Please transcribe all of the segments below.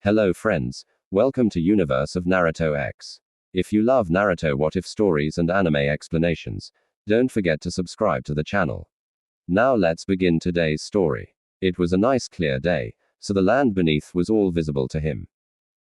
Hello friends, welcome to Universe of Naruto X. If you love Naruto what if stories and anime explanations, don't forget to subscribe to the channel. Now let's begin today's story. It was a nice clear day, so the land beneath was all visible to him.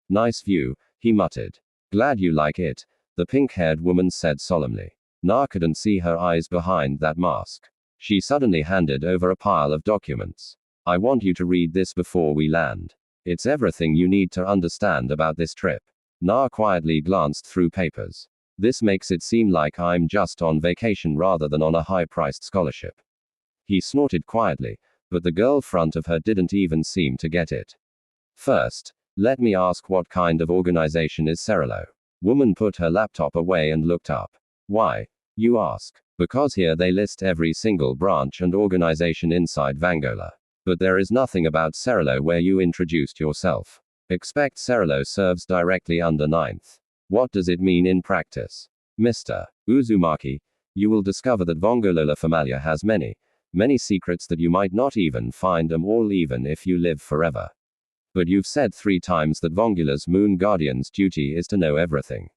Nice view, he muttered. Glad you like it, the pink-haired woman said solemnly. Na couldn't see her eyes behind that mask. She suddenly handed over a pile of documents. I want you to read this before we land. It's everything you need to understand about this trip. Na quietly glanced through papers. This makes it seem like I'm just on vacation rather than on a high-priced scholarship. He snorted quietly, but the girl front of her didn't even seem to get it. First, let me ask what kind of organization is Cerelo? Woman put her laptop away and looked up. Why, you ask? Because here they list every single branch and organization inside Vangola. But there is nothing about Cerelo where you introduced yourself. Expect Cerelo serves directly under 9th. What does it mean in practice? Mr. Uzumaki, you will discover that Vongolola Familia has many secrets that you might not even find them all even if you live forever. But you've said 3 times that Vongola's Moon Guardian's duty is to know everything.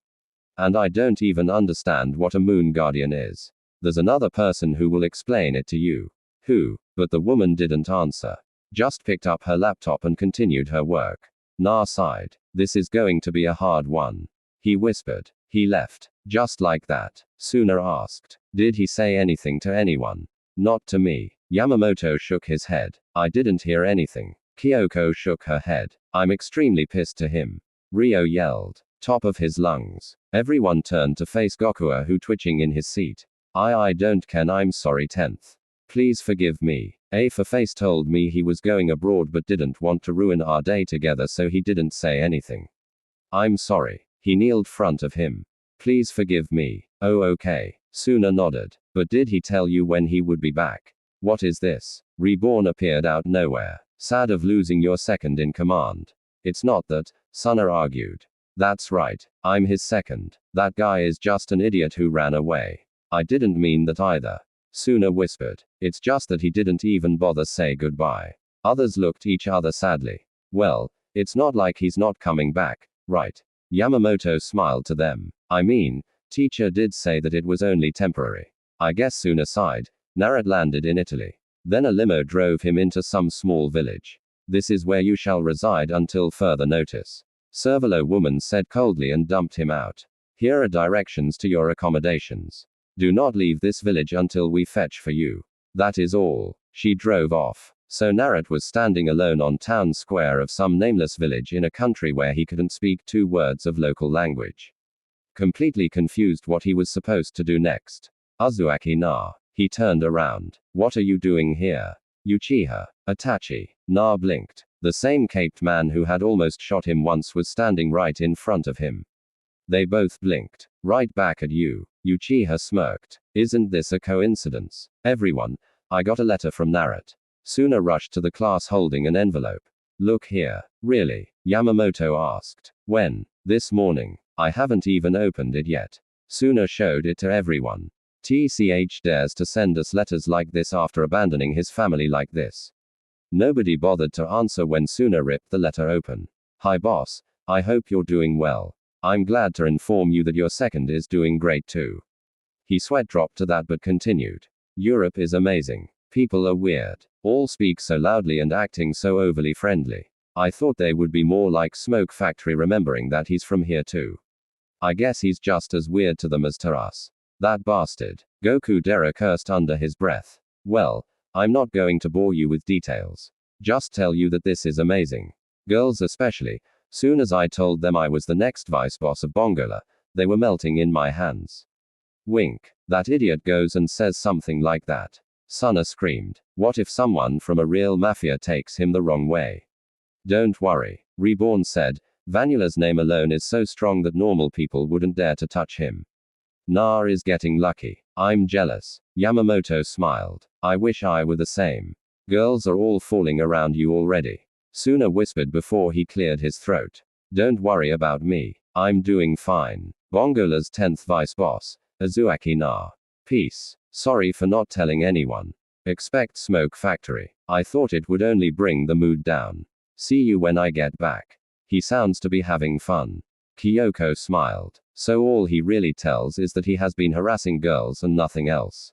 And I don't even understand what a Moon Guardian is. There's another person who will explain it to you. Who? But the woman didn't answer. Just picked up her laptop and continued her work. Na sighed. This is going to be a hard one. He whispered. He left. Just like that. Suna asked. Did he say anything to anyone? Not to me. Yamamoto shook his head. I didn't hear anything. Kyoko shook her head. I'm extremely pissed to him. Ryo yelled. Top of his lungs. Everyone turned to face Gokua who twitching in his seat. I don't can I'm sorry 10th. Please forgive me. A for face told me he was going abroad but didn't want to ruin our day together so he didn't say anything. I'm sorry. He kneeled front of him. Please forgive me. Oh okay. Suna nodded. But did he tell you when he would be back? What is this? Reborn appeared out nowhere. Sad of losing your second in command. It's not that, Suna argued. That's right. I'm his second. That guy is just an idiot who ran away. I didn't mean that either. Suna whispered. It's just that he didn't even bother say goodbye. Others looked each other sadly. Well, it's not like he's not coming back, right? Yamamoto smiled to them. I mean, teacher did say that it was only temporary. I guess Suna sighed. Naruto landed in Italy. Then a limo drove him into some small village. This is where you shall reside until further notice. Cervelo woman said coldly and dumped him out. Here are directions to your accommodations. Do not leave this village until we fetch for you. That is all. She drove off. So Naruto was standing alone on town square of some nameless village in a country where he couldn't speak 2 words of local language. Completely confused what he was supposed to do next. Uzumaki Na. He turned around. What are you doing here? Uchiha. Itachi. Na blinked. The same caped man who had almost shot him once was standing right in front of him. They both blinked. Right back at you. Uchiha smirked. Isn't this a coincidence? Everyone, I got a letter from Naruto. Suna rushed to the class holding an envelope. Look here. Really? Yamamoto asked. When? This morning. I haven't even opened it yet. Suna showed it to everyone. TCH dares to send us letters like this after abandoning his family like this. Nobody bothered to answer when Suna ripped the letter open. Hi boss, I hope you're doing well. I'm glad to inform you that your second is doing great too. He sweat dropped to that but continued. Europe is amazing. People are weird. All speak so loudly and acting so overly friendly. I thought they would be more like Smoke Factory remembering that he's from here too. I guess he's just as weird to them as to us. That bastard. Goku Dera cursed under his breath. Well, I'm not going to bore you with details. Just tell you that this is amazing. Girls especially. Soon as I told them I was the next vice boss of Bongola, they were melting in my hands. Wink. That idiot goes and says something like that. Suna screamed. What if someone from a real mafia takes him the wrong way? Don't worry. Reborn said. Vanula's name alone is so strong that normal people wouldn't dare to touch him. Na is getting lucky. I'm jealous. Yamamoto smiled. I wish I were the same. Girls are all falling around you already. Suna whispered before he cleared his throat. Don't worry about me. I'm doing fine. Bongola's 10th vice boss, Uzumaki Na. Peace. Sorry for not telling anyone. Expect Smoke Factory. I thought it would only bring the mood down. See you when I get back. He sounds to be having fun. Kyoko smiled. So all he really tells is that he has been harassing girls and nothing else.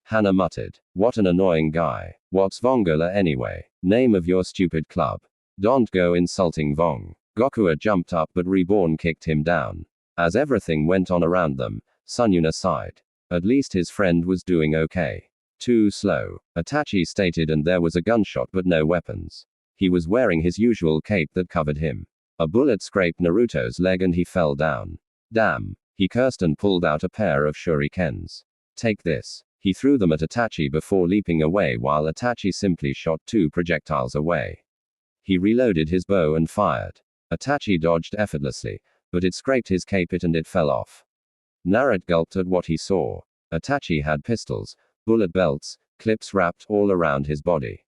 Hana muttered. What an annoying guy. What's Vongola anyway? Name of your stupid club. Don't go insulting Vong. Gokua jumped up but Reborn kicked him down. As everything went on around them, Sunyuna sighed. At least his friend was doing okay. Too slow, Itachi stated, and there was a gunshot but no weapons. He was wearing his usual cape that covered him. A bullet scraped Naruto's leg and he fell down. Damn. He cursed and pulled out a pair of shurikens. Take this. He threw them at Itachi before leaping away while Itachi simply shot 2 projectiles away. He reloaded his bow and fired. Itachi dodged effortlessly, but it scraped his cape and it fell off. Naruto gulped at what he saw. Itachi had pistols, bullet belts, clips wrapped all around his body.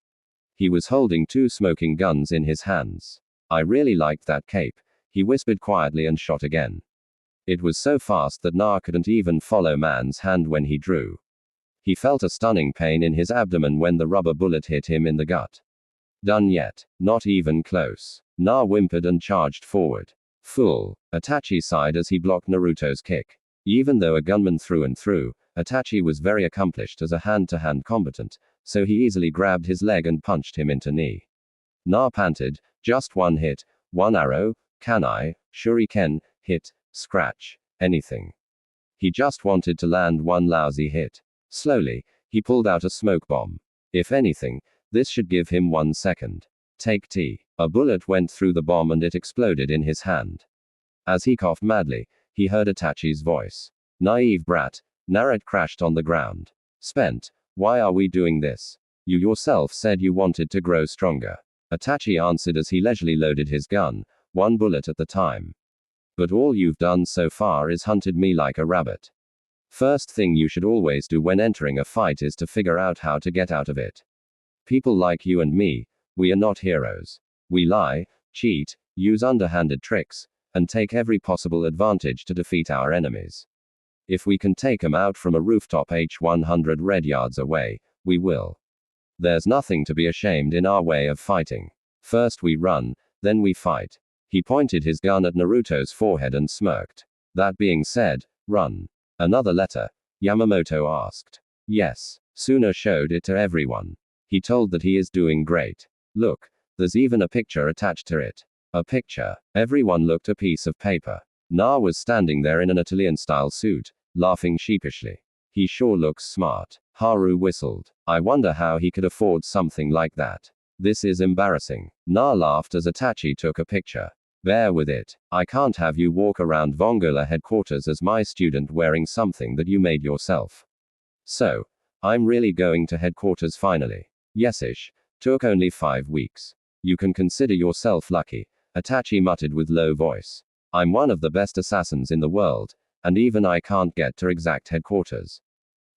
He was holding 2 smoking guns in his hands. I really liked that cape, he whispered quietly and shot again. It was so fast that Na couldn't even follow man's hand when he drew. He felt a stunning pain in his abdomen when the rubber bullet hit him in the gut. Done yet? Not even close. Na whimpered and charged forward. Fool. Itachi sighed as he blocked Naruto's kick. Even though a gunman through and through, Itachi was very accomplished as a hand-to-hand combatant, so he easily grabbed his leg and punched him into knee. Na panted, just 1 hit, 1 arrow, kanai, shuriken, hit, scratch, anything. He just wanted to land 1 lousy hit. Slowly, he pulled out a smoke bomb. If anything, this should give him 1 second. Take T. A bullet went through the bomb and it exploded in his hand. As he coughed madly, he heard Itachi's voice. Naive brat. Naruto crashed on the ground. Spent. Why are we doing this? You yourself said you wanted to grow stronger. Itachi answered as he leisurely loaded his gun, 1 bullet at the time. But all you've done so far is hunted me like a rabbit. First thing you should always do when entering a fight is to figure out how to get out of it. People like you and me, we are not heroes. We lie, cheat, use underhanded tricks, and take every possible advantage to defeat our enemies. If we can take 'em out from a rooftop 100 red yards away, we will. There's nothing to be ashamed in our way of fighting. First we run, then we fight. He pointed his gun at Naruto's forehead and smirked. That being said, run. Another letter? Yamamoto asked. Yes. Suna showed it to everyone. He told that he is doing great. Look, there's even a picture attached to it. A picture. Everyone looked at a piece of paper. Na was standing there in an Italian-style suit, laughing sheepishly. He sure looks smart. Haru whistled. I wonder how he could afford something like that. This is embarrassing. Na laughed as Itachi took a picture. Bear with it. I can't have you walk around Vongola headquarters as my student wearing something that you made yourself. So, I'm really going to headquarters finally. Yesish. Took only 5 weeks. You can consider yourself lucky, Itachi muttered with low voice. I'm one of the best assassins in the world, and even I can't get to exact headquarters.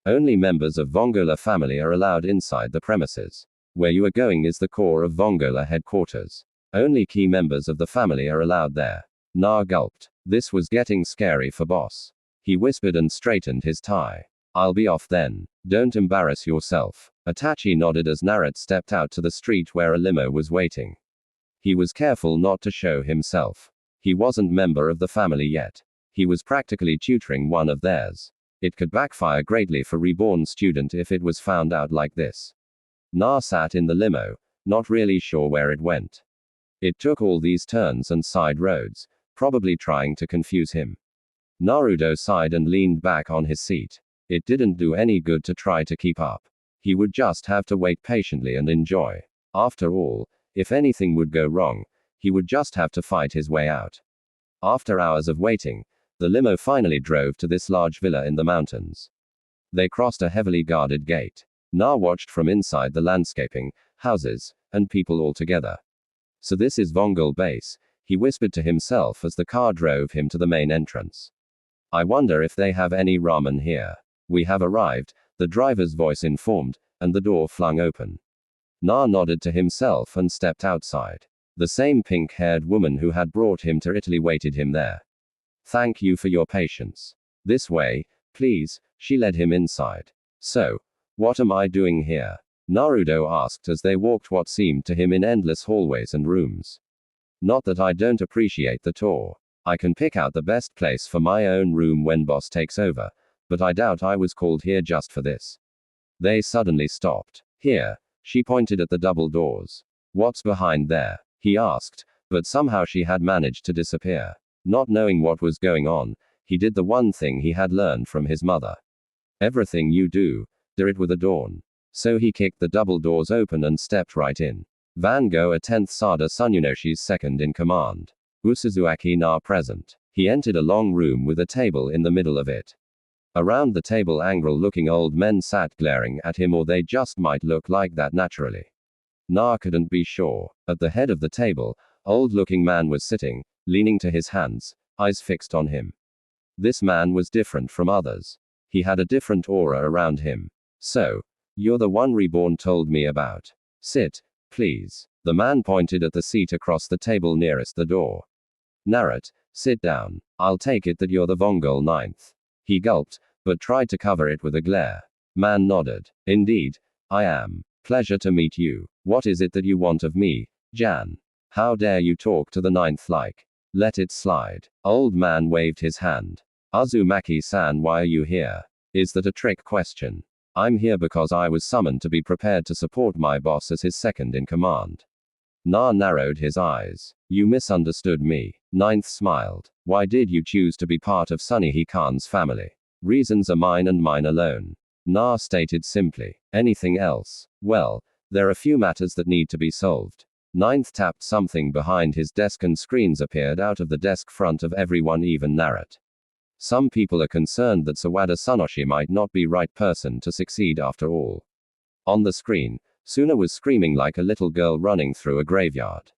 Only members of Vongola family are allowed inside the premises. Where you are going is the core of Vongola headquarters. Only key members of the family are allowed there. Na gulped. This was getting scary for boss. He whispered and straightened his tie. I'll be off then. Don't embarrass yourself. Itachi nodded as Naruto stepped out to the street where a limo was waiting. He was careful not to show himself. He wasn't member of the family yet. He was practically tutoring one of theirs. It could backfire greatly for Reborn student if it was found out like this. Na sat in the limo, not really sure where it went. It took all these turns and side roads, probably trying to confuse him. Naruto sighed and leaned back on his seat. It didn't do any good to try to keep up. He would just have to wait patiently and enjoy. After all, if anything would go wrong, he would just have to fight his way out. After hours of waiting, the limo finally drove to this large villa in the mountains. They crossed a heavily guarded gate. Na watched from inside the landscaping, houses, and people all together. So this is Vongol base, he whispered to himself as the car drove him to the main entrance. I wonder if they have any ramen here. We have arrived, the driver's voice informed, and the door flung open. Na nodded to himself and stepped outside. The same pink-haired woman who had brought him to Italy waited him there. Thank you for your patience. This way, please, she led him inside. So, what am I doing here? Naruto asked as they walked what seemed to him in endless hallways and rooms. Not that I don't appreciate the tour. I can pick out the best place for my own room when boss takes over, but I doubt I was called here just for this. They suddenly stopped. Here. She pointed at the double doors. What's behind there? He asked, but somehow she had managed to disappear. Not knowing what was going on, he did the one thing he had learned from his mother. Everything you do it with adorn. So he kicked the double doors open and stepped right in. Van Gogh, a 10th Sada Tsunoyoshi's second in command. Usuzuaki Na present. He entered a long room with a table in the middle of it. Around the table, angry-looking old men sat glaring at him, or they just might look like that naturally. Na couldn't be sure. At the head of the table, old-looking man was sitting, leaning to his hands, eyes fixed on him. This man was different from others. He had a different aura around him. So, you're the one Reborn told me about. Sit, please. The man pointed at the seat across the table nearest the door. Narrate, sit down. I'll take it that you're the Vongol 9th. He gulped, but tried to cover it with a glare. Man nodded. Indeed, I am. Pleasure to meet you. What is it that you want of me, Jan? How dare you talk to the 9th like? Let it slide. Old man waved his hand. Uzumaki-san, why are you here? Is that a trick question? I'm here because I was summoned to be prepared to support my boss as his second in command. Na narrowed his eyes. You misunderstood me. 9th smiled. Why did you choose to be part of Shao Kahn's family? Reasons are mine and mine alone. Na stated simply. Anything else? Well, there are few matters that need to be solved. 9th tapped something behind his desk and screens appeared out of the desk front of everyone, even Narrate. Some people are concerned that Sawada Tsunoyoshi might not be right person to succeed after all. On the screen, Suna was screaming like a little girl running through a graveyard.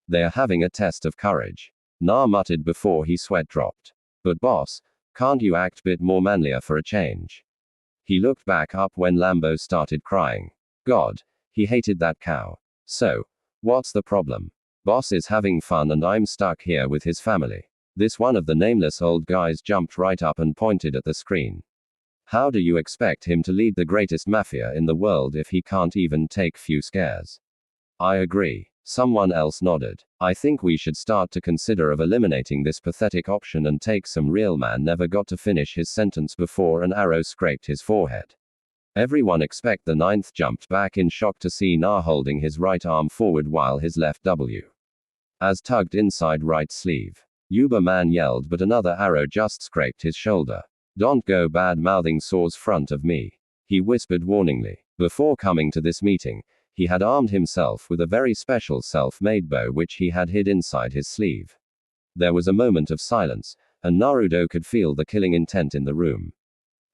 They are having a test of courage. Na muttered before his sweat dropped. But boss, can't you act bit more manlier for a change? He looked back up when Lambo started crying. God, he hated that cow. So, what's the problem? Boss is having fun and I'm stuck here with his family. This one of the nameless old guys jumped right up and pointed at the screen. How do you expect him to lead the greatest mafia in the world if he can't even take few scares? I agree. Someone else nodded. I think we should start to consider of eliminating this pathetic option and take some real man never got to finish his sentence before an arrow scraped his forehead. Everyone except the 9th jumped back in shock to see Na holding his right arm forward while his left as tugged inside right sleeve. Yuba man yelled, but another arrow just scraped his shoulder. Don't go bad-mouthing Saw's front of me. He whispered warningly. Before coming to this meeting, he had armed himself with a very special self-made bow which he had hid inside his sleeve. There was a moment of silence, and Naruto could feel the killing intent in the room.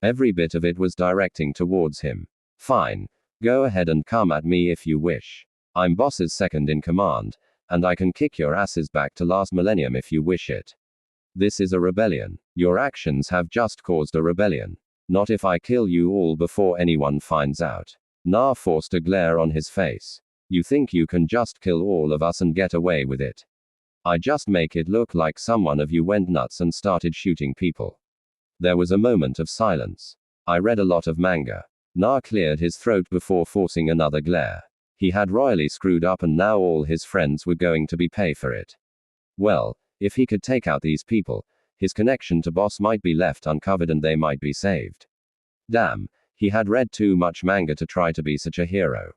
Every bit of it was directing towards him. Fine. Go ahead and come at me if you wish. I'm boss's second in command, and I can kick your asses back to last millennium if you wish it. This is a rebellion. Your actions have just caused a rebellion. Not if I kill you all before anyone finds out. Na forced a glare on his face. You think you can just kill all of us and get away with it? I just make it look like someone of you went nuts and started shooting people. There was a moment of silence. I read a lot of manga. Na cleared his throat before forcing another glare. He had royally screwed up and now all his friends were going to be pay for it. Well, if he could take out these people, his connection to boss might be left uncovered and they might be saved. Damn, he had read too much manga to try to be such a hero.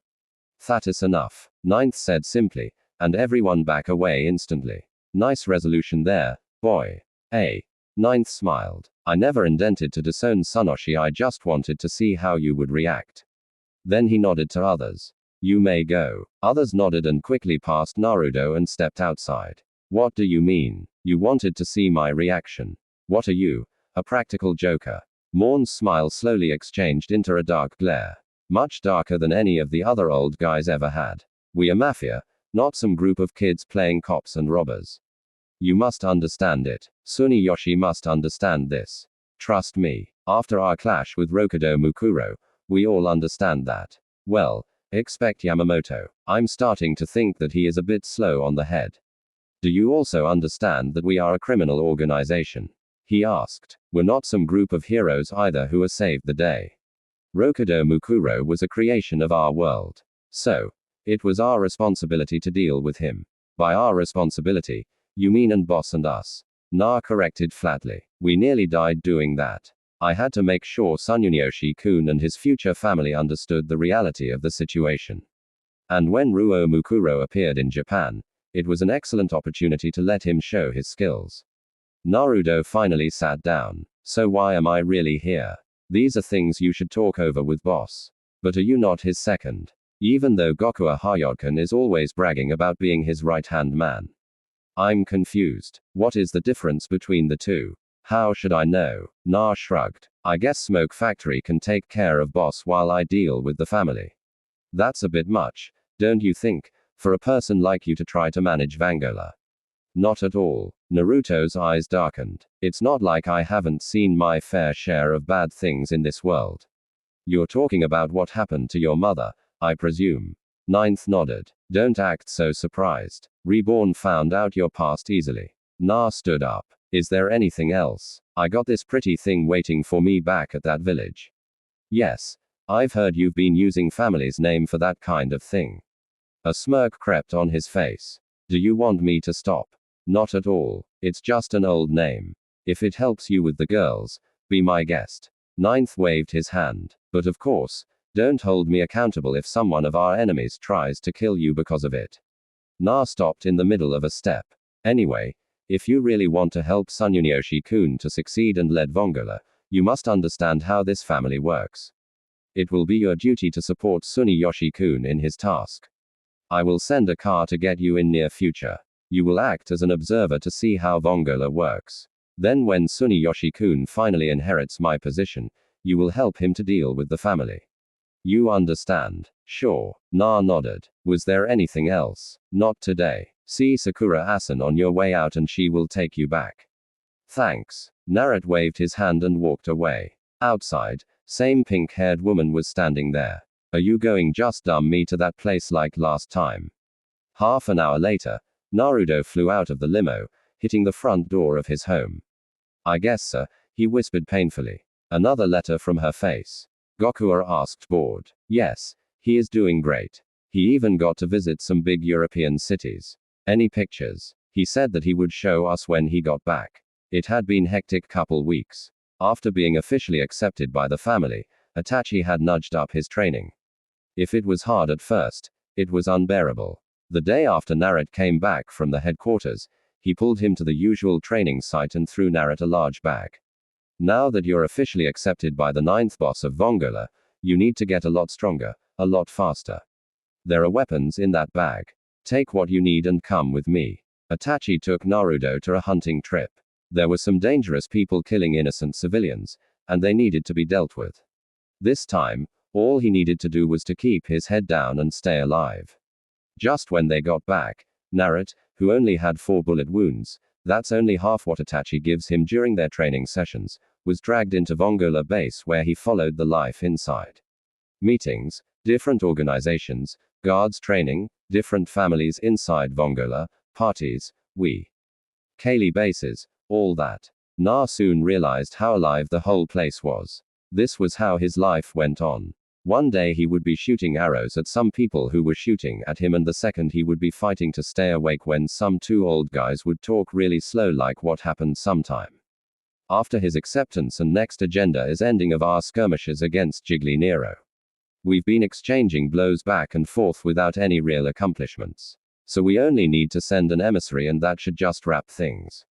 That is enough, 9th said simply, and everyone back away instantly. Nice resolution there, boy. Hey. 9th smiled. I never intended to disown Tsunoyoshi, I just wanted to see how you would react. Then he nodded to others. You may go. Others nodded and quickly passed Naruto and stepped outside. What do you mean? You wanted to see my reaction. What are you? A practical joker? Morn's smile slowly exchanged into a dark glare. Much darker than any of the other old guys ever had. We are mafia, not some group of kids playing cops and robbers. You must understand it. Tsunoyoshi must understand this. Trust me. After our clash with Rokudo Mukuro, we all understand that. Well, expect Yamamoto. I'm starting to think that he is a bit slow on the head. Do you also understand that we are a criminal organization? He asked. We're not some group of heroes either who are saved the day. Rokudo Mukuro was a creation of our world. So, it was our responsibility to deal with him. By our responsibility, you mean and boss and us. Na corrected flatly. We nearly died doing that. I had to make sure Tsunyoshi-kun and his future family understood the reality of the situation. And when Ruo Mukuro appeared in Japan, it was an excellent opportunity to let him show his skills. Naruto finally sat down. So why am I really here? These are things you should talk over with boss. But are you not his second? Even though Goku Hayodkan is always bragging about being his right-hand man. I'm confused. What is the difference between the two? How should I know? Na shrugged. I guess Smoke Factory can take care of boss while I deal with the family. That's a bit much, don't you think, for a person like you to try to manage Vangola? Not at all. Naruto's eyes darkened. It's not like I haven't seen my fair share of bad things in this world. You're talking about what happened to your mother, I presume. Ninth nodded. Don't act so surprised. Reborn found out your past easily. Na stood up. Is there anything else? I got this pretty thing waiting for me back at that village. Yes. I've heard you've been using family's name for that kind of thing. A smirk crept on his face. Do you want me to stop? Not at all. It's just an old name. If it helps you with the girls, be my guest. Ninth waved his hand. But of course, don't hold me accountable if someone of our enemies tries to kill you because of it. Na stopped in the middle of a step. Anyway, if you really want to help Tsunyoshi-kun to succeed and lead Vongola, you must understand how this family works. It will be your duty to support Tsunyoshi-kun in his task. I will send a car to get you in near future. You will act as an observer to see how Vongola works. Then when Tsunyoshi-kun finally inherits my position, you will help him to deal with the family. You understand? Sure. Na nodded. Was there anything else? Not today. See Sakura-asan on your way out and she will take you back. Thanks. Naruto waved his hand and walked away. Outside, same pink-haired woman was standing there. Are you going just dumb me to that place like last time? Half an hour later, Naruto flew out of the limo, hitting the front door of his home. I guess sir, he whispered painfully. Another letter from her face. Gokua asked bored. Yes, he is doing great. He even got to visit some big European cities. Any pictures? He said that he would show us when he got back. It had been hectic couple weeks. After being officially accepted by the family, Itachi had nudged up his training. If it was hard at first, it was unbearable. The day after Naruto came back from the headquarters, he pulled him to the usual training site and threw Naruto a large bag. Now that you're officially accepted by the 9th boss of Vongola, you need to get a lot stronger, a lot faster. There are weapons in that bag. Take what you need and come with me. Itachi took Naruto to a hunting trip. There were some dangerous people killing innocent civilians, and they needed to be dealt with. This time, all he needed to do was to keep his head down and stay alive. Just when they got back, Naruto, who only had 4 bullet wounds, that's only half what Itachi gives him during their training sessions, was dragged into Vongola base where he followed the life inside. Meetings, different organizations, guards training, different families inside Vongola, parties, Kaylee bases, all that. Na soon realized how alive the whole place was. This was how his life went on. One day he would be shooting arrows at some people who were shooting at him, and the second he would be fighting to stay awake when some 2 old guys would talk really slow like what happened sometime. After his acceptance and next agenda is ending of our skirmishes against Jiggly Nero. We've been exchanging blows back and forth without any real accomplishments. So we only need to send an emissary and that should just wrap things.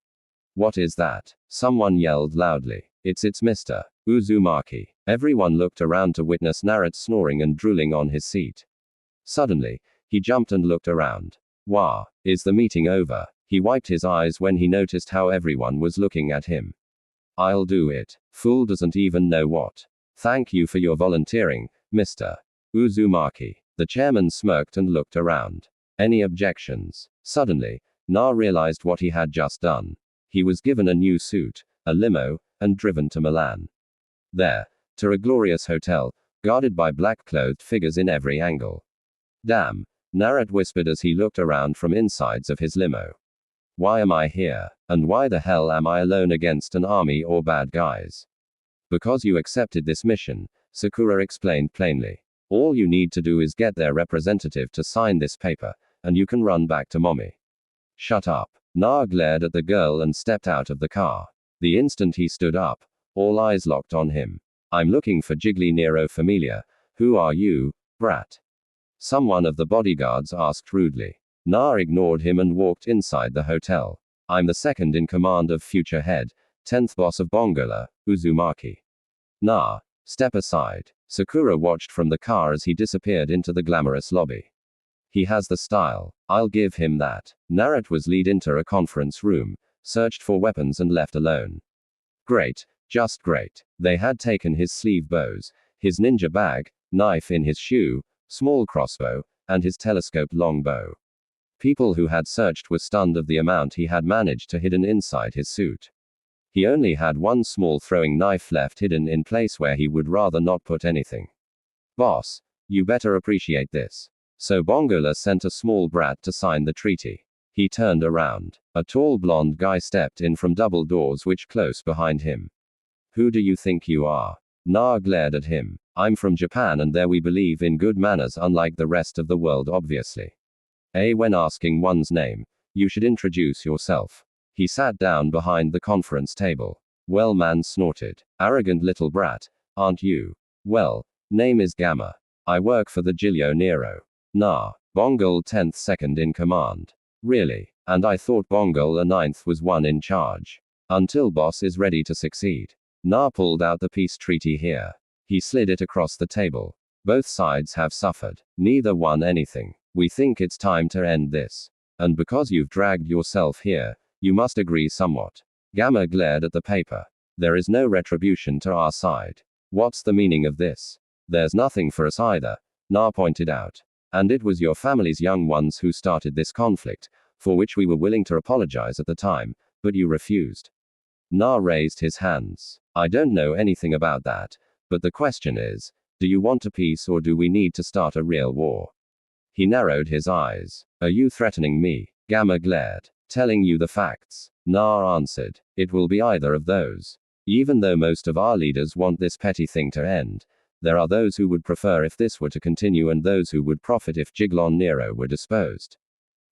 What is that? Someone yelled loudly. It's Mr. Uzumaki. Everyone looked around to witness Naruto snoring and drooling on his seat. Suddenly, he jumped and looked around. Wah, is the meeting over? He wiped his eyes when he noticed how everyone was looking at him. I'll do it. Fool doesn't even know what. Thank you for your volunteering, Mr. Uzumaki. The chairman smirked and looked around. Any objections? Suddenly, Na realized what he had just done. He was given a new suit, a limo, and driven to Milan. There, to a glorious hotel, guarded by black-clothed figures in every angle. Damn, Naruto whispered as he looked around from insides of his limo. Why am I here? And why the hell am I alone against an army or bad guys? Because you accepted this mission, Sakura explained plainly. All you need to do is get their representative to sign this paper, and you can run back to mommy. Shut up. Na glared at the girl and stepped out of the car. The instant he stood up, all eyes locked on him. I'm looking for Jiggly Nero Familia. Who are you, brat? Someone of the bodyguards asked rudely. Na ignored him and walked inside the hotel. I'm the second in command of future head, 10th boss of Bongola, Uzumaki. Na, step aside. Sakura watched from the car as he disappeared into the glamorous lobby. He has the style. I'll give him that. Naruto was lead into a conference room, searched for weapons and left alone. Great. Just great. They had taken his sleeve bows, his ninja bag, knife in his shoe, small crossbow, and his telescoped longbow. People who had searched were stunned of the amount he had managed to hidden inside his suit. He only had one small throwing knife left hidden in place where he would rather not put anything. Boss, you better appreciate this. So Bongola sent a small brat to sign the treaty. He turned around. A tall blonde guy stepped in from double doors which close behind him. Who do you think you are? Na glared at him. I'm from Japan and there we believe in good manners unlike the rest of the world obviously. When asking one's name, you should introduce yourself. He sat down behind the conference table. Well, man snorted. Arrogant little brat, aren't you? Well, name is Gamma. I work for the Giglio Nero. Nah. Bongol 10th second in command. Really? And I thought Bongol a 9th was one in charge. Until boss is ready to succeed. Na pulled out the peace treaty here. He slid it across the table. Both sides have suffered. Neither won anything. We think it's time to end this. And because you've dragged yourself here, you must agree somewhat. Gamma glared at the paper. There is no retribution to our side. What's the meaning of this? There's nothing for us either, Na pointed out. And it was your family's young ones who started this conflict, for which we were willing to apologize at the time, but you refused. Na raised his hands. I don't know anything about that, but the question is, do you want a peace or do we need to start a real war? He narrowed his eyes. Are you threatening me? Gamma glared. Telling you the facts. Na answered. It will be either of those. Even though most of our leaders want this petty thing to end, there are those who would prefer if this were to continue and those who would profit if Giglio Nero were disposed.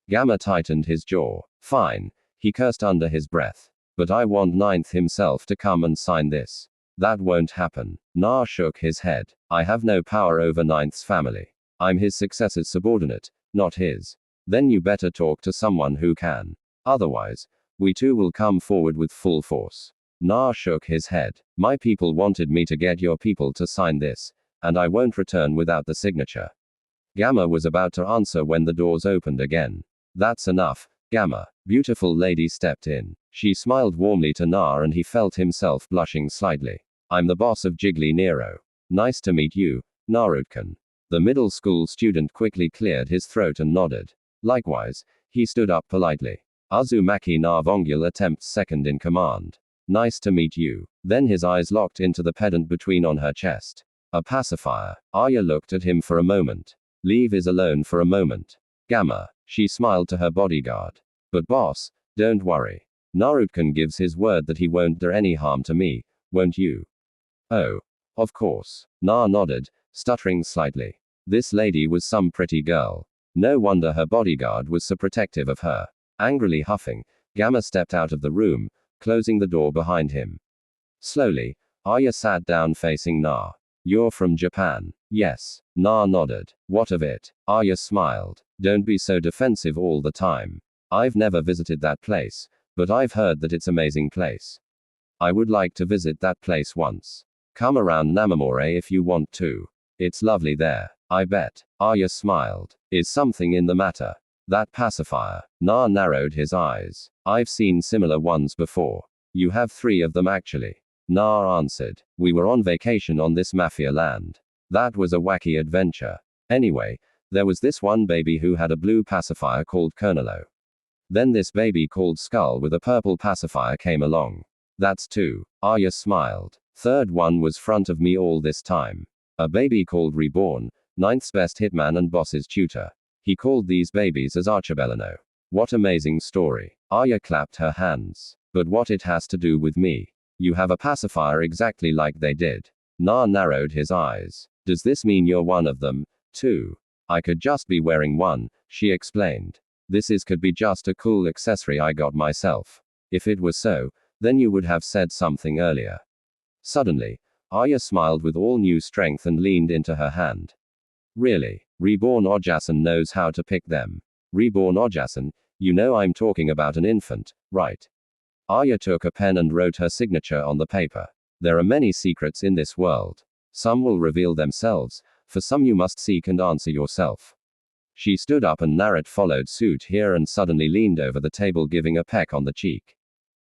Gamma tightened his jaw. Fine. He cursed under his breath. But I want 9th himself to come and sign this. That won't happen. Na shook his head. I have no power over 9th's family. I'm his successor's subordinate, not his. Then you better talk to someone who can. Otherwise, we too will come forward with full force. Na shook his head. My people wanted me to get your people to sign this, and I won't return without the signature. Gamma was about to answer when the doors opened again. That's enough, Gamma. Beautiful lady stepped in. She smiled warmly to Na and he felt himself blushing slightly. I'm the boss of Jiggly Nero. Nice to meet you, Naruto-kun. The middle school student quickly cleared his throat and nodded. Likewise, he stood up politely. Uzumaki Na Vongul attempts second in command. Nice to meet you. Then his eyes locked into the pendant between on her chest. A pacifier. Arya looked at him for a moment. Leave is alone for a moment. Gamma. She smiled to her bodyguard. But boss, don't worry. Naruto-kun gives his word that he won't do any harm to me, won't you? Oh. Of course. Na nodded, stuttering slightly. This lady was some pretty girl. No wonder her bodyguard was so protective of her. Angrily huffing, Gamma stepped out of the room, closing the door behind him. Slowly, Arya sat down facing Na. You're from Japan. Yes. Na nodded. What of it? Arya smiled. Don't be so defensive all the time. I've never visited that place, but I've heard that it's an amazing place. I would like to visit that place once. Come around Namamore if you want to. It's lovely there, I bet. Arya smiled. Is something in the matter? That pacifier. Na narrowed his eyes. I've seen similar ones before. You have 3 of them actually. Na answered. We were on vacation on this mafia land. That was a wacky adventure. Anyway, there was this one baby who had a blue pacifier called Colonelo. Then this baby called Skull with a purple pacifier came along. That's 2. Arya smiled. Third one was front of me all this time. A baby called Reborn, 9th's best hitman and boss's tutor. He called these babies as Archibellano. What amazing story. Arya clapped her hands. But what it has to do with me? You have a pacifier exactly like they did. Na narrowed his eyes. Does this mean you're one of them, too? I could just be wearing one, she explained. Could be just a cool accessory I got myself. If it was so, then you would have said something earlier. Suddenly, Arya smiled with all new strength and leaned into her hand. Really, Reborn Ojasan knows how to pick them. Reborn Ojasan, you know I'm talking about an infant, right? Arya took a pen and wrote her signature on the paper. There are many secrets in this world. Some will reveal themselves, for some you must seek and answer yourself. She stood up and Narat followed suit here and suddenly leaned over the table giving a peck on the cheek.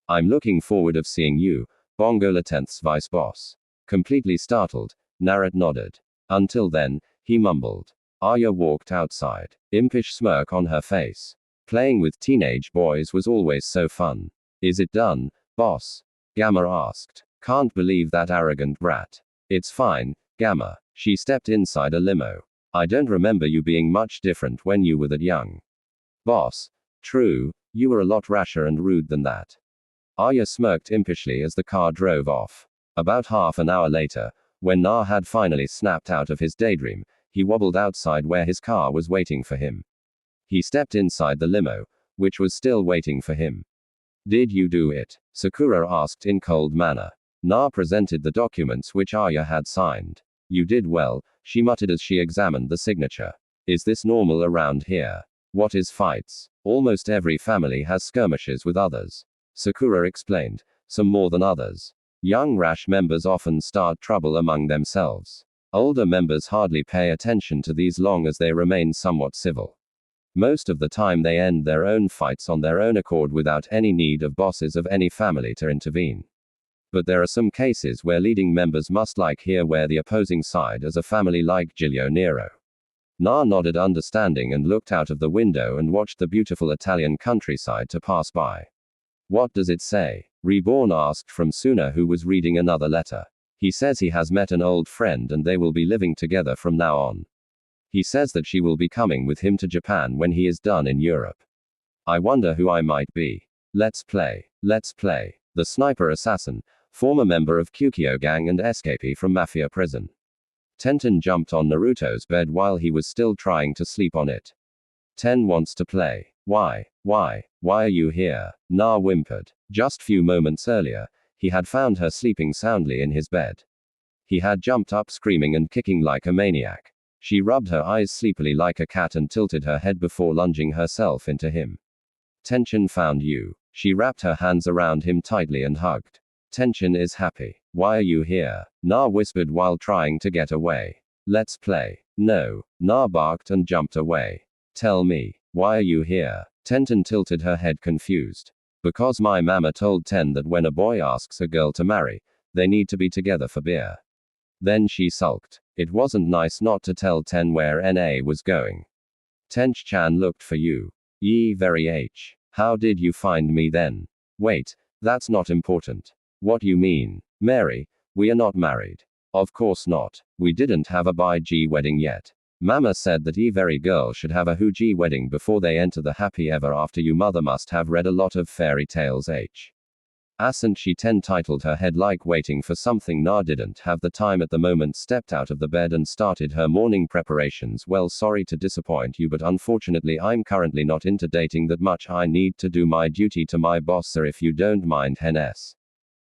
I'm looking forward of seeing you, Bongola 10th's vice boss. Completely startled, Narat nodded. Until then, he mumbled. Arya walked outside, impish smirk on her face. Playing with teenage boys was always so fun. Is it done, boss? Gamma asked. Can't believe that arrogant brat. It's fine, Gamma. She stepped inside a limo. I don't remember you being much different when you were that young. Boss. True, you were a lot rasher and rude than that. Arya smirked impishly as the car drove off. About half an hour later, when Na had finally snapped out of his daydream, he wobbled outside where his car was waiting for him. He stepped inside the limo, which was still waiting for him. Did you do it? Sakura asked in cold manner. Na presented the documents which Arya had signed. You did well, she muttered as she examined the signature. Is this normal around here? What is fights? Almost every family has skirmishes with others. Sakura explained, some more than others. Young rash members often start trouble among themselves. Older members hardly pay attention to these long as they remain somewhat civil. Most of the time they end their own fights on their own accord without any need of bosses of any family to intervene. But there are some cases where leading members must hear where the opposing side is a family like Giglio Nero. Na nodded understanding and looked out of the window and watched the beautiful Italian countryside to pass by. What does it say? Reborn asked from Suna who was reading another letter. He says he has met an old friend and they will be living together from now on. He says that she will be coming with him to Japan when he is done in Europe. I wonder who I might be. Let's play. Let's play. The sniper assassin, former member of Kyukyo gang and escapee from mafia prison. Tenten jumped on Naruto's bed while he was still trying to sleep on it. Ten wants to play. Why are you here? Na whimpered. Just few moments earlier, he had found her sleeping soundly in his bed. He had jumped up screaming and kicking like a maniac. She rubbed her eyes sleepily like a cat and tilted her head before lunging herself into him. Tension found you. She wrapped her hands around him tightly and hugged. Tension is happy. Why are you here? Na whispered while trying to get away. Let's play. No. Na barked and jumped away. Tell me, why are you here? Tenten tilted her head confused. Because my mama told Ten that when a boy asks a girl to marry, they need to be together for beer. Then she sulked. It wasn't nice not to tell Ten where NA was going. Tench-chan looked for you. Ye very H. How did you find me then? Wait, that's not important. What you mean? Mary, we are not married. Of course not. We didn't have a Bai-G wedding yet. Mama said that every girl should have a Hu-G wedding before they enter the happy ever after. You mother must have read a lot of fairy tales H. Asn't she? Ten titled her head like waiting for something. Na didn't have the time at the moment, stepped out of the bed and started her morning preparations. Well, sorry to disappoint you, but unfortunately I'm currently not into dating that much. I need to do my duty to my boss, sir, if you don't mind. Hennes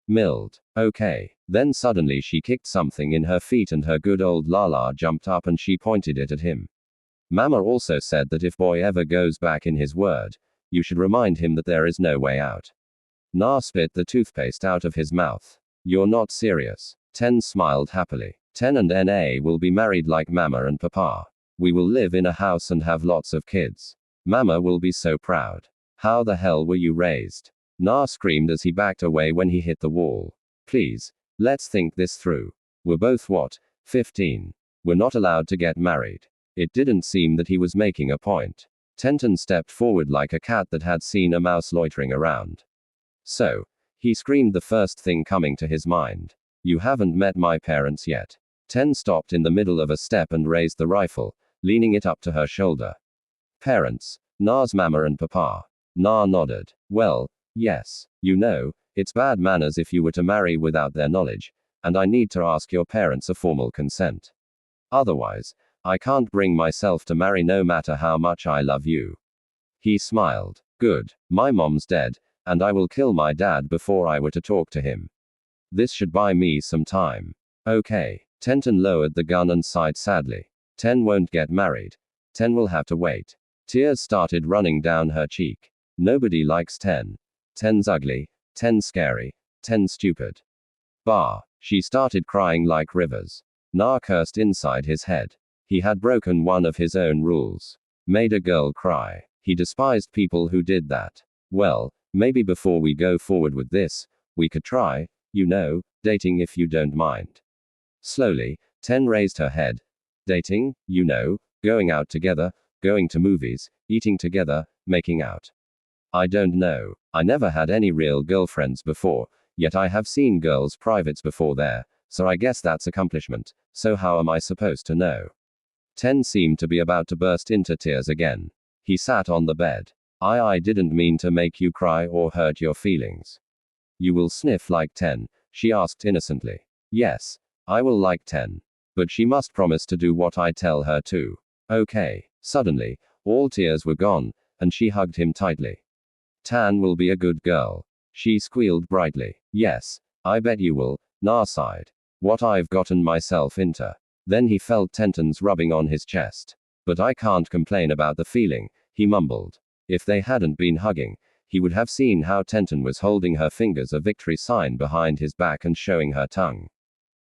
milled. Okay. Then suddenly she kicked something in her feet and her good old Lala jumped up and she pointed it at him. Mama also said that if boy ever goes back in his word, you should remind him that there is no way out. Na spit the toothpaste out of his mouth. You're not serious. Ten smiled happily. Ten and NA will be married like Mama and Papa. We will live in a house and have lots of kids. Mama will be so proud. How the hell were you raised? Na screamed as he backed away when he hit the wall. Please, let's think this through. We're both what? 15. We're not allowed to get married. It didn't seem that he was making a point. Tenten stepped forward like a cat that had seen a mouse loitering around. So, he screamed the first thing coming to his mind. You haven't met my parents yet. Ten stopped in the middle of a step and raised the rifle, leaning it up to her shoulder. Parents? Na's mama and papa. Na nodded. Well, yes. You know, it's bad manners if you were to marry without their knowledge, and I need to ask your parents a formal consent. Otherwise, I can't bring myself to marry no matter how much I love you. He smiled. Good. My mom's dead, and I will kill my dad before I were to talk to him. This should buy me some time. Okay. Tenten lowered the gun and sighed sadly. Ten won't get married. Ten will have to wait. Tears started running down her cheek. Nobody likes Ten. Ten's ugly. Ten's scary. Ten's stupid. Bah. She started crying like rivers. Na cursed inside his head. He had broken one of his own rules. Made a girl cry. He despised people who did that. Well, maybe before we go forward with this, we could try, dating if you don't mind. Slowly, Ten raised her head. Dating, going out together, going to movies, eating together, making out. I don't know. I never had any real girlfriends before, yet I have seen girls' privates before there, so I guess that's accomplishment. So how am I supposed to know? Ten seemed to be about to burst into tears again. He sat on the bed. I didn't mean to make you cry or hurt your feelings. You will sniff like Ten? She asked innocently. Yes, I will like Ten. But she must promise to do what I tell her to. Okay. Suddenly, all tears were gone, and she hugged him tightly. Tan will be a good girl. She squealed brightly. Yes, I bet you will, Na sighed. What I've gotten myself into. Then he felt Tenten's rubbing on his chest. But I can't complain about the feeling, he mumbled. If they hadn't been hugging, he would have seen how Tenten was holding her fingers a victory sign behind his back and showing her tongue.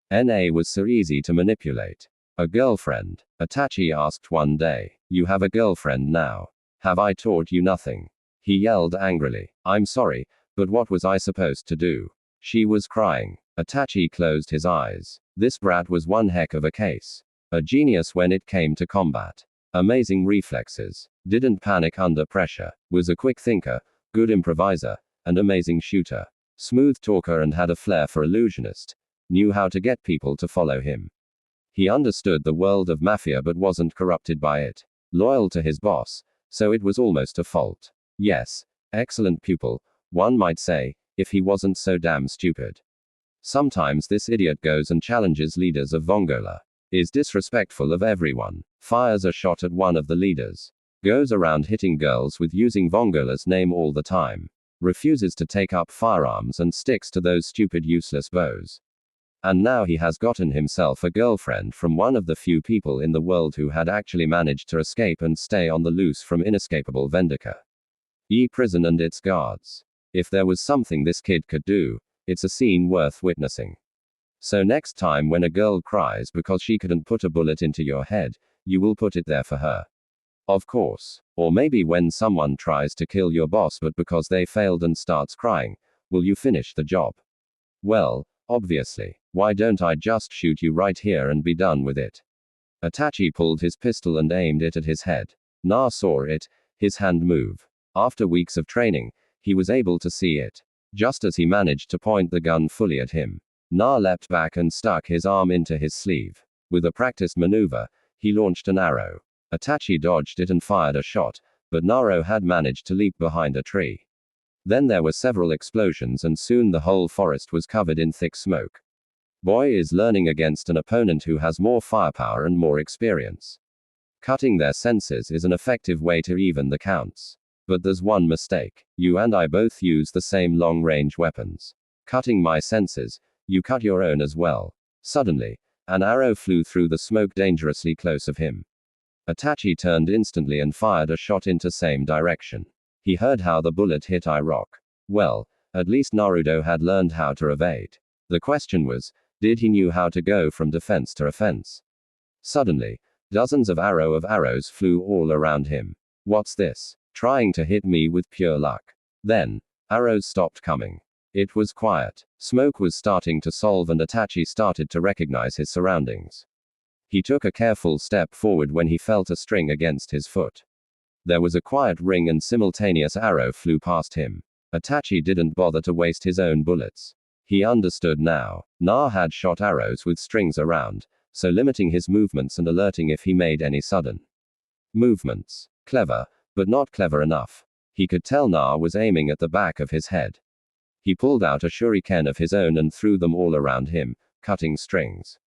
Na was so easy to manipulate. A girlfriend? Itachi asked one day. You have a girlfriend now. Have I taught you nothing? He yelled angrily. I'm sorry, but what was I supposed to do? She was crying. Itachi closed his eyes. This brat was one heck of a case. A genius when it came to combat. Amazing reflexes. Didn't panic under pressure. Was a quick thinker, good improviser, and amazing shooter. Smooth talker and had a flair for illusionist. Knew how to get people to follow him. He understood the world of mafia but wasn't corrupted by it. Loyal to his boss, so it was almost a fault. Yes, excellent pupil, one might say, if he wasn't so damn stupid. Sometimes this idiot goes and challenges leaders of Vongola. Is disrespectful of everyone. Fires a shot at one of the leaders. Goes around hitting girls with using Vongola's name all the time. Refuses to take up firearms and sticks to those stupid useless bows. And now he has gotten himself a girlfriend from one of the few people in the world who had actually managed to escape and stay on the loose from inescapable Vendika. Prison and its guards. If there was something this kid could do, it's a scene worth witnessing. So next time when a girl cries because she couldn't put a bullet into your head, you will put it there for her. Of course. Or maybe when someone tries to kill your boss but because they failed and starts crying, will you finish the job? Well, obviously. Why don't I just shoot you right here and be done with it? Itachi pulled his pistol and aimed it at his head. Na saw it, his hand move. After weeks of training, he was able to see it. Just as he managed to point the gun fully at him, Na leapt back and stuck his arm into his sleeve. With a practiced maneuver, he launched an arrow. Itachi dodged it and fired a shot, but Naro had managed to leap behind a tree. Then there were several explosions and soon the whole forest was covered in thick smoke. Boy is learning against an opponent who has more firepower and more experience. Cutting their senses is an effective way to even the counts. But there's one mistake. You and I both use the same long-range weapons. Cutting my senses, you cut your own as well. Suddenly, an arrow flew through the smoke dangerously close of him. Itachi turned instantly and fired a shot into same direction. He heard how the bullet hit Rock. Well, at least Naruto had learned how to evade. The question was, did he knew how to go from defense to offense? Suddenly, dozens of arrows flew all around him. What's this? Trying to hit me with pure luck. Then, arrows stopped coming. It was quiet. Smoke was starting to solve and Itachi started to recognize his surroundings. He took a careful step forward when he felt a string against his foot. There was a quiet ring and simultaneous arrow flew past him. Itachi didn't bother to waste his own bullets. He understood now. Na had shot arrows with strings around, so limiting his movements and alerting if he made any sudden movements. Clever, but not clever enough. He could tell Na was aiming at the back of his head. He pulled out a shuriken of his own and threw them all around him, cutting strings.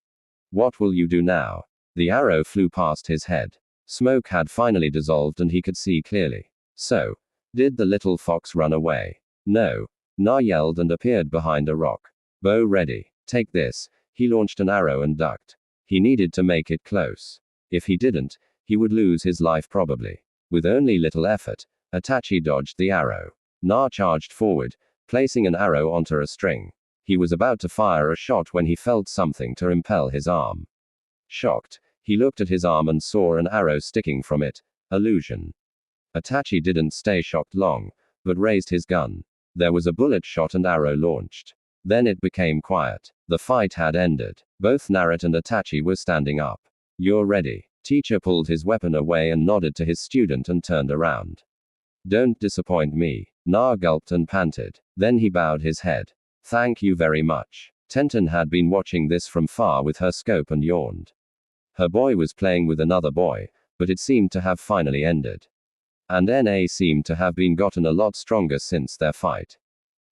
What will you do now? The arrow flew past his head. Smoke had finally dissolved and he could see clearly. So, did the little fox run away? No. Na yelled and appeared behind a rock. Bow ready. Take this. He launched an arrow and ducked. He needed to make it close. If he didn't, he would lose his life probably. With only little effort, Itachi dodged the arrow. Na charged forward, placing an arrow onto a string. He was about to fire a shot when he felt something to impel his arm. Shocked, he looked at his arm and saw an arrow sticking from it. Illusion. Itachi didn't stay shocked long, but raised his gun. There was a bullet shot and arrow launched. Then it became quiet. The fight had ended. Both Naruto and Itachi were standing up. You're ready. Teacher pulled his weapon away and nodded to his student and turned around. Don't disappoint me. Na gulped and panted. Then he bowed his head. Thank you very much. Tenten had been watching this from far with her scope and yawned. Her boy was playing with another boy, but it seemed to have finally ended. And Na seemed to have been gotten a lot stronger since their fight.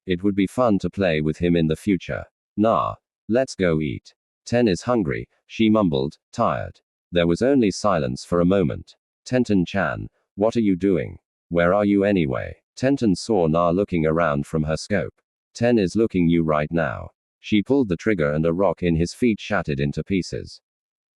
It would be fun to play with him in the future. Nah, let's go eat. Ten is hungry, she mumbled, tired. There was only silence for a moment. Tenten-chan, what are you doing? Where are you anyway? Tenten saw Na looking around from her scope. Ten is looking you right now. She pulled the trigger and a rock in his feet shattered into pieces.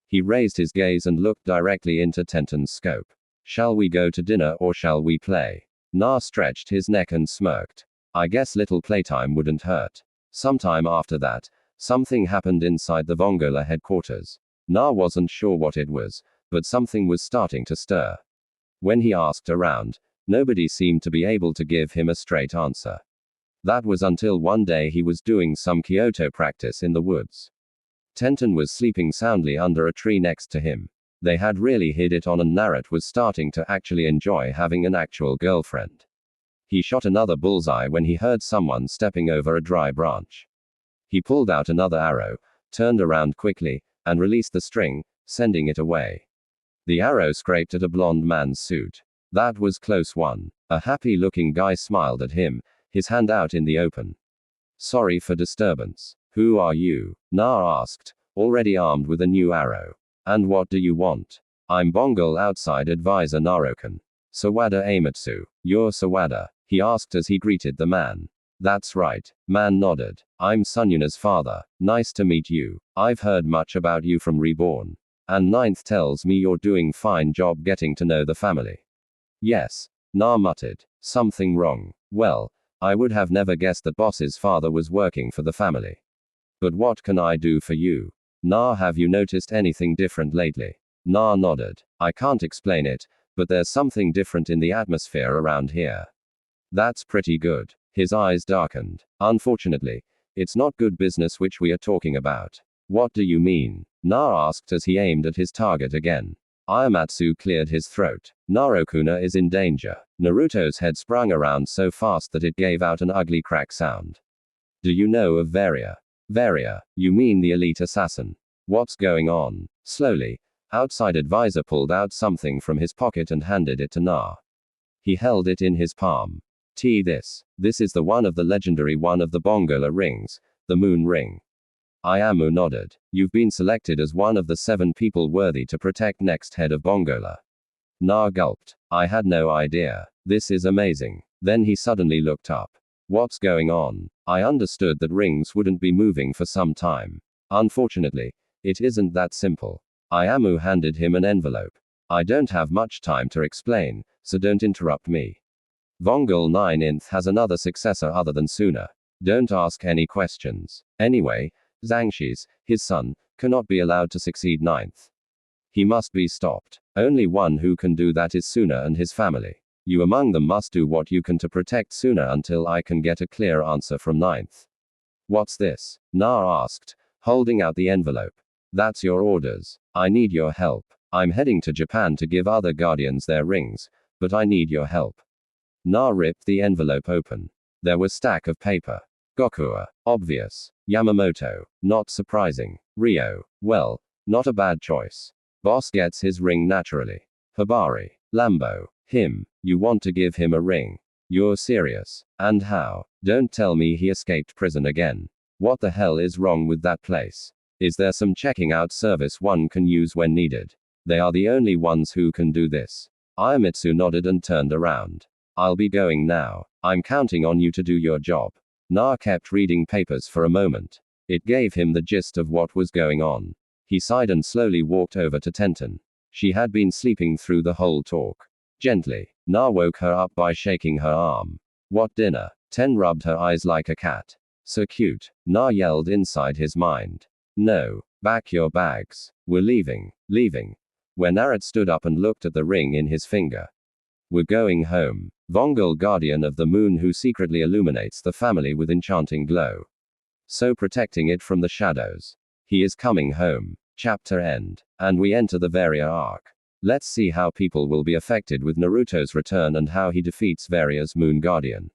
He raised his gaze and looked directly into Tenten's scope. Shall we go to dinner or shall we play? Na stretched his neck and smirked. I guess little playtime wouldn't hurt. Sometime after that, something happened inside the Vongola headquarters. Na wasn't sure what it was, but something was starting to stir. When he asked around, nobody seemed to be able to give him a straight answer. That was until one day he was doing some Kyoto practice in the woods. Tenten was sleeping soundly under a tree next to him. They had really hid it on and Naruto was starting to actually enjoy having an actual girlfriend. He shot another bullseye when he heard someone stepping over a dry branch. He pulled out another arrow, turned around quickly, and released the string, sending it away. The arrow scraped at a blond man's suit. That was close one. A happy-looking guy smiled at him, his hand out in the open. Sorry for disturbance. Who are you? Na asked, already armed with a new arrow. And what do you want? I'm Bongal outside advisor Naruto. Sawada Amatsu. You're Sawada? He asked as he greeted the man. That's right. Man nodded. I'm Sunyuna's father. Nice to meet you. I've heard much about you from Reborn. And Ninth tells me you're doing fine job getting to know the family. Yes. Na muttered. Something wrong. Well, I would have never guessed that boss's father was working for the family. But what can I do for you? Na, have you noticed anything different lately? Na nodded. I can't explain it, but there's something different in the atmosphere around here. That's pretty good. His eyes darkened. Unfortunately, it's not good business which we are talking about. What do you mean? Na asked as he aimed at his target again. Ayamatsu cleared his throat. Narokuna is in danger. Naruto's head sprung around so fast that it gave out an ugly crack sound. Do you know of Varia? Varia, you mean the elite assassin? What's going on? Slowly, outside advisor pulled out something from his pocket and handed it to Na. He held it in his palm. This is the one of the legendary one of the Bongola rings, the moon ring. Ayamu nodded. You've been selected as one of the 7 people worthy to protect next head of Bongola. Na gulped. I had no idea. This is amazing. Then he suddenly looked up. What's going on? I understood that rings wouldn't be moving for some time. Unfortunately, it isn't that simple. Ayamu handed him an envelope. I don't have much time to explain, so don't interrupt me. Vongol 9th has another successor other than Suna. Don't ask any questions. Anyway, Zangshis, his son, cannot be allowed to succeed 9th. He must be stopped. Only one who can do that is Suna and his family. You among them must do what you can to protect Suna until I can get a clear answer from 9th. What's this? Na asked, holding out the envelope. That's your orders. I need your help. I'm heading to Japan to give other guardians their rings, but I need your help. Na ripped the envelope open. There was stack of paper. Gokua. Obvious. Yamamoto. Not surprising. Ryo. Well, not a bad choice. Boss gets his ring naturally. Hibari. Lambo. Him. You want to give him a ring? You're serious? And how? Don't tell me he escaped prison again. What the hell is wrong with that place? Is there some checking out service one can use when needed? They are the only ones who can do this. Ayamatsu nodded and turned around. I'll be going now. I'm counting on you to do your job. Na kept reading papers for a moment. It gave him the gist of what was going on. He sighed and slowly walked over to Tenten. She had been sleeping through the whole talk. Gently, Na woke her up by shaking her arm. What dinner? Ten rubbed her eyes like a cat. So cute, Na yelled inside his mind. No, back your bags. We're leaving, leaving. Where Narat stood up and looked at the ring in his finger. We're going home. Vongul, guardian of the moon who secretly illuminates the family with enchanting glow. So protecting it from the shadows. He is coming home. Chapter end. And we enter the Varia arc. Let's see how people will be affected with Naruto's return and how he defeats Varia's moon guardian.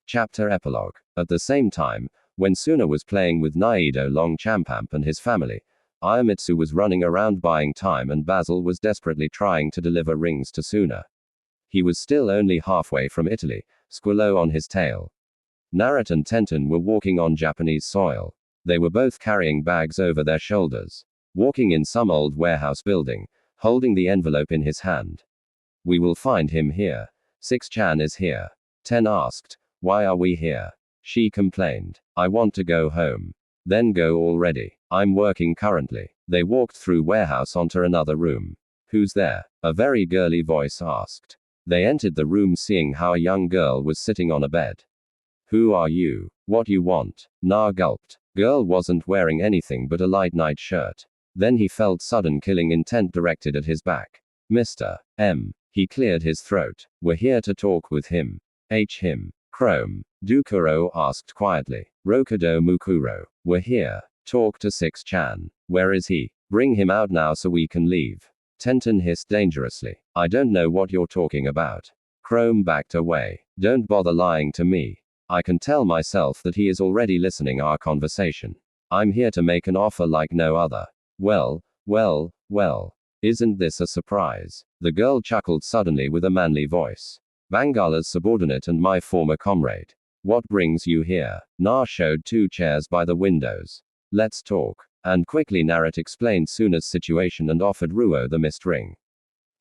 Chapter epilogue. At the same time, when Suna was playing with Naido Longchamp and his family, Ayamitsu was running around buying time and Basil was desperately trying to deliver rings to Suna. He was still only halfway from Italy, Squillo on his tail. Narat and Tenten were walking on Japanese soil. They were both carrying bags over their shoulders. Walking in some old warehouse building, holding the envelope in his hand. We will find him here. Six-chan is here. Ten asked, why are we here? She complained. I want to go home. Then go already. I'm working currently. They walked through warehouse onto another room. Who's there? A very girly voice asked. They entered the room seeing how a young girl was sitting on a bed. Who are you? What you want? Na gulped. Girl wasn't wearing anything but a light night shirt. Then he felt sudden killing intent directed at his back. Mr. M. He cleared his throat. We're here to talk with him. Him. Chrome. Dukuro asked quietly. Rokudo Mukuro. We're here. Talk to Six-chan. Where is he? Bring him out now so we can leave. Tenten hissed dangerously. I don't know what you're talking about. Chrome backed away. Don't bother lying to me. I can tell myself that he is already listening our conversation. I'm here to make an offer like no other. Well. Isn't this a surprise? The girl chuckled suddenly with a manly voice. Bangala's subordinate and my former comrade. What brings you here? Na showed two chairs by the windows. Let's talk. And quickly Narat explained Suna's situation and offered Ruo the mist ring.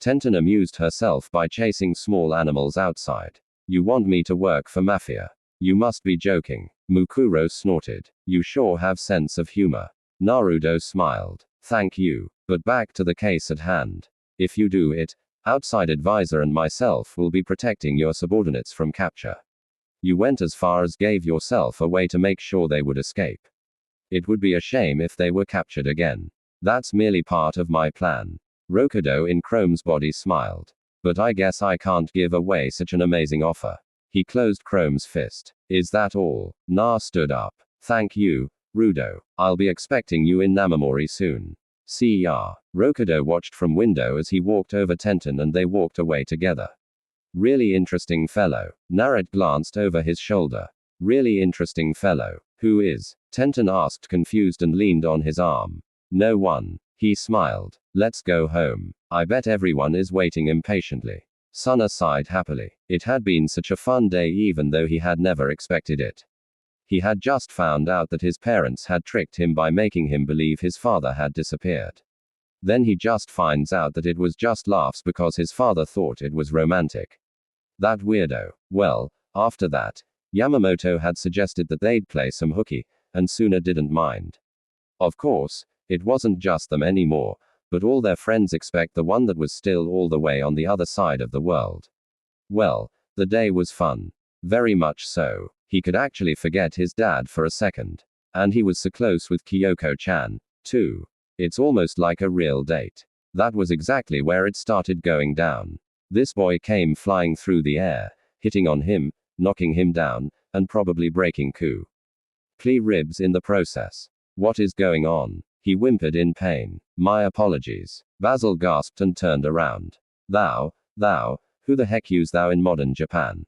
Tenten amused herself by chasing small animals outside. You want me to work for Mafia? You must be joking. Mukuro snorted. You sure have sense of humor. Naruto smiled. Thank you. But back to the case at hand. If you do it, outside advisor and myself will be protecting your subordinates from capture. You went as far as gave yourself away to make sure they would escape. It would be a shame if they were captured again. That's merely part of my plan. Rokudo in Chrome's body smiled. But I guess I can't give away such an amazing offer. He closed Chrome's fist. Is that all? Na stood up. Thank you, Rudo. I'll be expecting you in Namamori soon. See ya. Rokudo watched from window as he walked over Tenten and they walked away together. Really interesting fellow. Narat glanced over his shoulder. Really interesting fellow. Who is? Tenten asked confused and leaned on his arm. No one. He smiled. Let's go home. I bet everyone is waiting impatiently. Suna sighed happily. It had been such a fun day even though he had never expected it. He had just found out that his parents had tricked him by making him believe his father had disappeared. Then he just finds out that it was just laughs because his father thought it was romantic. That weirdo. Well, after that, Yamamoto had suggested that they'd play some hooky, and Suna didn't mind. Of course, it wasn't just them anymore, but all their friends expect the one that was still all the way on the other side of the world. Well, the day was fun. Very much so. He could actually forget his dad for a second. And he was so close with Kyoko-chan, too. It's almost like a real date. That was exactly where it started going down. This boy came flying through the air, hitting on him, knocking him down, and probably breaking Plea ribs in the process. What is going on? He whimpered in pain. My apologies. Basil gasped and turned around. Thou, who the heck use thou in modern Japan?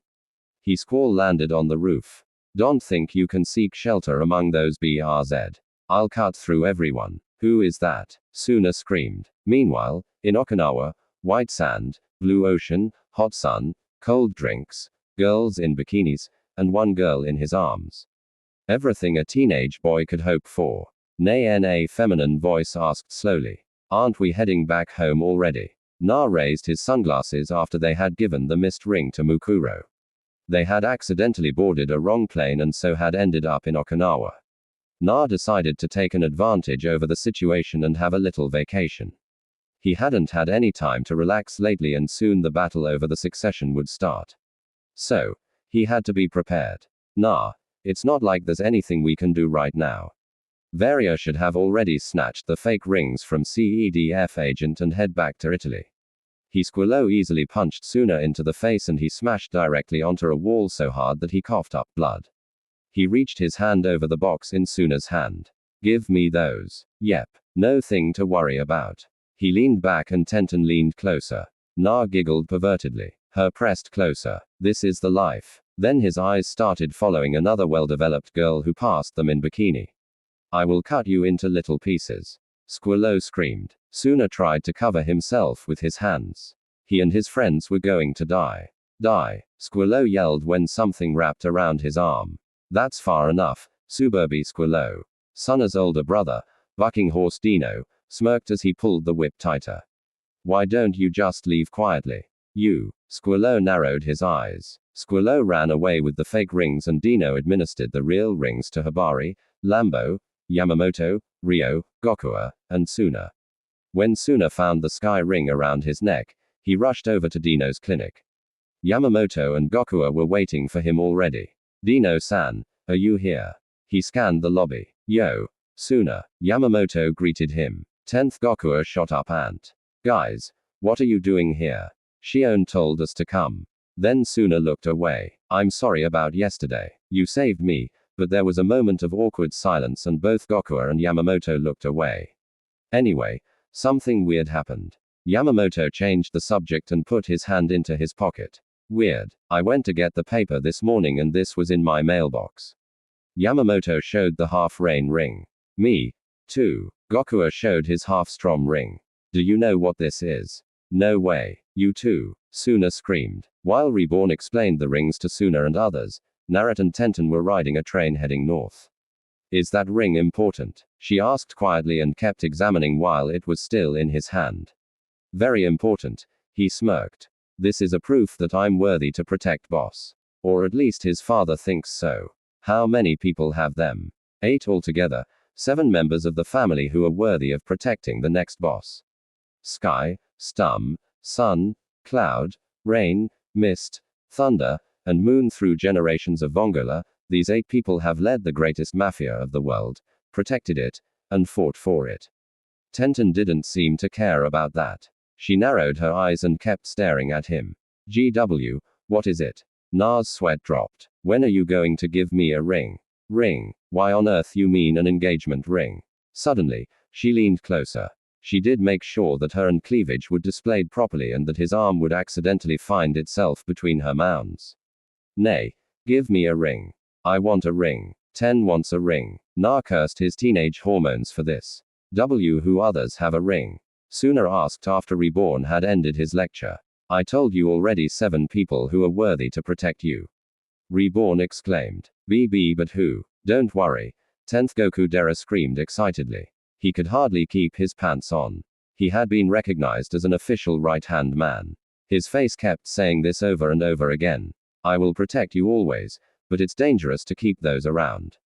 He squall landed on the roof. Don't think you can seek shelter among those BRZ. I'll cut through everyone. Who is that? Suna screamed. Meanwhile, in Okinawa, white sand, blue ocean, hot sun, cold drinks, girls in bikinis, and one girl in his arms. Everything a teenage boy could hope for. Nay, a feminine voice asked slowly. Aren't we heading back home already? Na raised his sunglasses after they had given the mist ring to Mukuro. They had accidentally boarded a wrong plane and so had ended up in Okinawa. Na decided to take an advantage over the situation and have a little vacation. He hadn't had any time to relax lately and soon the battle over the succession would start. So, he had to be prepared. Nah, it's not like there's anything we can do right now. Varia should have already snatched the fake rings from CEDF agent and head back to Italy. Squillo easily punched Suna into the face and he smashed directly onto a wall so hard that he coughed up blood. He reached his hand over the box in Suna's hand. Give me those. Yep. No thing to worry about. He leaned back and Tenten leaned closer. Na giggled pervertedly. Her pressed closer. This is the life. Then his eyes started following another well-developed girl who passed them in bikini. I will cut you into little pieces. Squillo screamed. Suna tried to cover himself with his hands. He and his friends were going to die. Die. Squillo yelled when something wrapped around his arm. That's far enough. Suburbi Squillo. Suna's older brother, Bucking Horse Dino, smirked as he pulled the whip tighter. Why don't you just leave quietly? You. Squillo narrowed his eyes. Squillo ran away with the fake rings and Dino administered the real rings to Hibari, Lambo, Yamamoto, Ryo, Gokua, and Suna. When Suna found the sky ring around his neck, he rushed over to Dino's clinic. Yamamoto and Gokua were waiting for him already. Dino-san, are you here? He scanned the lobby. Yo. Suna. Yamamoto greeted him. 10th Gokua shot up and. Guys, what are you doing here? Shion told us to come. Then Suna looked away. I'm sorry about yesterday. You saved me, but there was a moment of awkward silence and both Gokua and Yamamoto looked away. Anyway, something weird happened. Yamamoto changed the subject and put his hand into his pocket. Weird. I went to get the paper this morning and this was in my mailbox. Yamamoto showed the half-rain ring. Me, too. Gokua showed his half-strom ring. Do you know what this is? No way. You too. Suna screamed. While Reborn explained the rings to Suna and others, Naruto and Tenten were riding a train heading north. Is that ring important? She asked quietly and kept examining while it was still in his hand. Very important, he smirked. This is a proof that I'm worthy to protect boss. Or at least his father thinks so. How many people have them? 8 altogether, 7 members of the family who are worthy of protecting the next boss. Sky, Stum, Sun, Cloud, Rain, Mist, Thunder, and Moon through generations of Vongola, these 8 people have led the greatest mafia of the world, protected it, and fought for it. Tenten didn't seem to care about that. She narrowed her eyes and kept staring at him. GW, what is it? Na's sweat dropped. When are you going to give me a ring? Ring? Why on earth you mean an engagement ring? Suddenly, she leaned closer. She did make sure that her and cleavage would displayed properly and that his arm would accidentally find itself between her mounds. Nay, give me a ring. I want a ring. Ten wants a ring. Na cursed his teenage hormones for this. Who others have a ring? Suna asked after Reborn had ended his lecture. I told you already 7 people who are worthy to protect you. Reborn exclaimed. BB but who? Don't worry. 10th Goku Dera screamed excitedly. He could hardly keep his pants on. He had been recognized as an official right-hand man. His face kept saying this over and over again. I will protect you always, but it's dangerous to keep those around.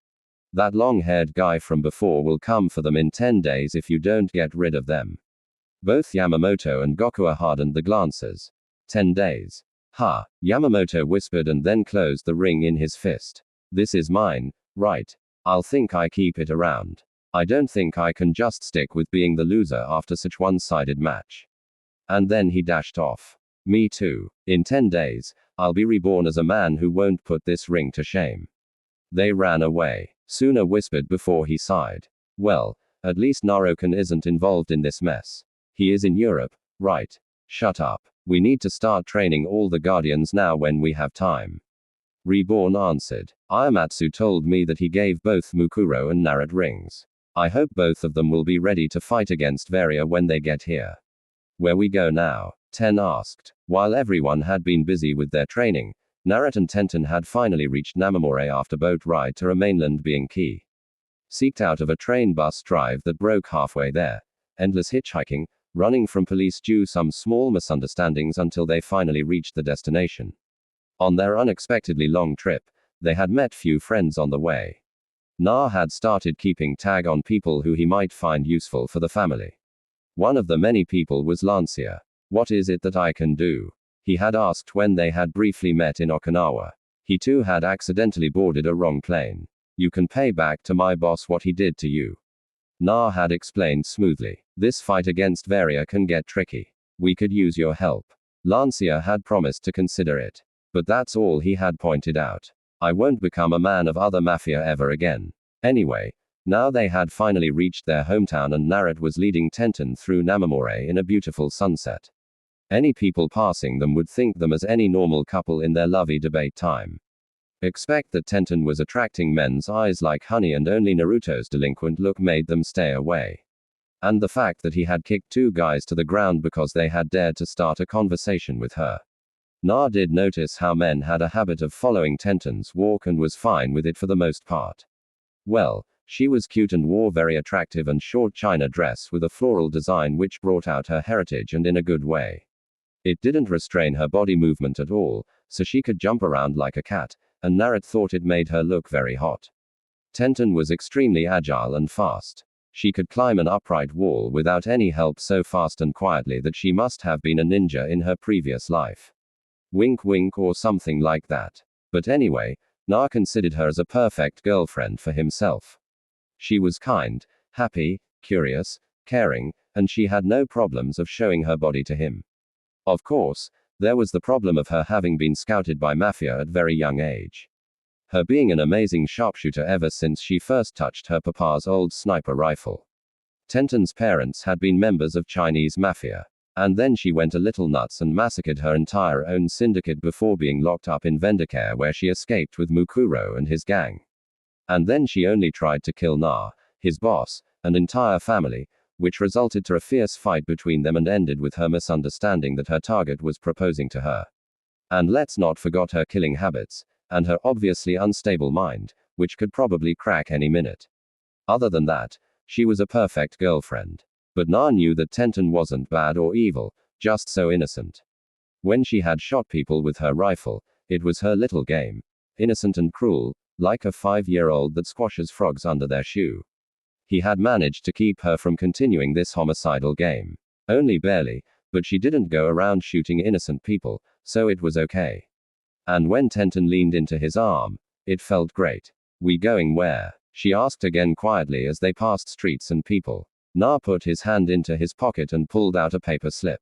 That long-haired guy from before will come for them in 10 days if you don't get rid of them. Both Yamamoto and Gokua hardened the glances. 10 days. Ha, Yamamoto whispered and then closed the ring in his fist. This is mine, right? I'll think I keep it around. I don't think I can just stick with being the loser after such one-sided match. And then he dashed off. Me too. In 10 days, I'll be reborn as a man who won't put this ring to shame. They ran away. Suna whispered before he sighed. Well, at least Naruto isn't involved in this mess. He is in Europe, right? Shut up. We need to start training all the guardians now when we have time. Reborn answered. Ayamatsu told me that he gave both Mukuro and Naruto rings. I hope both of them will be ready to fight against Varia when they get here. Where we go now? Ten asked. While everyone had been busy with their training, Naruto and Tenten had finally reached Namamore after boat ride to a mainland being key. Seeked out of a train bus drive that broke halfway there. Endless hitchhiking, running from police due to some small misunderstandings until they finally reached the destination. On their unexpectedly long trip, they had met few friends on the way. Na had started keeping tag on people who he might find useful for the family. One of the many people was Lancia. "What is it that I can do?" he had asked when they had briefly met in Okinawa. He too had accidentally boarded a wrong plane. "You can pay back to my boss what he did to you," Na had explained smoothly. "This fight against Varia can get tricky. We could use your help." Lancia had promised to consider it. But that's all he had pointed out. "I won't become a man of other mafia ever again." Anyway, now they had finally reached their hometown and Naruto was leading Tenten through Namamore in a beautiful sunset. Any people passing them would think them as any normal couple in their lovey debate time. Expect that Tenten was attracting men's eyes like honey and only Naruto's delinquent look made them stay away. And the fact that he had kicked two guys to the ground because they had dared to start a conversation with her. Na did notice how men had a habit of following Tenten's walk and was fine with it for the most part. Well, she was cute and wore very attractive and short china dress with a floral design which brought out her heritage and in a good way. It didn't restrain her body movement at all, so she could jump around like a cat, and Naruto thought it made her look very hot. Tenten was extremely agile and fast. She could climb an upright wall without any help so fast and quietly that she must have been a ninja in her previous life. Wink wink or something like that. But anyway, Na considered her as a perfect girlfriend for himself. She was kind, happy, curious, caring, and she had no problems of showing her body to him. Of course, there was the problem of her having been scouted by mafia at very young age. Her being an amazing sharpshooter ever since she first touched her papa's old sniper rifle. Tenten's parents had been members of Chinese mafia. And then she went a little nuts and massacred her entire own syndicate before being locked up in Vendicare where she escaped with Mukuro and his gang. And then she only tried to kill Na, his boss, and entire family, which resulted to a fierce fight between them and ended with her misunderstanding that her target was proposing to her. And let's not forget her killing habits, and her obviously unstable mind, which could probably crack any minute. Other than that, she was a perfect girlfriend. But Na knew that Tenten wasn't bad or evil, just so innocent. When she had shot people with her rifle, it was her little game. Innocent and cruel, like a 5-year-old that squashes frogs under their shoe. He had managed to keep her from continuing this homicidal game. Only barely, but she didn't go around shooting innocent people, so it was okay. And when Tenten leaned into his arm, it felt great. "We going where?" she asked again quietly as they passed streets and people. Na put his hand into his pocket and pulled out a paper slip.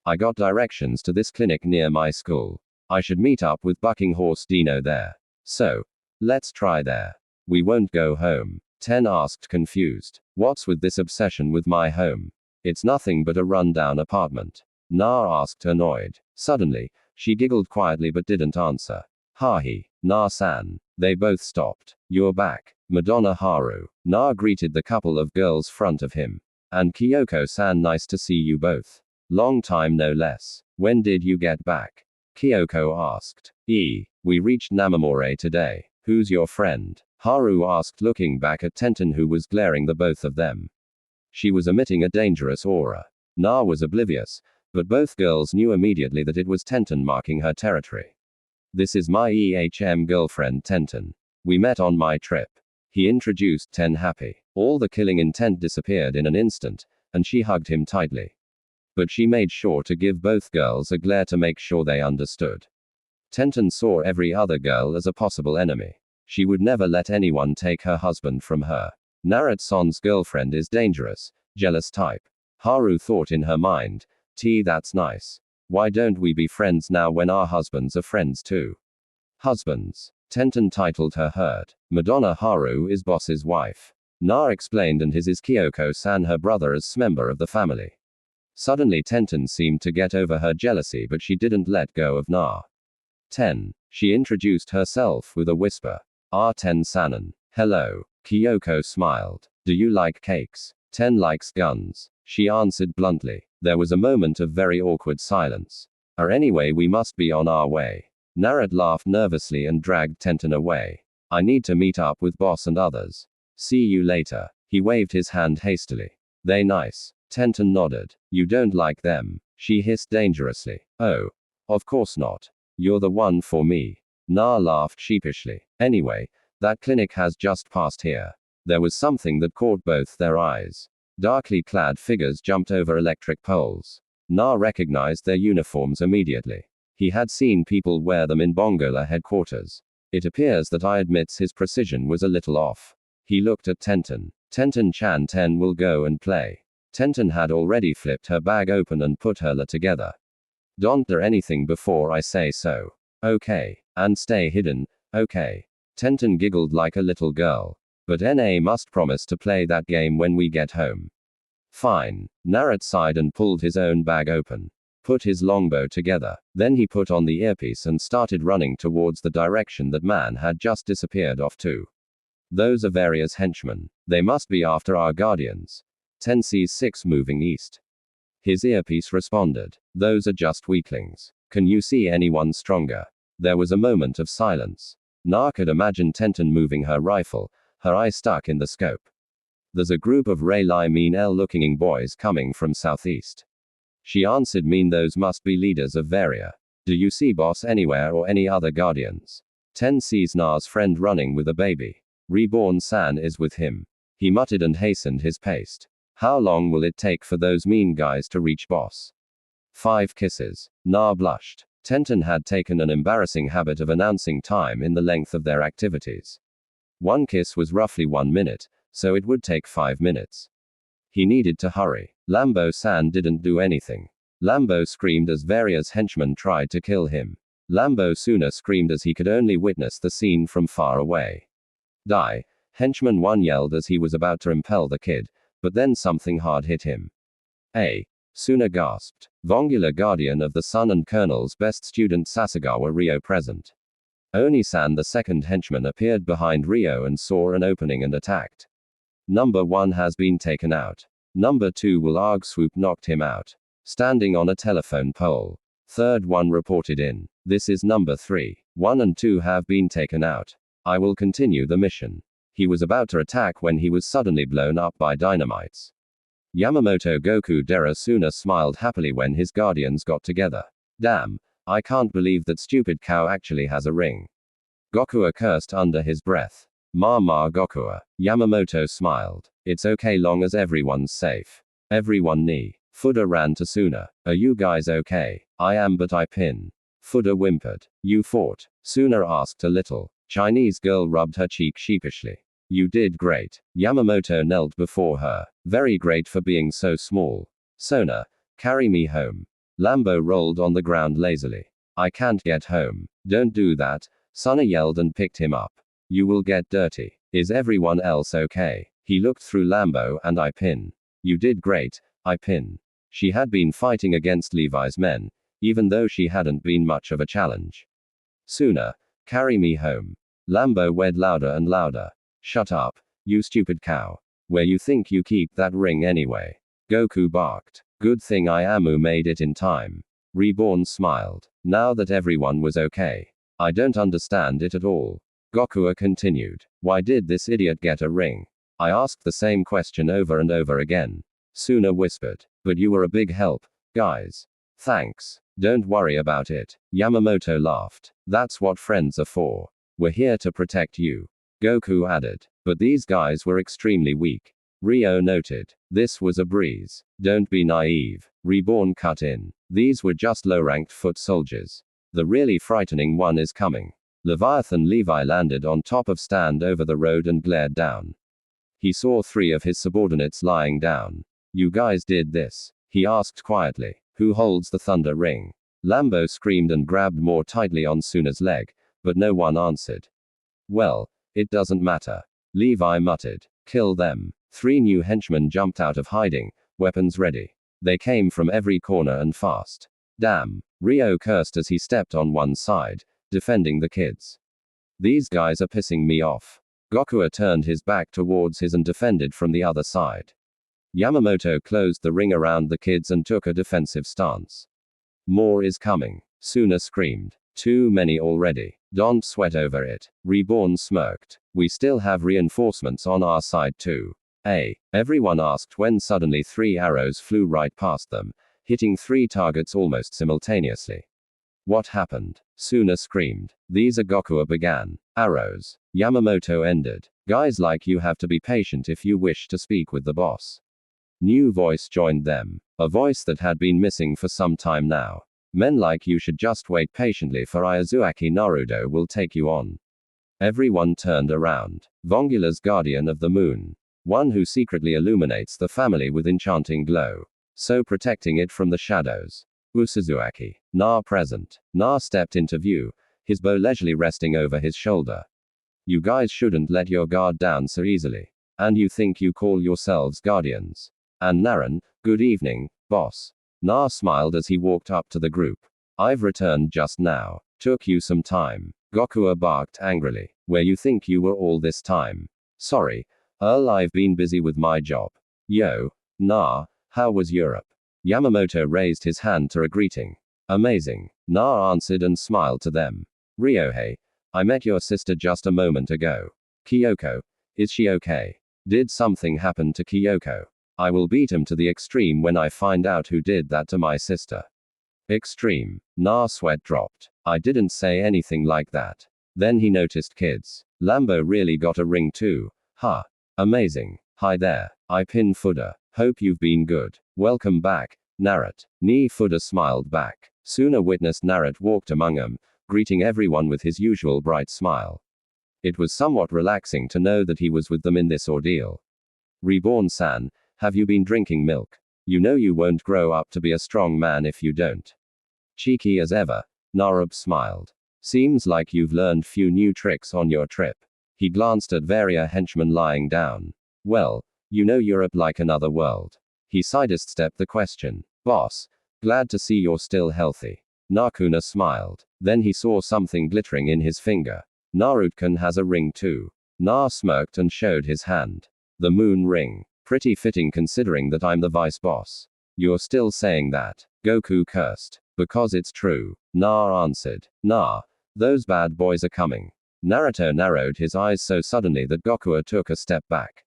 "I got directions to this clinic near my school. I should meet up with Bucking Horse Dino there. So, let's try there." "We won't go home?" Ten asked confused. "What's with this obsession with my home? It's nothing but a run-down apartment." Na asked annoyed. Suddenly, she giggled quietly but didn't answer. "Hahi, Na-san." They both stopped. "You're back, Madonna Haru." Na greeted the couple of girls front of him. "And Kyoko-san, nice to see you both. Long time no less. When did you get back?" Kyoko asked. We reached Namamore today. Who's your friend?" Haru asked looking back at Tenten who was glaring the both of them. She was emitting a dangerous aura. Na was oblivious, but both girls knew immediately that it was Tenten marking her territory. "This is my girlfriend Tenten. We met on my trip." He introduced Ten happy. All the killing intent disappeared in an instant, and she hugged him tightly. But she made sure to give both girls a glare to make sure they understood. Tenten saw every other girl as a possible enemy. She would never let anyone take her husband from her. Naruto-san's girlfriend is dangerous, jealous type. Haru thought in her mind, that's nice. Why don't we be friends now when our husbands are friends too? Husbands. Tenten titled her hurt. Madonna Haru is boss's wife. Na explained, and his is Kyoko-san, her brother as member of the family. Suddenly Tenten seemed to get over her jealousy, but she didn't let go of Na. Ten. She introduced herself with a whisper. Ten-sanan. Hello. Kyoko smiled. Do you like cakes? Ten likes guns. She answered bluntly. There was a moment of very awkward silence. Anyway, we must be on our way. Naruto laughed nervously and dragged Tenten away. I need to meet up with boss and others. See you later. He waved his hand hastily. They nice. Tenten nodded. You don't like them, she hissed dangerously. Oh. Of course not. You're the one for me. Na laughed sheepishly. Anyway, that clinic has just passed here. There was something that caught both their eyes. Darkly clad figures jumped over electric poles. Na recognized their uniforms immediately. He had seen people wear them in Bongola headquarters. It appears that I admits his precision was a little off. He looked at Tenten. Tenten-chan, Ten will go and play. Tenten had already flipped her bag open and put her la together. Don't do anything before I say so. Okay. And stay hidden, okay. Tenten giggled like a little girl. But NA must promise to play that game when we get home. Fine. Narrat sighed and pulled his own bag open. Put his longbow together. Then he put on the earpiece and started running towards the direction that man had just disappeared off to. Those are various henchmen. They must be after our guardians. Ten sees 6 moving east. His earpiece responded. Those are just weaklings. Can you see anyone stronger? There was a moment of silence. Na could imagine Tenten moving her rifle, her eye stuck in the scope. There's a group of Rayli mean looking boys coming from southeast. She answered mean those must be leaders of Varia. Do you see boss anywhere or any other guardians? Ten sees Na's friend running with a baby. Reborn San is with him. He muttered and hastened his pace. How long will it take for those mean guys to reach boss? 5 kisses. Na blushed. Tenten had taken an embarrassing habit of announcing time in the length of their activities. 1 kiss was roughly 1 minute, so it would take 5 minutes. He needed to hurry. Lambo-san didn't do anything. Lambo screamed as Varia's henchmen tried to kill him. Lambo sooner screamed as he could only witness the scene from far away. Die. Henchman 1 yelled as he was about to impel the kid, but then something hard hit him. Suna gasped. Vongular guardian of the Sun and Colonel's best student Sasagawa Ryo present. Oni-san the second henchman appeared behind Ryo and saw an opening and attacked. Number 1 has been taken out. Number 2 will arg swoop knocked him out. Standing on a telephone pole. Third one reported in. This is number 3. 1 and 2 have been taken out. I will continue the mission. He was about to attack when he was suddenly blown up by dynamites. Yamamoto Goku Dera Suna smiled happily when his guardians got together. Damn, I can't believe that stupid cow actually has a ring. Gokua cursed under his breath. Ma Gokua. Yamamoto smiled. It's okay long as everyone's safe. Everyone knee. Fuda ran to Suna. Are you guys okay? I am but I pin. Fuda whimpered. You fought? Suna asked a little. Chinese girl rubbed her cheek sheepishly. You did great. Yamamoto knelt before her. Very great for being so small. Sona, carry me home. Lambo rolled on the ground lazily. I can't get home. Don't do that. Suna yelled and picked him up. You will get dirty. Is everyone else okay? He looked through Lambo and I pin. You did great, I pin. She had been fighting against Levi's men, even though she hadn't been much of a challenge. Suna, carry me home. Lambo wed louder and louder. Shut up, you stupid cow. Where you think you keep that ring anyway? Goku barked. Good thing Iamu made it in time. Reborn smiled. Now that everyone was okay. I don't understand it at all. Gokua continued. Why did this idiot get a ring? I asked the same question over and over again. Suna whispered. But you were a big help, guys. Thanks. Don't worry about it. Yamamoto laughed. That's what friends are for. We're here to protect you. Goku added. But these guys were extremely weak. Ryo noted. This was a breeze. Don't be naive. Reborn cut in. These were just low-ranked foot soldiers. The really frightening one is coming. Leviathan Levi landed on top of stand over the road and glared down. He saw 3 of his subordinates lying down. You guys did this? He asked quietly. Who holds the thunder ring? Lambo screamed and grabbed more tightly on Suna's leg, but no one answered. Well, it doesn't matter. Levi muttered. Kill them. 3 new henchmen jumped out of hiding, weapons ready. They came from every corner and fast. Damn. Ryo cursed as he stepped on one side, defending the kids. These guys are pissing me off. Gokua turned his back towards his and defended from the other side. Yamamoto closed the ring around the kids and took a defensive stance. More is coming. Suna screamed. Too many already. Don't sweat over it. Reborn smirked. We still have reinforcements on our side too. Everyone asked when suddenly 3 arrows flew right past them, hitting 3 targets almost simultaneously. What happened? Suna screamed. These are Gokua began. Arrows. Yamamoto ended. Guys like you have to be patient if you wish to speak with the boss. New voice joined them. A voice that had been missing for some time now. Men like you should just wait patiently for Iazuaki Naruto will take you on. Everyone turned around. Vongula's guardian of the moon. One who secretly illuminates the family with enchanting glow. So protecting it from the shadows. Usuzuaki. Na present. Na stepped into view, his bow leisurely resting over his shoulder. You guys shouldn't let your guard down so easily. And you think you call yourselves guardians. And Naren, good evening, boss. Na smiled as he walked up to the group. I've returned just now. Took you some time. Gokua barked angrily. Where you think you were all this time? Sorry, Earl, I've been busy with my job. Yo, Na, how was Europe? Yamamoto raised his hand to a greeting. Amazing. Na answered and smiled to them. Ryohei, I met your sister just a moment ago. Kyoko, is she okay? Did something happen to Kyoko? I will beat him to the extreme when I find out who did that to my sister. Extreme. Na sweat dropped. I didn't say anything like that. Then he noticed kids. Lambo really got a ring too. Huh. Amazing. Hi there. I Pin Fuda. Hope you've been good. Welcome back, Narut. Ni Fuda smiled back. Suna witnessed Narut walked among them, greeting everyone with his usual bright smile. It was somewhat relaxing to know that he was with them in this ordeal. Reborn-san, have you been drinking milk? You know you won't grow up to be a strong man if you don't. Cheeky as ever, Narub smiled. Seems like you've learned few new tricks on your trip. He glanced at Varia henchman lying down. Well, you know Europe like another world. He sidestepped the question. Boss, glad to see you're still healthy. Nakuna smiled. Then he saw something glittering in his finger. Narutkan has a ring too. Na smirked and showed his hand. The moon ring. Pretty fitting considering that I'm the vice boss. You're still saying that? Goku cursed. Because it's true. Na answered. Na, those bad boys are coming. Naruto narrowed his eyes so suddenly that Gokua took a step back.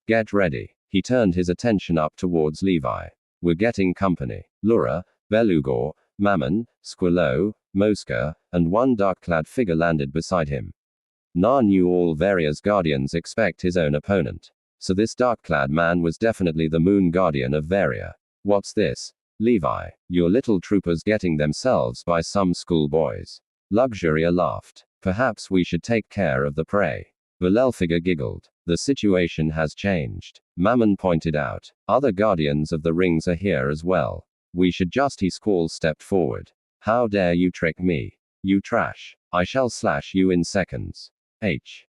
Get ready. He turned his attention up towards Levi. We're getting company. Lura, Belugor, Mammon, Squillo, Mosca, and one dark-clad figure landed beside him. Na knew all Varia's guardians expect his own opponent. So this dark-clad man was definitely the moon guardian of Varia. What's this? Levi, your little troopers getting themselves by some schoolboys. Luxuria laughed. Perhaps we should take care of the prey. Belelfiger giggled. The situation has changed. Mammon pointed out. Other guardians of the rings are here as well. We should just. He Squall stepped forward. How dare you trick me? You trash. I shall slash you in seconds.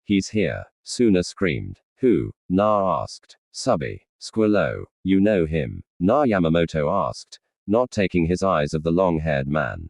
He's here. Suna screamed. Who? Na asked. Subby. Squillo. You know him? Na Yamamoto asked, not taking his eyes of the long-haired man.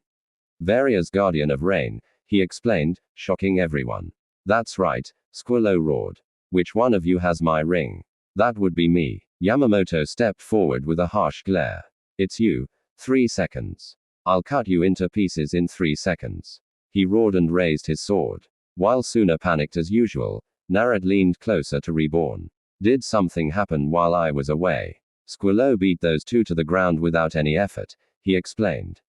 Varia's guardian of rain, he explained, shocking everyone. That's right, Squillo roared. Which one of you has my ring? That would be me. Yamamoto stepped forward with a harsh glare. It's you. 3 seconds. I'll cut you into pieces in 3 seconds. He roared and raised his sword. While Suna panicked as usual, Narad leaned closer to Reborn. Did something happen while I was away? Squillo beat those two to the ground without any effort, he explained.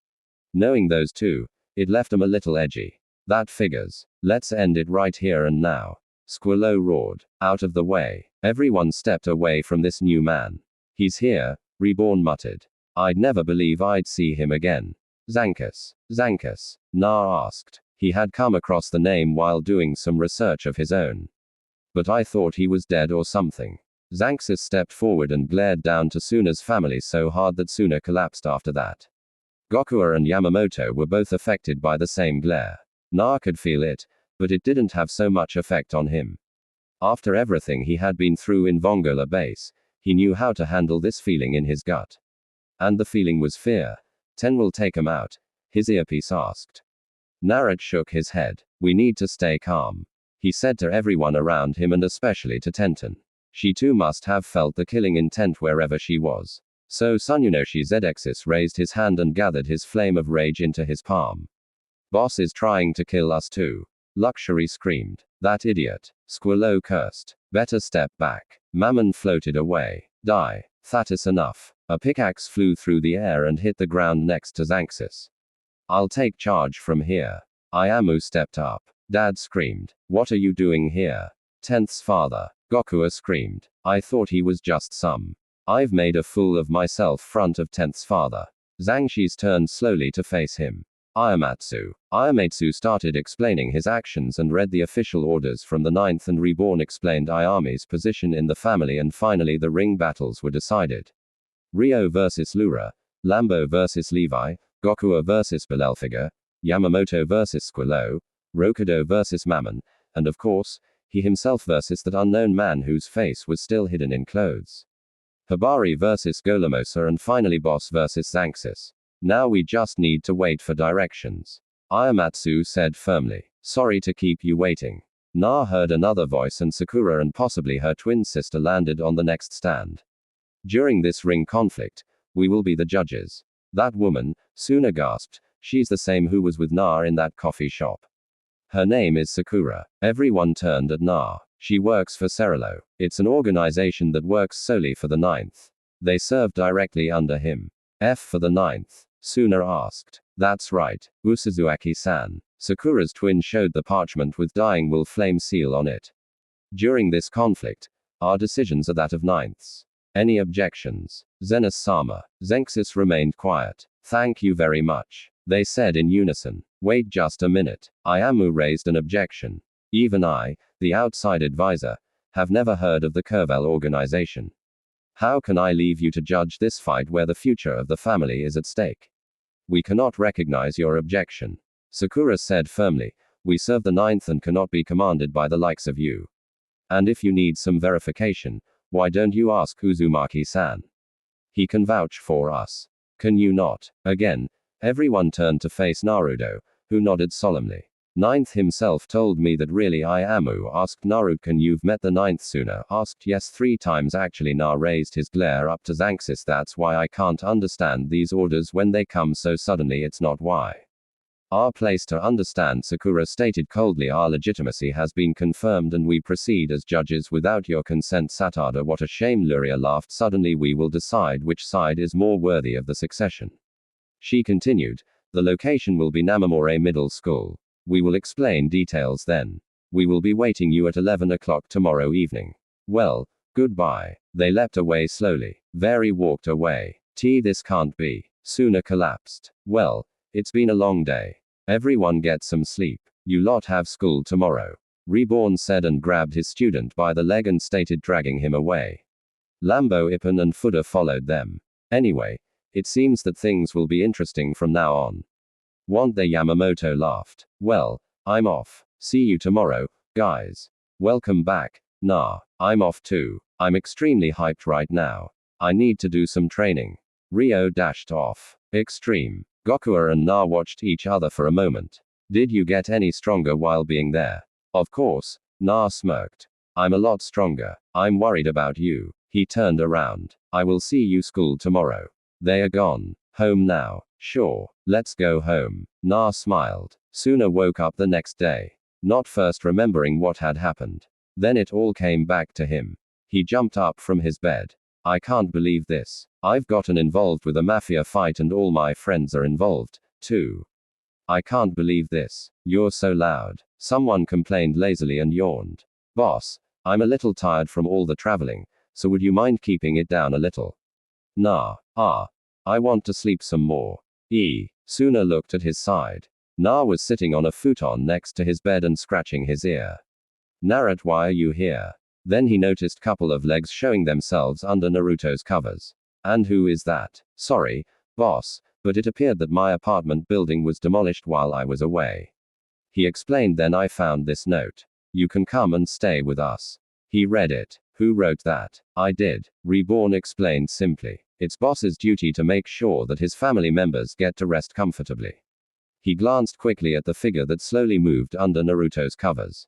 Knowing those two, it left him a little edgy. That figures. Let's end it right here and now. Squillo roared. Out of the way. Everyone stepped away from this new man. He's here, Reborn muttered. I'd never believe I'd see him again. Zankus. Zankus? Na asked. He had come across the name while doing some research of his own. But I thought he was dead or something. Zankus stepped forward and glared down to Suna's family so hard that Suna collapsed after that. Gokua and Yamamoto were both affected by the same glare. Na could feel it, but it didn't have so much effect on him. After everything he had been through in Vongola base, he knew how to handle this feeling in his gut. And the feeling was fear. Ten will take him out, his earpiece asked. Narad shook his head. We need to stay calm. He said to everyone around him and especially to Tenten. She too must have felt the killing intent wherever she was. So Sununoshi Zexis raised his hand and gathered his flame of rage into his palm. Boss is trying to kill us too. Luxury screamed. That idiot. Squillo cursed. Better step back. Mammon floated away. Die. That is enough. A pickaxe flew through the air and hit the ground next to Xanxus. I'll take charge from here. Ayamu stepped up. Dad screamed. What are you doing here? Tenth's father. Gokua screamed. I thought he was just some. I've made a fool of myself front of Tenth's father. Zangxi's turned slowly to face him. Ayamatsu started explaining his actions and read the official orders from the Ninth, and Reborn explained Ayami's position in the family, and finally the ring battles were decided. Ryo versus Lura, Lambo versus Levi, Gokua versus Belelfiger, Yamamoto versus Squillo, Rokudo versus Mammon, and of course, he himself versus that unknown man whose face was still hidden in clothes. Hibari versus Golamosa, and finally Boss versus Xanxus. Now we just need to wait for directions. Ayamatsu said firmly. Sorry to keep you waiting. Na heard another voice, and Sakura and possibly her twin sister landed on the next stand. During this ring conflict, we will be the judges. That woman, Suna gasped, she's the same who was with Na in that coffee shop. Her name is Sakura. Everyone turned at Na. She works for Cerullo. It's an organization that works solely for the Ninth. They serve directly under him. F for the Ninth? Suna asked. That's right, Usuzuaki-san. Sakura's twin showed the parchment with Dying Will Flame seal on it. During this conflict, our decisions are that of Ninths. Any objections? Zenus-sama. Xanxus remained quiet. Thank you very much, they said in unison. Wait just a minute. Ayamu raised an objection. Even I, the outside advisor, have never heard of the Curvel organization. How can I leave you to judge this fight where the future of the family is at stake? We cannot recognize your objection. Sakura said firmly. We serve the Ninth and cannot be commanded by the likes of you. And if you need some verification, why don't you ask Uzumaki-san? He can vouch for us. Can you not? Again, everyone turned to face Naruto, who nodded solemnly. Ninth himself told me that really. Ayamu asked Naruto, can you've met the Ninth? Suna asked yes 3 times actually. Na raised his glare up to Xanxus. That's why I can't understand these orders when they come so suddenly. It's not why. Our place to understand, Sakura stated coldly. Our legitimacy has been confirmed and we proceed as judges without your consent. Satada, what a shame. Luria laughed. Suddenly we will decide which side is more worthy of the succession. She continued. The location will be Namamore Middle School. We will explain details then. We will be waiting you at 11 o'clock tomorrow evening. Well, goodbye. They leapt away slowly. Very walked away. This can't be. Suna collapsed. Well, it's been a long day. Everyone get some sleep. You lot have school tomorrow. Reborn said and grabbed his student by the leg and stated, dragging him away. Lambo, Ippon and Fuda followed them. Anyway, it seems that things will be interesting from now on. Want they? Yamamoto laughed. Well, I'm off. See you tomorrow, guys. Welcome back. Nah, I'm off too. I'm extremely hyped right now. I need to do some training. Ryo dashed off. Extreme. Gokua and Na watched each other for a moment. Did you get any stronger while being there? Of course, Na smirked. I'm a lot stronger. I'm worried about you. He turned around. I will see you school tomorrow. They are gone. Home now. Sure, let's go home. Na smiled. Suna woke up the next day. Not first remembering what had happened. Then it all came back to him. He jumped up from his bed. I can't believe this. I've gotten involved with a mafia fight and all my friends are involved, too. I can't believe this. You're so loud. Someone complained lazily and yawned. Boss, I'm a little tired from all the traveling, so would you mind keeping it down a little? Nah. I want to sleep some more. Suna looked at his side. Na was sitting on a futon next to his bed and scratching his ear. Naruto, why are you here? Then he noticed couple of legs showing themselves under Naruto's covers. And who is that? Sorry, boss, but it appeared that my apartment building was demolished while I was away. He explained, then I found this note. You can come and stay with us. He read it. Who wrote that? I did. Reborn explained simply. It's boss's duty to make sure that his family members get to rest comfortably. He glanced quickly at the figure that slowly moved under Naruto's covers.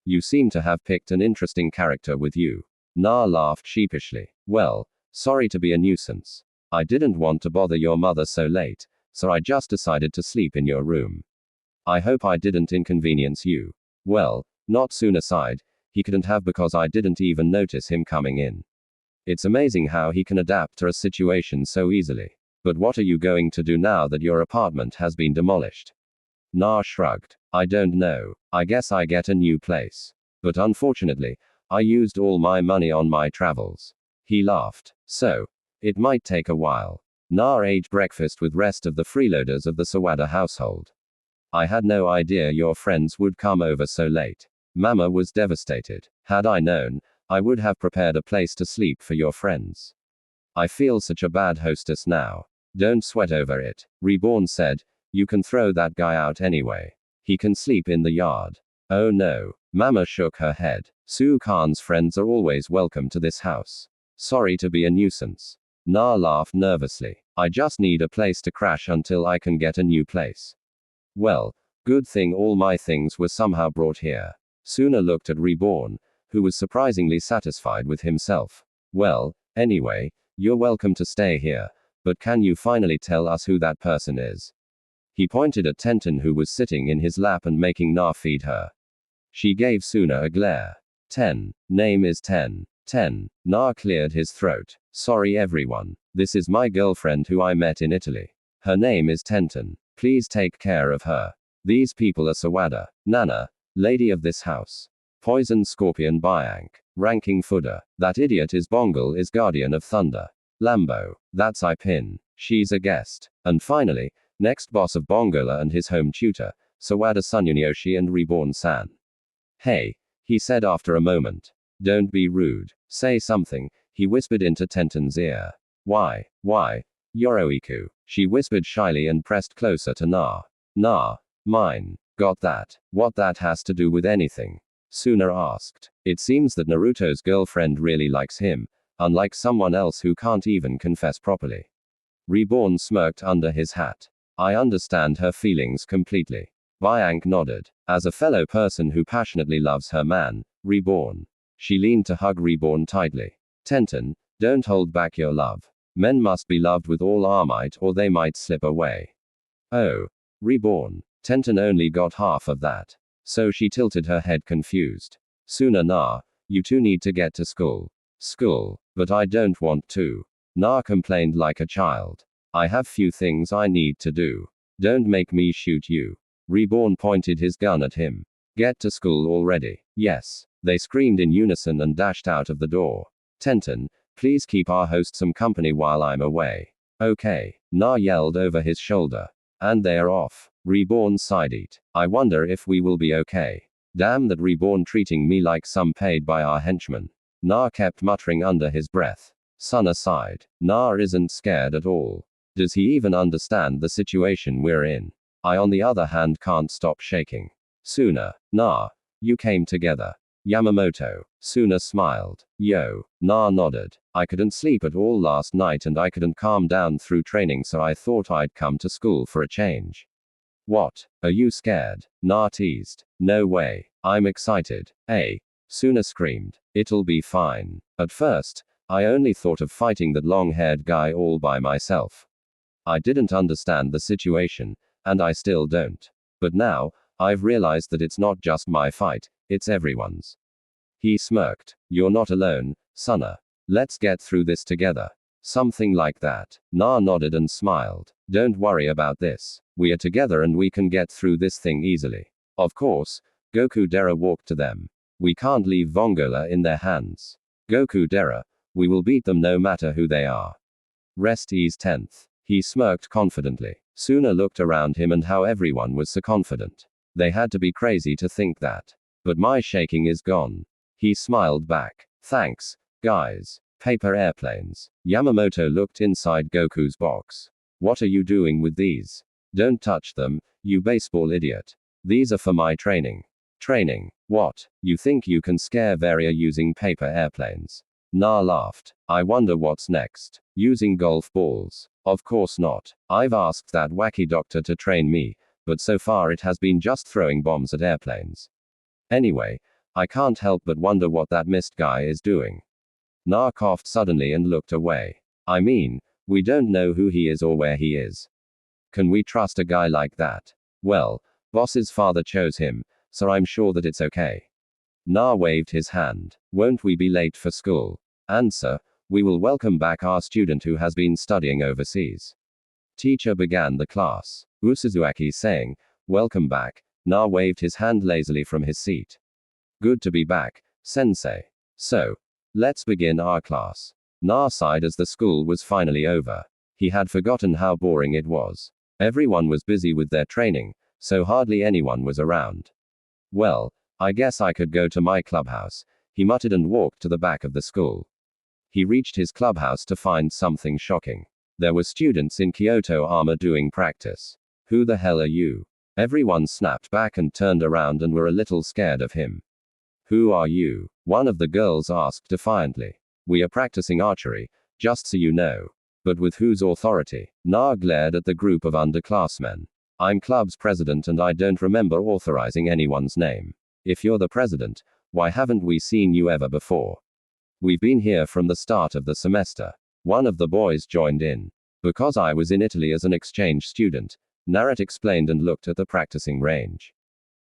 You seem to have picked an interesting character with you. Na laughed sheepishly. Well, sorry to be a nuisance. I didn't want to bother your mother so late, so I just decided to sleep in your room. I hope I didn't inconvenience you. Well, not. Suna sighed. he couldn't have because I didn't even notice him coming in. It's amazing how he can adapt to a situation so easily. But what are you going to do now that your apartment has been demolished? Na shrugged. I don't know. I guess I get a new place. But unfortunately, I used all my money on my travels. He laughed. So, it might take a while. Na ate breakfast with rest of the freeloaders of the Sawada household. I had no idea your friends would come over so late. Mama was devastated. Had I known, I would have prepared a place to sleep for your friends. I feel such a bad hostess now. Don't sweat over it, Reborn said. You can throw that guy out anyway. He can sleep in the yard. Oh no. Mama shook her head. Shao Kahn's friends are always welcome to this house. Sorry to be a nuisance. Na laughed nervously. I just need a place to crash until I can get a new place. Well, good thing all my things were somehow brought here. Suna looked at Reborn, who was surprisingly satisfied with himself. Well, anyway, you're welcome to stay here, but can you finally tell us who that person is? He pointed at Tenten, who was sitting in his lap and making Na feed her. She gave Suna a glare. Name is Ten. Na cleared his throat. Sorry everyone. This is my girlfriend who I met in Italy. Her name is Tenten. Please take care of her. These people are Sawada, Nana, lady of this house. Poison Scorpion Byank, ranking Fuda. That idiot is Bongal is guardian of Thunder. Lambo, that's Ipin. She's a guest. And finally, next boss of Bongola and his home tutor, Sawada Sunyunyoshi and Reborn San. Hey, he said after a moment. Don't be rude. Say something, he whispered into Tenten's ear. Why, Yoroiku, she whispered shyly and pressed closer to Na. Na, mine. Got that? What that has to do with anything? Suna asked. It seems that Naruto's girlfriend really likes him, unlike someone else who can't even confess properly. Reborn smirked under his hat. I understand her feelings completely. Byank nodded. As a fellow person who passionately loves her man, Reborn. She leaned to hug Reborn tightly. Tenten, don't hold back your love. Men must be loved with all our might or they might slip away. Oh. Reborn. Tenten only got half of that. So she tilted her head confused. Suna Na, you two need to get to school. School, but I don't want to. Na complained like a child. I have few things I need to do. Don't make me shoot you. Reborn pointed his gun at him. Get to school already. Yes. They screamed in unison and dashed out of the door. Tenten, please keep our host some company while I'm away. Okay. Na yelled over his shoulder. And they're off. Reborn sighed. I wonder if we will be okay. Damn that Reborn treating me like some paid by our henchmen. Na kept muttering under his breath. Suna sighed. Na isn't scared at all. Does he even understand the situation we're in? I on the other hand can't stop shaking. Suna, Na, you came together. Yamamoto. Suna smiled. Yo. Na nodded. I couldn't sleep at all last night and I couldn't calm down through training, so I thought I'd come to school for a change. What? Are you scared? Na teased. No way. I'm excited. Hey. Suna screamed. It'll be fine. At first, I only thought of fighting that long-haired guy all by myself. I didn't understand the situation, and I still don't. But now, I've realized that it's not just my fight, it's everyone's. He smirked. You're not alone, Suna. Let's get through this together. Something like that. Na nodded and smiled. Don't worry about this. We are together and we can get through this thing easily. Of course, Goku Dera walked to them. We can't leave Vongola in their hands. Goku Dera, we will beat them no matter who they are. Rest ease 10th. He smirked confidently. Suna looked around him and how everyone was so confident. They had to be crazy to think that. But my shaking is gone. He smiled back. Thanks, guys. Paper airplanes. Yamamoto looked inside Goku's box. What are you doing with these? Don't touch them, you baseball idiot. These are for my training. Training? What? You think you can scare Varia using paper airplanes? Na laughed. I wonder what's next. Using golf balls? Of course not. I've asked that wacky doctor to train me, but so far it has been just throwing bombs at airplanes. Anyway, I can't help but wonder what that mist guy is doing. Na coughed suddenly and looked away. I mean, we don't know who he is or where he is. Can we trust a guy like that? Well, boss's father chose him, so I'm sure that it's okay. Na waved his hand. Won't we be late for school? Answer, we will welcome back our student who has been studying overseas. Teacher began the class. Usuzuaki saying, welcome back. Na waved his hand lazily from his seat. Good to be back, sensei. So, let's begin our class. Na sighed as the school was finally over. He had forgotten how boring it was. Everyone was busy with their training, so hardly anyone was around. Well, I guess I could go to my clubhouse, he muttered and walked to the back of the school. He reached his clubhouse to find something shocking. There were students in Kyoto armor doing practice. Who the hell are you? Everyone snapped back and turned around and were a little scared of him. Who are you? One of the girls asked defiantly. We are practicing archery, just so you know. But with whose authority? Na glared at the group of underclassmen. I'm club's president and I don't remember authorizing anyone's name. If you're the president, why haven't we seen you ever before? We've been here from the start of the semester. One of the boys joined in. Because I was in Italy as an exchange student, Naruto explained and looked at the practicing range.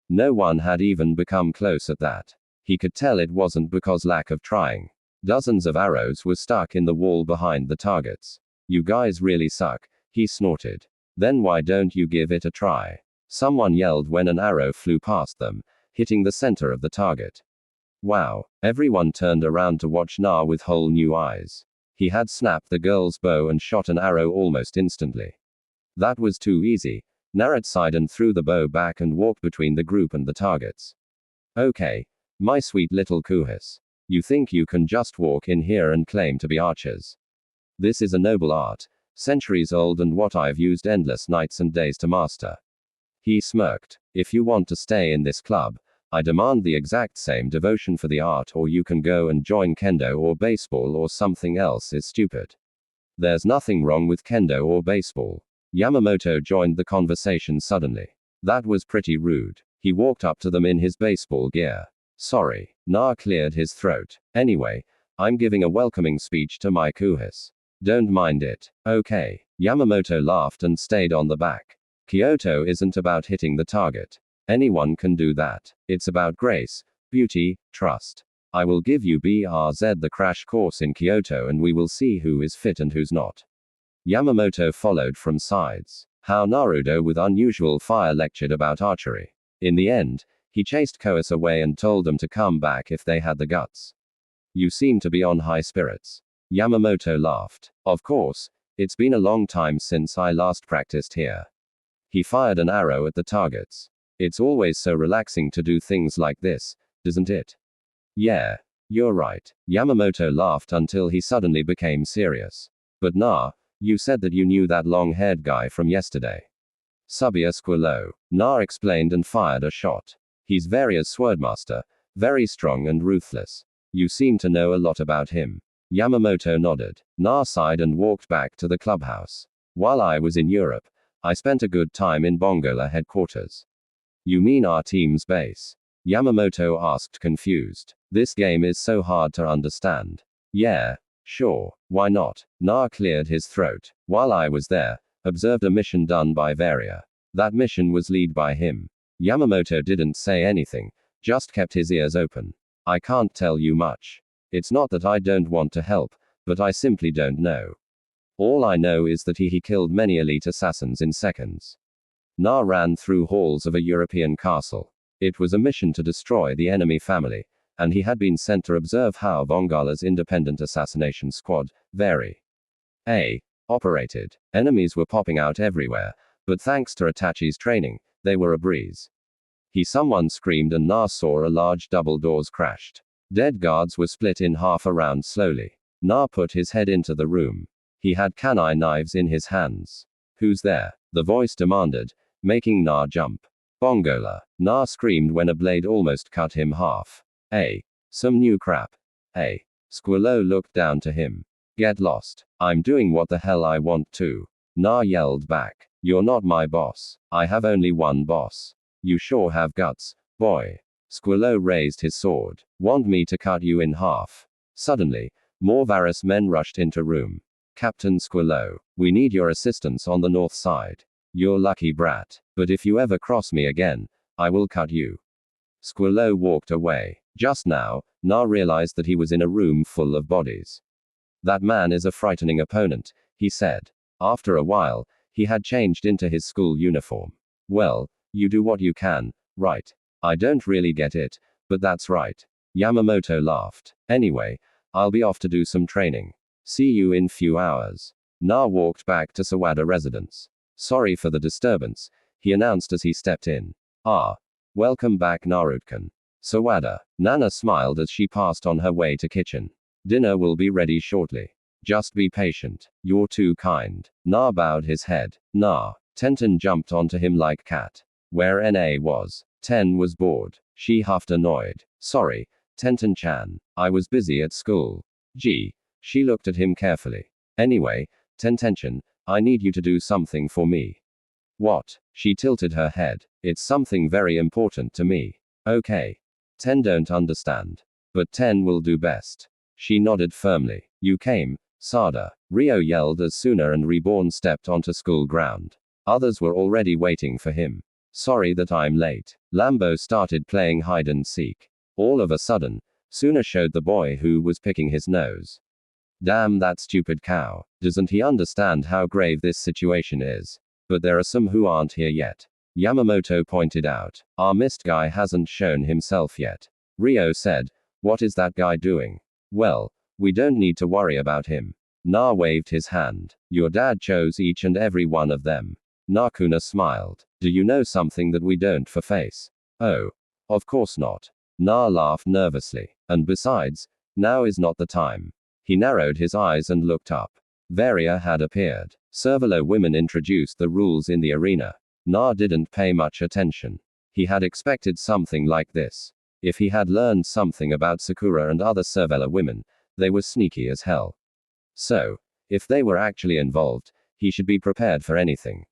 No one had even become close at that. He could tell it wasn't because lack of trying. Dozens of arrows were stuck in the wall behind the targets. You guys really suck, he snorted. Then why don't you give it a try? Someone yelled when an arrow flew past them, hitting the center of the target. Wow, everyone turned around to watch Na with whole new eyes. He had snapped the girl's bow and shot an arrow almost instantly. That was too easy. Naruto sighed and threw the bow back and walked between the group and the targets. Okay, my sweet little Kuhis. You think you can just walk in here and claim to be archers? This is a noble art, centuries old and what I've used endless nights and days to master. He smirked. If you want to stay in this club, I demand the exact same devotion for the art, or you can go and join kendo or baseball or something else is stupid. There's nothing wrong with kendo or baseball. Yamamoto joined the conversation suddenly. That was pretty rude. He walked up to them in his baseball gear. Sorry. Na cleared his throat. Anyway, I'm giving a welcoming speech to my Kuhis. Don't mind it. Okay. Yamamoto laughed and stayed on the back. Kyoto isn't about hitting the target. Anyone can do that. It's about grace, beauty, trust. I will give you BRZ the crash course in Kyoto and we will see who is fit and who's not. Yamamoto followed from sides. How Naruto with unusual fire lectured about archery. In the end, he chased Kois away and told them to come back if they had the guts. You seem to be on high spirits. Yamamoto laughed. Of course, it's been a long time since I last practiced here. He fired an arrow at the targets. It's always so relaxing to do things like this, isn't it? Yeah, you're right. Yamamoto laughed until he suddenly became serious. But Na, you said that you knew that long-haired guy from yesterday. Subia Squirlo. Na explained and fired a shot. He's Varia's swordmaster, very strong and ruthless. You seem to know a lot about him. Yamamoto nodded. Na sighed and walked back to the clubhouse. While I was in Europe, I spent a good time in Bongola headquarters. You mean our team's base? Yamamoto asked confused. This game is so hard to understand. Yeah, sure, why not? Na cleared his throat. While I was there, observed a mission done by Varia. That mission was led by him. Yamamoto didn't say anything, just kept his ears open. I can't tell you much. It's not that I don't want to help, but I simply don't know. All I know is that he killed many elite assassins in seconds. Na ran through halls of a European castle. It was a mission to destroy the enemy family, and he had been sent to observe how Bongala's independent assassination squad, operated. Enemies were popping out everywhere, but thanks to Itachi's training, they were a breeze. Someone screamed and Na saw a large double doors crashed. Dead guards were split in half around slowly. Na put his head into the room. He had kunai knives in his hands. Who's there? The voice demanded, making Na jump. Bongola. Na screamed when a blade almost cut him half. Some new crap. Squirlo looked down to him. Get lost. I'm doing what the hell I want to. Na yelled back. You're not my boss. I have only one boss. You sure have guts, boy. Squirlo raised his sword. Want me to cut you in half? Suddenly, more Varus men rushed into room. Captain Squirlo, we need your assistance on the north side. You're lucky brat, but if you ever cross me again, I will cut you. Squirrelo walked away. Just now, Na realized that he was in a room full of bodies. That man is a frightening opponent, he said. After a while, he had changed into his school uniform. Well, you do what you can, right? I don't really get it, but that's right. Yamamoto laughed. Anyway, I'll be off to do some training. See you in few hours. Na walked back to Sawada residence. Sorry for the disturbance, he announced as he stepped in. Ah. Welcome back, Naruto-kun. Sawada. Nana smiled as she passed on her way to kitchen. Dinner will be ready shortly. Just be patient. You're too kind. Na bowed his head. Na. Tenten jumped onto him like cat. Where Na was. Ten was bored. She huffed annoyed. Sorry, Tenten-chan. I was busy at school. Gee. She looked at him carefully. Anyway, Tenten-chan, I need you to do something for me. What? She tilted her head. It's something very important to me. Okay. Ten don't understand. But Ten will do best. She nodded firmly. You came, Sada. Rio yelled as Suna and Reborn stepped onto school ground. Others were already waiting for him. Sorry that I'm late. Lambo started playing hide and seek. All of a sudden, Suna showed the boy who was picking his nose. Damn that stupid cow. Doesn't he understand how grave this situation is? But there are some who aren't here yet. Yamamoto pointed out. Our mist guy hasn't shown himself yet. Rio said. What is that guy doing? Well, we don't need to worry about him. Na waved his hand. Your dad chose each and every one of them. Nakuna smiled. Do you know something that we don't for face? Oh. Of course not. Na laughed nervously. And besides, now is not the time. He narrowed his eyes and looked up. Varia had appeared. Servalo women introduced the rules in the arena. Na didn't pay much attention. He had expected something like this. If he had learned something about Sakura and other Servalo women, they were sneaky as hell. So, if they were actually involved, he should be prepared for anything.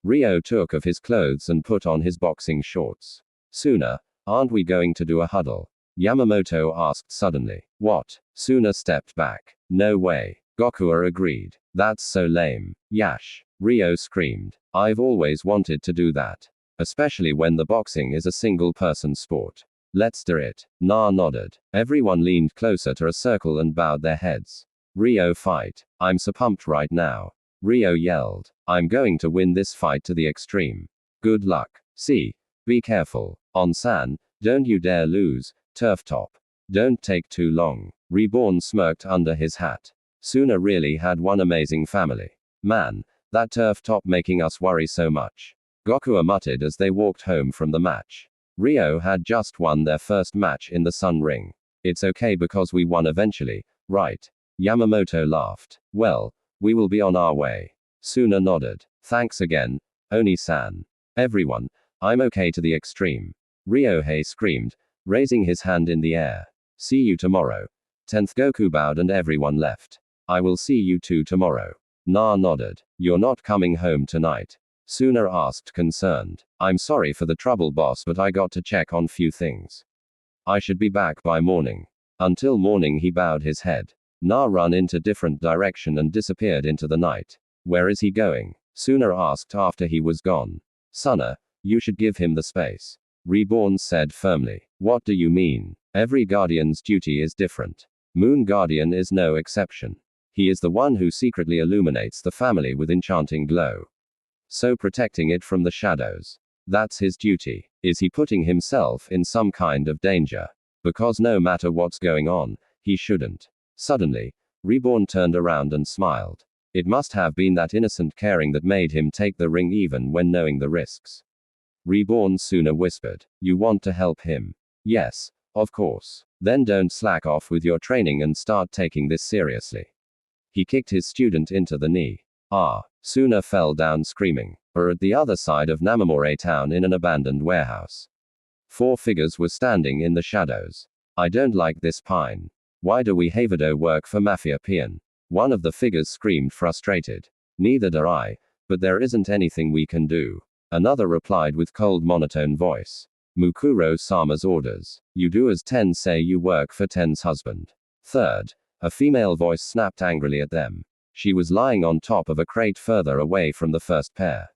Rio took off his clothes and put on his boxing shorts. Suna, aren't we going to do a huddle? Yamamoto asked suddenly. What? Suna stepped back. No way. Gokua agreed. That's so lame. Yash. Rio screamed. I've always wanted to do that. Especially when the boxing is a single-person sport. Let's do it. Na nodded. Everyone leaned closer to a circle and bowed their heads. Rio fight. I'm so pumped right now. Rio yelled. I'm going to win this fight to the extreme. Good luck. See. Be careful. On-san, don't you dare lose. Turf top. Don't take too long. Reborn smirked under his hat. Suna really had one amazing family. Man, that turf top making us worry so much. Gokua muttered as they walked home from the match. Rio had just won their first match in the Sun Ring. It's okay because we won eventually, right? Yamamoto laughed. Well, we will be on our way. Suna nodded. Thanks again, Oni-san. Everyone, I'm okay to the extreme. Ryohei screamed, raising his hand in the air. See you tomorrow. 10th Goku bowed and everyone left. I will see you two tomorrow. Na nodded. You're not coming home tonight? Suna asked concerned. I'm sorry for the trouble boss, but I got to check on few things. I should be back by morning. Until morning he bowed his head. Na ran into different direction and disappeared into the night. Where is he going? Suna asked after he was gone. Suna, you should give him the space. Reborn said firmly. What do you mean? Every guardian's duty is different. Moon Guardian is no exception. He is the one who secretly illuminates the family with enchanting glow. So protecting it from the shadows. That's his duty. Is he putting himself in some kind of danger? Because no matter what's going on, he shouldn't. Suddenly, Reborn turned around and smiled. It must have been that innocent caring that made him take the ring even when knowing the risks. Reborn Suna whispered. You want to help him? Yes, of course. Then don't slack off with your training and start taking this seriously. He kicked his student into the knee. Ah. Suna fell down screaming. At the other side of Namamore town in an abandoned warehouse. 4 figures were standing in the shadows. I don't like this pine. Why do we Havado work for Mafia Pian? One of the figures screamed frustrated. Neither do I, but there isn't anything we can do. Another replied with cold monotone voice. Mukuro-sama's orders. You do as Ten say, you work for Ten's husband. Third, a female voice snapped angrily at them. She was lying on top of a crate further away from the first pair.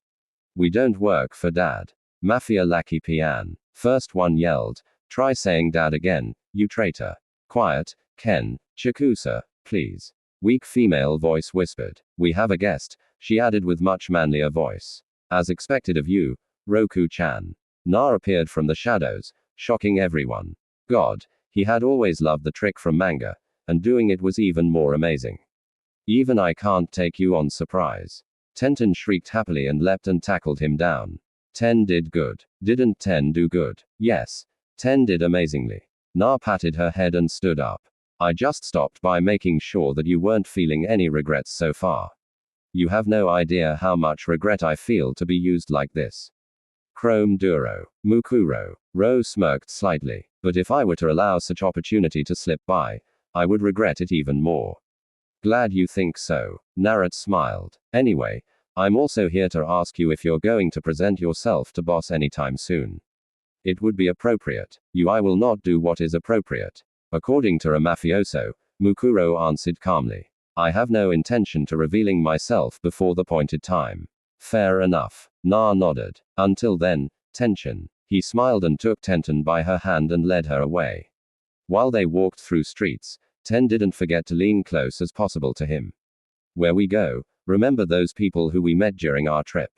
We don't work for Dad. Mafia Lucky Pian. First one yelled, Try saying dad again, you traitor. Quiet, Ken, Chikusa, please. Weak female voice whispered. We have a guest, she added with much manlier voice. As expected of you, Roku-chan. Na appeared from the shadows, shocking everyone. God, he had always loved the trick from manga, and doing it was even more amazing. Even I can't take you on surprise. Tenten shrieked happily and leapt and tackled him down. Ten did good. Didn't Ten do good? Yes. Ten did amazingly. Na patted her head and stood up. I just stopped by making sure that you weren't feeling any regrets so far. You have no idea how much regret I feel to be used like this. Chrome Duro. Mukuro. Ro smirked slightly. But if I were to allow such opportunity to slip by, I would regret it even more. Glad you think so. Naruto smiled. Anyway, I'm also here to ask you if you're going to present yourself to boss anytime soon. It would be appropriate. I will not do what is appropriate. According to a mafioso, Mukuro answered calmly. I have no intention to revealing myself before the appointed time. Fair enough. Na nodded. Until then, tension. He smiled and took Tenten by her hand and led her away. While they walked through streets, Ten didn't forget to lean close as possible to him. Where we go, remember those people who we met during our trip?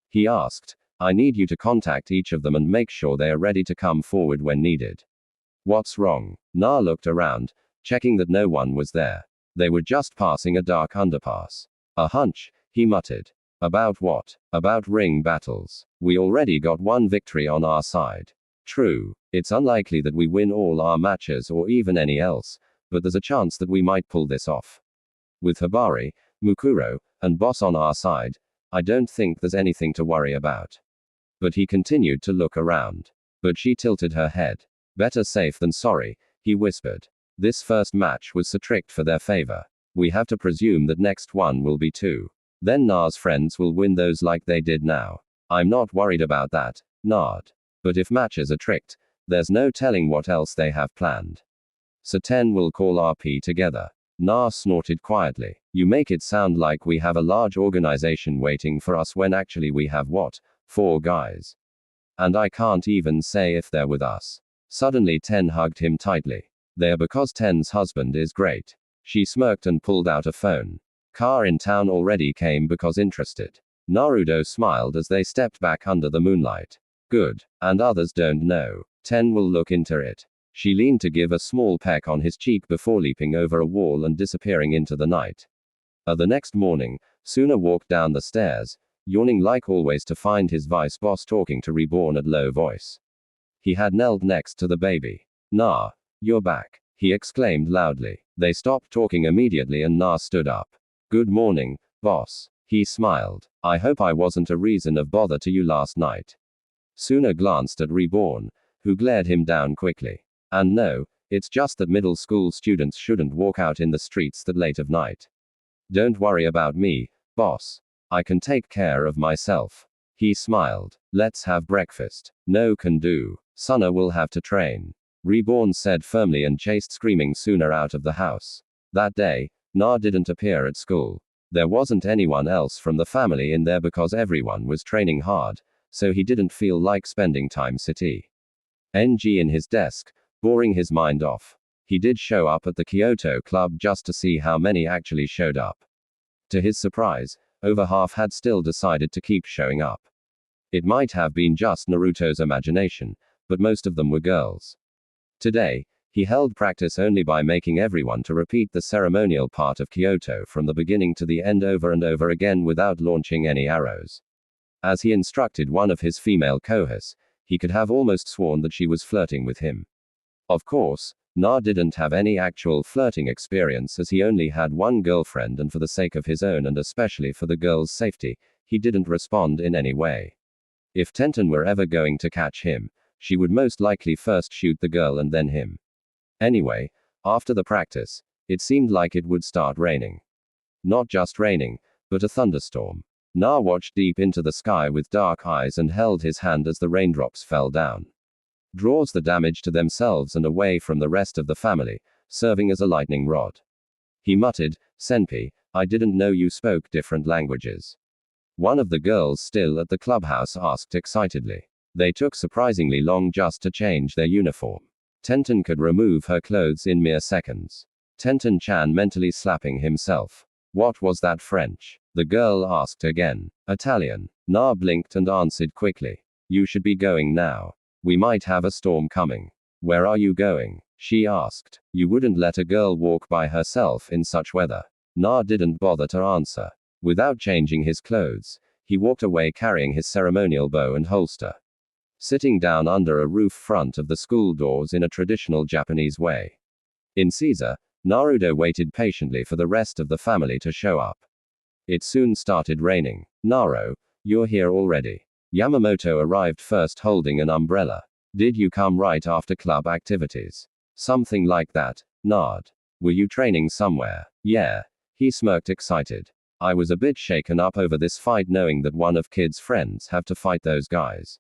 He asked. I need you to contact each of them and make sure they are ready to come forward when needed. What's wrong? Na looked around, checking that no one was there. They were just passing a dark underpass. A hunch, he muttered. About what? About ring battles. We already got one victory on our side. True, it's unlikely that we win all our matches or even any else, but there's a chance that we might pull this off. With Hibari, Mukuro, and Boss on our side, I don't think there's anything to worry about. But he continued to look around. But she tilted her head. Better safe than sorry, he whispered. This first match was so tricked for their favor. We have to presume that next one will be too. Then Na's friends will win those like they did now. I'm not worried about that, Nard. But if matches are tricked, there's no telling what else they have planned. So 10 will call RP together. Na snorted quietly. You make it sound like we have a large organization waiting for us when actually we have what? 4 guys. And I can't even say if they're with us. Suddenly 10 hugged him tightly. They're because 10's husband is great. She smirked and pulled out a phone. Car in town already came because interested. Naruto smiled as they stepped back under the moonlight. Good. And others don't know. 10 will look into it. She leaned to give a small peck on his cheek before leaping over a wall and disappearing into the night. The next morning, Suna walked down the stairs, yawning like always to find his vice boss talking to Reborn at low voice. He had knelt next to the baby. Na, you're back, he exclaimed loudly. They stopped talking immediately and Na stood up. Good morning, boss. He smiled. I hope I wasn't a reason of bother to you last night. Suna glanced at Reborn, who glared him down quickly. And no, it's just that middle school students shouldn't walk out in the streets that late of night. Don't worry about me, boss. I can take care of myself. He smiled. Let's have breakfast. No can do. Suna will have to train. Reborn said firmly and chased screaming Suna out of the house. That day, Na didn't appear at school. There wasn't anyone else from the family in there because everyone was training hard, so he didn't feel like spending time city. NG in his desk, boring his mind off. He did show up at the Kyoto club just to see how many actually showed up. To his surprise, over half had still decided to keep showing up. It might have been just Naruto's imagination, but most of them were girls. Today, he held practice only by making everyone to repeat the ceremonial part of Kyoto from the beginning to the end over and over again without launching any arrows. As he instructed one of his female cohorts, he could have almost sworn that she was flirting with him. Of course, Na didn't have any actual flirting experience as he only had one girlfriend, and for the sake of his own and especially for the girl's safety, he didn't respond in any way. If Tenten were ever going to catch him, she would most likely first shoot the girl and then him. Anyway, after the practice, it seemed like it would start raining. Not just raining, but a thunderstorm. Na watched deep into the sky with dark eyes and held his hand as the raindrops fell down. Draws the damage to themselves and away from the rest of the family, serving as a lightning rod. He muttered, Senpai, I didn't know you spoke different languages. One of the girls still at the clubhouse asked excitedly. They took surprisingly long just to change their uniform. Tenten could remove her clothes in mere seconds. Tenten-chan mentally slapping himself. What was that French? The girl asked again. Italian. Na blinked and answered quickly. You should be going now. We might have a storm coming. Where are you going? She asked. You wouldn't let a girl walk by herself in such weather. Na didn't bother to answer. Without changing his clothes, he walked away carrying his ceremonial bow and holster. Sitting down under a roof front of the school doors in a traditional Japanese way. In Caesar, Naruto waited patiently for the rest of the family to show up. It soon started raining. Naro, you're here already. Yamamoto arrived first holding an umbrella. Did you come right after club activities? Something like that, Nard. Were you training somewhere? Yeah. He smirked excited. I was a bit shaken up over this fight knowing that one of Kid's friends have to fight those guys.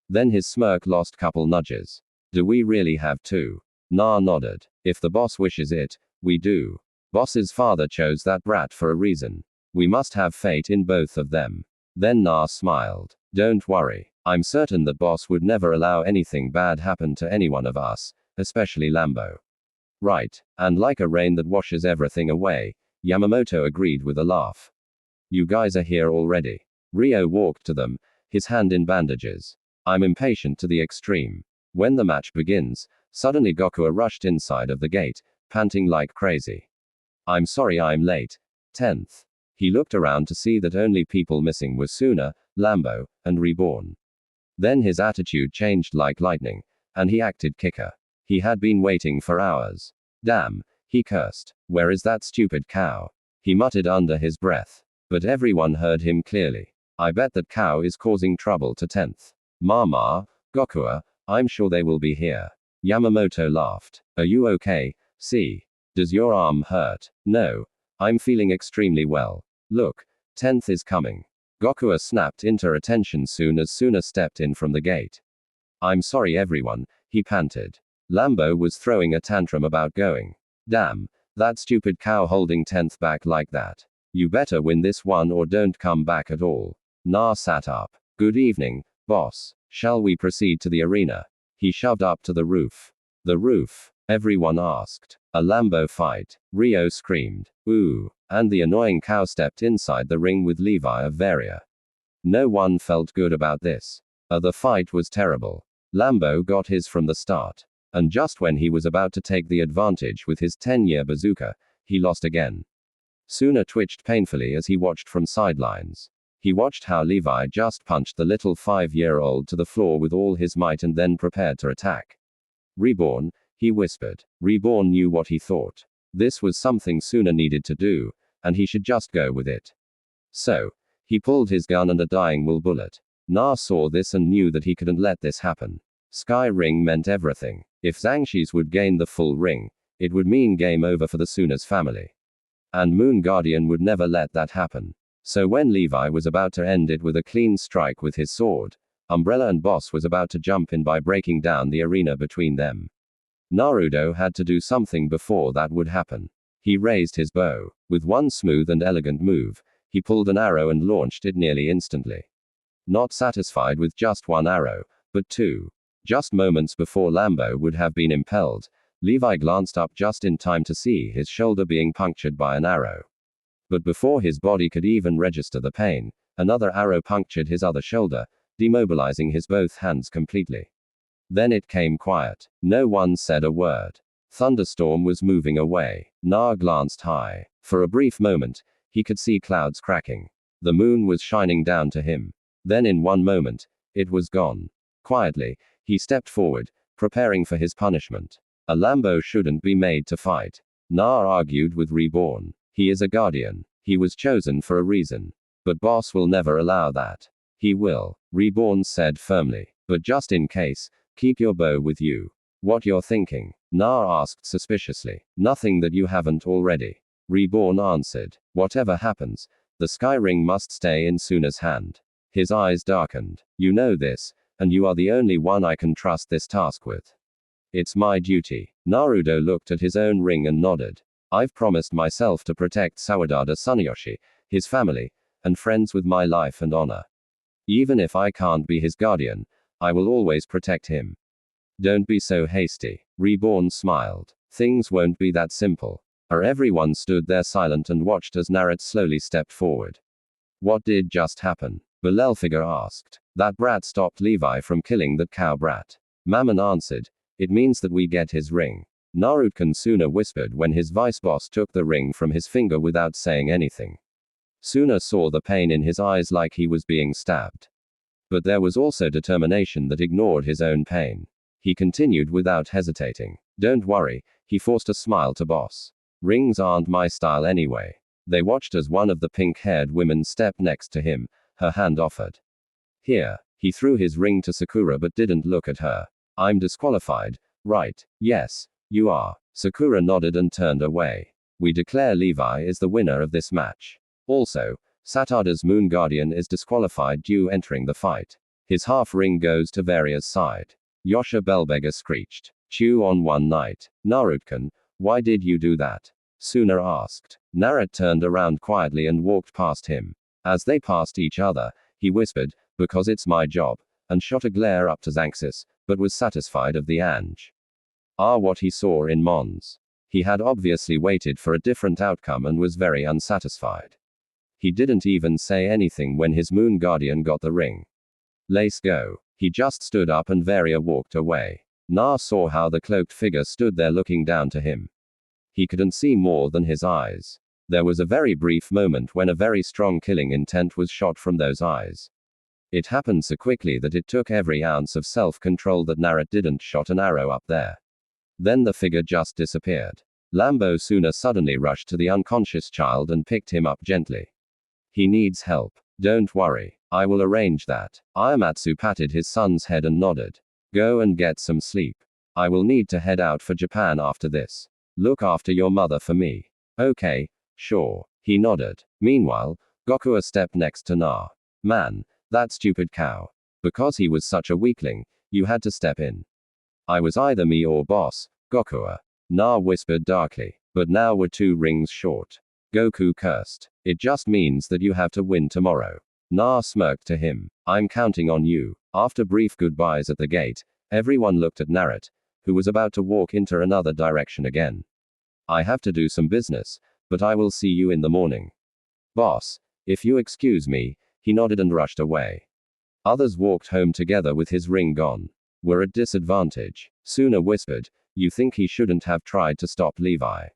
Then his smirk lost couple nudges. Do we really have to? Na nodded. If the boss wishes it, we do. Boss's father chose that brat for a reason. We must have fate in both of them. Then Na smiled. Don't worry. I'm certain that boss would never allow anything bad happen to any one of us, especially Lambo. Right. And like a rain that washes everything away, Yamamoto agreed with a laugh. You guys are here already. Ryo walked to them, his hand in bandages. I'm impatient to the extreme. When the match begins, suddenly Goku rushed inside of the gate, panting like crazy. I'm sorry I'm late. 10th. He looked around to see that only people missing were Suna, Lambo, and Reborn. Then his attitude changed like lightning, and he acted kicker. He had been waiting for hours. Damn, he cursed. Where is that stupid cow? He muttered under his breath. But everyone heard him clearly. I bet that cow is causing trouble to 10th. Mama, Goku, I'm sure they will be here. Yamamoto laughed. Are you okay? See. Does your arm hurt? No. I'm feeling extremely well. Look, 10th is coming. Goku snapped into attention soon as Suna stepped in from the gate. I'm sorry everyone, he panted. Lambo was throwing a tantrum about going. Damn, that stupid cow holding 10th back like that. You better win this one or don't come back at all. Na sat up. Good evening, boss. Shall we proceed to the arena? He shoved up to the roof. The roof? Everyone asked. A Lambo fight. Ryo screamed. Ooh. And the annoying cow stepped inside the ring with Levi of Varia. No one felt good about this. The fight was terrible. Lambo got his from the start. And just when he was about to take the advantage with his 10-year bazooka, he lost again. Suna twitched painfully as he watched from sidelines. He watched how Levi just punched the little 5-year-old to the floor with all his might and then prepared to attack. Reborn, he whispered. Reborn knew what he thought. This was something Suna needed to do, and he should just go with it. So, he pulled his gun and a dying will bullet. Na saw this and knew that he couldn't let this happen. Sky Ring meant everything. If Zangshis would gain the full ring, it would mean game over for the Suna's family. And Moon Guardian would never let that happen. So when Levi was about to end it with a clean strike with his sword, Umbrella and Boss was about to jump in by breaking down the arena between them. Naruto had to do something before that would happen. He raised his bow. With one smooth and elegant move, he pulled an arrow and launched it nearly instantly. Not satisfied with just one arrow, but two. Just moments before Lambo would have been impelled, Levi glanced up just in time to see his shoulder being punctured by an arrow. But before his body could even register the pain, another arrow punctured his other shoulder, demobilizing his both hands completely. Then it came quiet. No one said a word. Thunderstorm was moving away. Na glanced high. For a brief moment, he could see clouds cracking. The moon was shining down to him. Then in one moment, it was gone. Quietly, he stepped forward, preparing for his punishment. A Lambo shouldn't be made to fight. Na argued with Reborn. He is a guardian. He was chosen for a reason. But Boss will never allow that. He will, Reborn said firmly. But just in case, keep your bow with you. What you're thinking? Na asked suspiciously. Nothing that you haven't already. Reborn answered. Whatever happens, the sky ring must stay in Suna's hand. His eyes darkened. You know this, and you are the only one I can trust this task with. It's my duty. Naruto looked at his own ring and nodded. I've promised myself to protect Sawadada Sunayoshi, his family, and friends with my life and honor. Even if I can't be his guardian, I will always protect him. Don't be so hasty. Reborn smiled. Things won't be that simple. Everyone stood there silent and watched as Naruto slowly stepped forward. What did just happen? Belelfigure asked. That brat stopped Levi from killing that cow brat. Mammon answered. It means that we get his ring. Naruto Suna whispered when his vice boss took the ring from his finger without saying anything. Suna saw the pain in his eyes like he was being stabbed. But there was also determination that ignored his own pain. He continued without hesitating. Don't worry, he forced a smile to boss. Rings aren't my style anyway. They watched as one of the pink-haired women stepped next to him, her hand offered. Here, he threw his ring to Sakura but didn't look at her. I'm disqualified, right? Yes, you are. Sakura nodded and turned away. We declare Levi is the winner of this match. Also, Satada's Moon Guardian is disqualified due entering the fight. His half ring goes to Varia's side. Yosha Bellbeggar screeched. Chew on one night. Naruto-kun, why did you do that? Suna asked. Naruto turned around quietly and walked past him. As they passed each other, he whispered, because it's my job, and shot a glare up to Xanxus, but was satisfied of the Ange. What he saw in Mons. He had obviously waited for a different outcome and was very unsatisfied. He didn't even say anything when his Moon Guardian got the ring. Let's go. He just stood up and Varia walked away. Na saw how the cloaked figure stood there looking down to him. He couldn't see more than his eyes. There was a very brief moment when a very strong killing intent was shot from those eyes. It happened so quickly that it took every ounce of self-control that Naruto didn't shot an arrow up there. Then the figure just disappeared. Lambo Suna suddenly rushed to the unconscious child and picked him up gently. He needs help. Don't worry. I will arrange that. Ayamatsu patted his son's head and nodded. Go and get some sleep. I will need to head out for Japan after this. Look after your mother for me. Okay, sure. He nodded. Meanwhile, Goku stepped next to Na. Man, that stupid cow. Because he was such a weakling, you had to step in. I was either me or boss, Goku. Na whispered darkly. But now we're 2 rings short. Goku cursed. It just means that you have to win tomorrow. Na smirked to him. I'm counting on you. After brief goodbyes at the gate, everyone looked at Naruto, who was about to walk into another direction again. I have to do some business, but I will see you in the morning. Boss, if you excuse me, he nodded and rushed away. Others walked home together with his ring gone. We're at disadvantage. Suna whispered, you think he shouldn't have tried to stop Levi?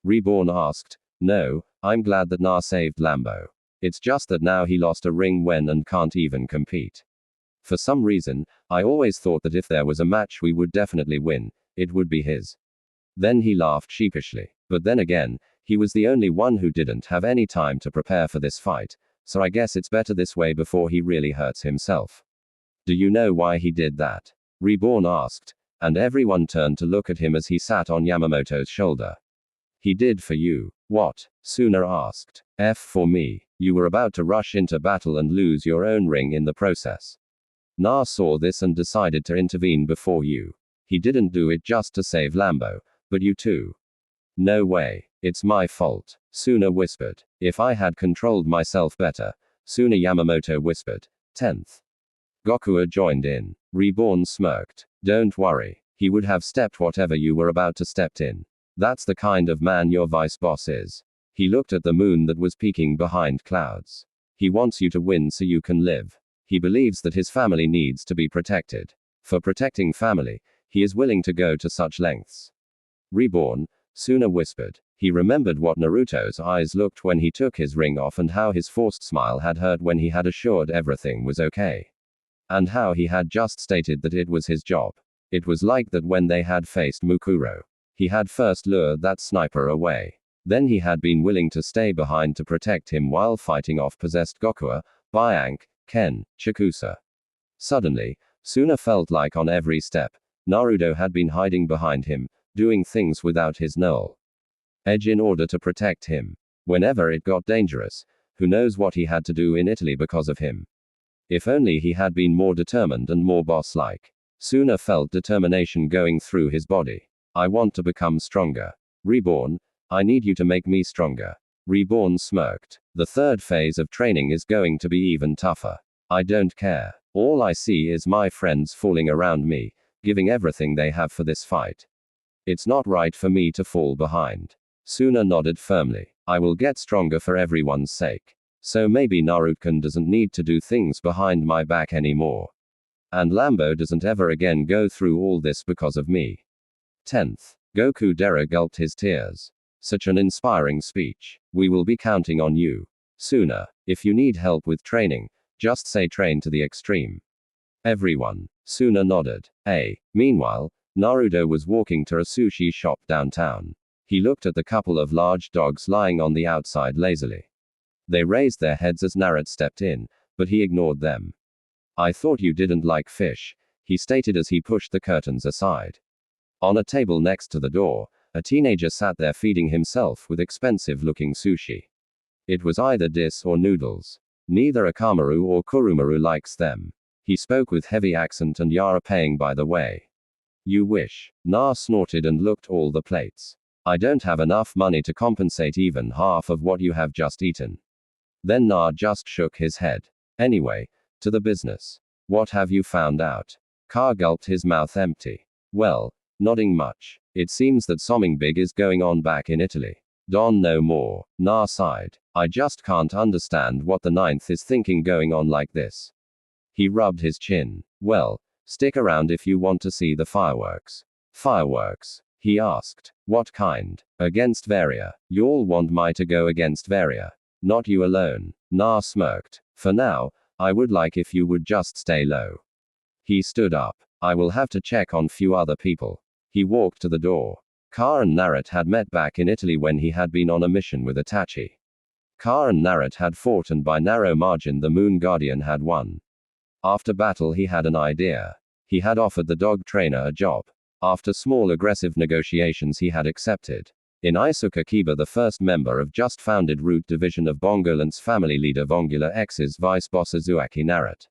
Reborn asked, no, I'm glad that Na saved Lambo. It's just that now he lost a ring when and can't even compete. For some reason, I always thought that if there was a match we would definitely win, it would be his. Then he laughed sheepishly. But then again, he was the only one who didn't have any time to prepare for this fight, so I guess it's better this way before he really hurts himself. Do you know why he did that? Reborn asked, and everyone turned to look at him as he sat on Yamamoto's shoulder. He did for you. What? Suna asked. For me. You were about to rush into battle and lose your own ring in the process. Na saw this and decided to intervene before you. He didn't do it just to save Lambo, but you too. No way. It's my fault. Suna whispered. If I had controlled myself better. Suna Yamamoto whispered. 10th. Goku joined in. Reborn smirked. Don't worry. He would have stepped whatever you were about to step in. That's the kind of man your vice boss is. He looked at the moon that was peeking behind clouds. He wants you to win so you can live. He believes that his family needs to be protected. For protecting family, he is willing to go to such lengths. Reborn, Suna whispered. He remembered what Naruto's eyes looked when he took his ring off and how his forced smile had hurt when he had assured everything was okay. And how he had just stated that it was his job. It was like that when they had faced Mukuro. He had first lured that sniper away. Then he had been willing to stay behind to protect him while fighting off possessed Goku, Byakuya, Ken, Chikusa. Suddenly, Suna felt like on every step, Naruto had been hiding behind him, doing things without his knowledge in order to protect him. Whenever it got dangerous, who knows what he had to do in Italy because of him. If only he had been more determined and more boss-like. Suna felt determination going through his body. I want to become stronger. Reborn, I need you to make me stronger. Reborn smirked. The third phase of training is going to be even tougher. I don't care. All I see is my friends falling around me, giving everything they have for this fight. It's not right for me to fall behind. Suna nodded firmly. I will get stronger for everyone's sake. So maybe Naruto doesn't need to do things behind my back anymore. And Lambo doesn't ever again go through all this because of me. 10th. Goku Dera gulped his tears. Such an inspiring speech. We will be counting on you. Suna, if you need help with training, just say train to the extreme. Everyone. Suna nodded. Meanwhile, Naruto was walking to a sushi shop downtown. He looked at the couple of large dogs lying on the outside lazily. They raised their heads as Naruto stepped in, but he ignored them. I thought you didn't like fish, he stated as he pushed the curtains aside. On a table next to the door, a teenager sat there feeding himself with expensive-looking sushi. It was either dis or noodles. Neither Akamaru or Kurumaru likes them. He spoke with heavy accent and Yara paying by the way. You wish. Na snorted and looked all the plates. I don't have enough money to compensate even half of what you have just eaten. Then Na just shook his head. Anyway, to the business. What have you found out? Ka gulped his mouth empty. Well, nothing much. It seems that something big is going on back in Italy. Don't know more. Na sighed. I just can't understand what the ninth is thinking going on like this. He rubbed his chin. Well, stick around if you want to see the fireworks. Fireworks? He asked. What kind? Against Varia. You all want me to go against Varia. Not you alone. Na smirked. For now, I would like if you would just stay low. He stood up. I will have to check on few other people. He walked to the door. Ka and Naruto had met back in Italy when he had been on a mission with Itachi. Ka and Naruto had fought and by narrow margin the Moon Guardian had won. After battle he had an idea. He had offered the dog trainer a job. After small aggressive negotiations he had accepted. In Isuka Kiba, the first member of just founded root division of Bongolance family leader Vongula X's vice boss Azuaki Naruto.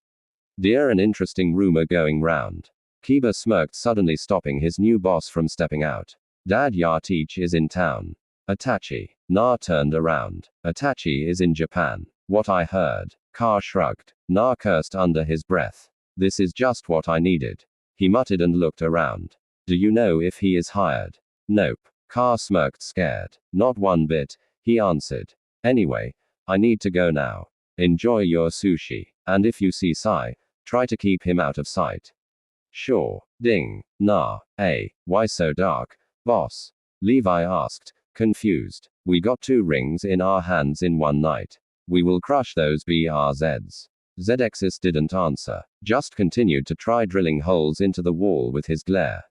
Dear an interesting rumor going round. Kiba smirked, suddenly stopping his new boss from stepping out. Dad Yarteach is in town. Itachi. Na turned around. Itachi is in Japan. What I heard. Ka shrugged. Na cursed under his breath. This is just what I needed. He muttered and looked around. Do you know if he is hired? Nope. Ka smirked, scared. Not one bit, he answered. Anyway, I need to go now. Enjoy your sushi. And if you see Sai, try to keep him out of sight. Sure. Ding. Nah. Why so dark, boss? Levi asked, confused. We got 2 rings in our hands in one night. We will crush those BRZs. ZXs didn't answer, just continued to try drilling holes into the wall with his glare.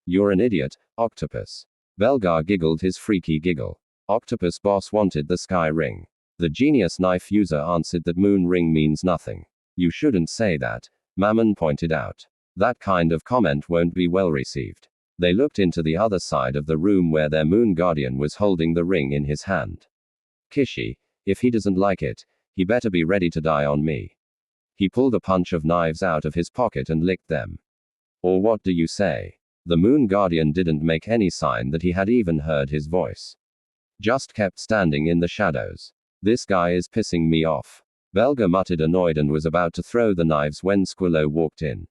You're an idiot, Octopus. Belgar giggled his freaky giggle. Octopus boss wanted the sky ring. The genius knife user answered that moon ring means nothing. You shouldn't say that, Mammon pointed out. That kind of comment won't be well received. They looked into the other side of the room where their moon guardian was holding the ring in his hand. Kishi, if he doesn't like it, he better be ready to die on me. He pulled a bunch of knives out of his pocket and licked them. Or what do you say? The moon guardian didn't make any sign that he had even heard his voice. Just kept standing in the shadows. This guy is pissing me off. Belga muttered annoyed and was about to throw the knives when Squillo walked in.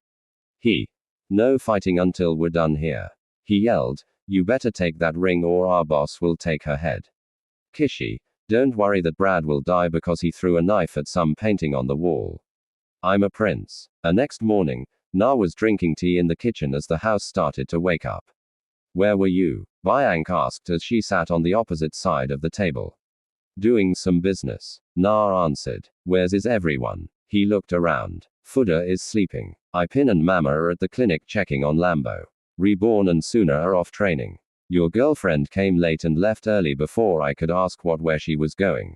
No fighting until we're done here. He yelled, you better take that ring or our boss will take her head. Kishi, don't worry that Brad will die because he threw a knife at some painting on the wall. I'm a prince. Next morning, Na was drinking tea in the kitchen as the house started to wake up. Where were you? Byank asked as she sat on the opposite side of the table. Doing some business. Na answered. Where's is everyone? He looked around. Fuda is sleeping. Ipin and Mama are at the clinic checking on Lambo. Reborn and Suna are off training. Your girlfriend came late and left early before I could ask where she was going.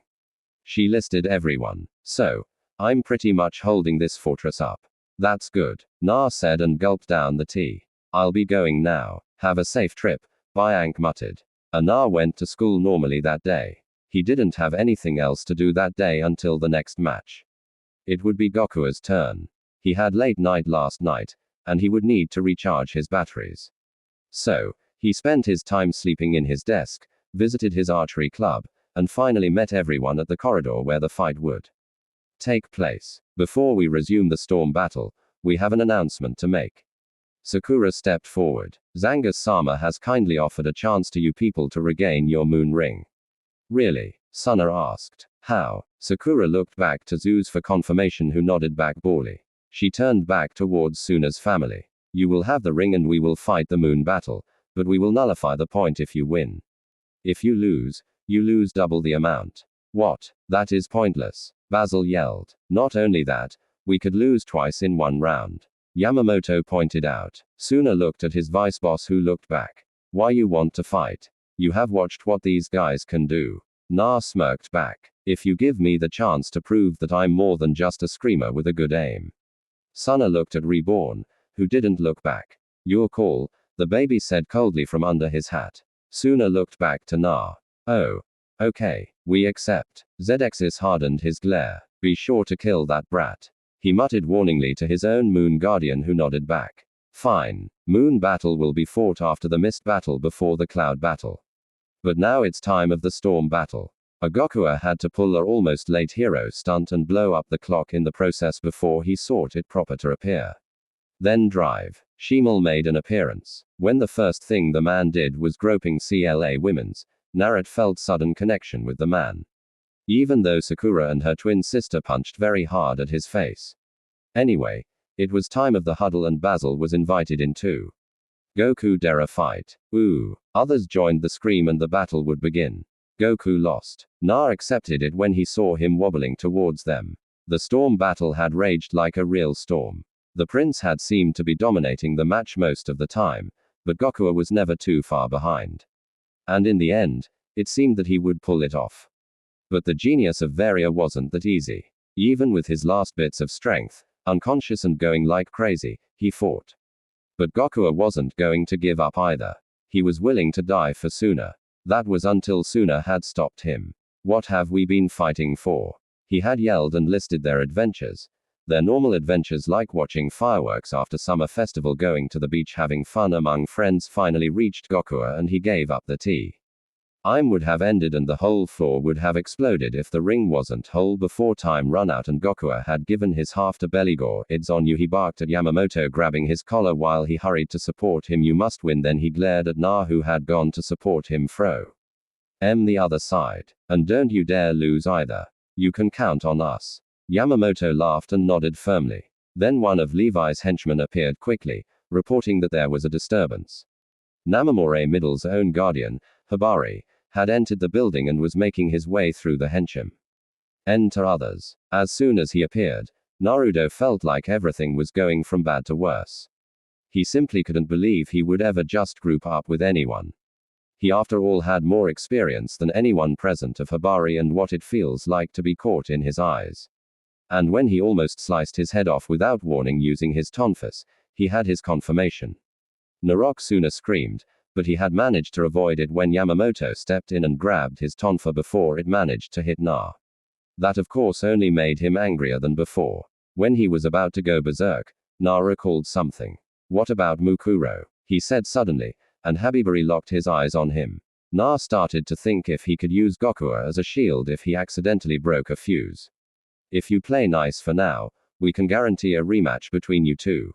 She listed everyone. So, I'm pretty much holding this fortress up. That's good, Na said and gulped down the tea. I'll be going now. Have a safe trip, Byank muttered. Na went to school normally that day. He didn't have anything else to do that day until the next match. It would be Goku's turn. He had late night last night, and he would need to recharge his batteries. So, he spent his time sleeping in his desk, visited his archery club, and finally met everyone at the corridor where the fight would take place. Before we resume the storm battle, we have an announcement to make. Sakura stepped forward. Zangus-sama has kindly offered a chance to you people to regain your moon ring. Really? Suna asked. How? Sakura looked back to Zeus for confirmation, who nodded back boredly. She turned back towards Suna's family. You will have the ring and we will fight the moon battle, but we will nullify the point if you win. If you lose double the amount. What? That is pointless, Basil yelled. Not only that, we could lose twice in one round, Yamamoto pointed out. Suna looked at his vice boss, who looked back. Why you want to fight? You have watched what these guys can do. Na smirked back. If you give me the chance to prove that I'm more than just a screamer with a good aim. Suna looked at Reborn, who didn't look back. Your call, the baby said coldly from under his hat. Suna looked back to Na. Oh. Okay, we accept. ZX's hardened his glare. Be sure to kill that brat. He muttered warningly to his own moon guardian, who nodded back. Fine. Moon battle will be fought after the mist battle before the cloud battle. But now it's time of the storm battle. A Gokua had to pull a almost late hero stunt and blow up the clock in the process before he sought it proper to appear. Then drive. Shimal made an appearance. When the first thing the man did was groping CLA women's, Naruto felt sudden connection with the man. Even though Sakura and her twin sister punched very hard at his face. Anyway, it was time of the huddle and Basil was invited in too. Goku dare fight. Ooh. Others joined the scream and the battle would begin. Goku lost. Na accepted it when he saw him wobbling towards them. The storm battle had raged like a real storm. The prince had seemed to be dominating the match most of the time, but Goku was never too far behind. And in the end, it seemed that he would pull it off. But the genius of Varia wasn't that easy. Even with his last bits of strength, unconscious and going like crazy, he fought. But Goku wasn't going to give up either. He was willing to die for Suna. That was until Suna had stopped him. What have we been fighting for? He had yelled and listed their adventures. Their normal adventures, like watching fireworks after summer festival, going to the beach, having fun among friends, finally reached Goku and he gave up the tea. Would have ended and the whole floor would have exploded if the ring wasn't whole before time run out and Goku had given his half to Belligor. It's on you, he barked at Yamamoto, grabbing his collar while he hurried to support him. You must win. Then he glared at Na, who had gone to support him. The other side. And don't you dare lose either. You can count on us. Yamamoto laughed and nodded firmly. Then one of Levi's henchmen appeared quickly, reporting that there was a disturbance. Namamore Middle's own guardian, Hibari, had entered the building and was making his way through the henchmen. Enter others. As soon as he appeared, Naruto felt like everything was going from bad to worse. He simply couldn't believe he would ever just group up with anyone. He after all had more experience than anyone present of Hibari and what it feels like to be caught in his eyes. And when he almost sliced his head off without warning using his tonfas, he had his confirmation. Narok Suna screamed, but he had managed to avoid it when Yamamoto stepped in and grabbed his tonfa before it managed to hit Na. That of course only made him angrier than before. When he was about to go berserk, Na recalled something. What about Mukuro? He said suddenly, and Hibari locked his eyes on him. Na started to think if he could use Goku as a shield if he accidentally broke a fuse. If you play nice for now, we can guarantee a rematch between you two.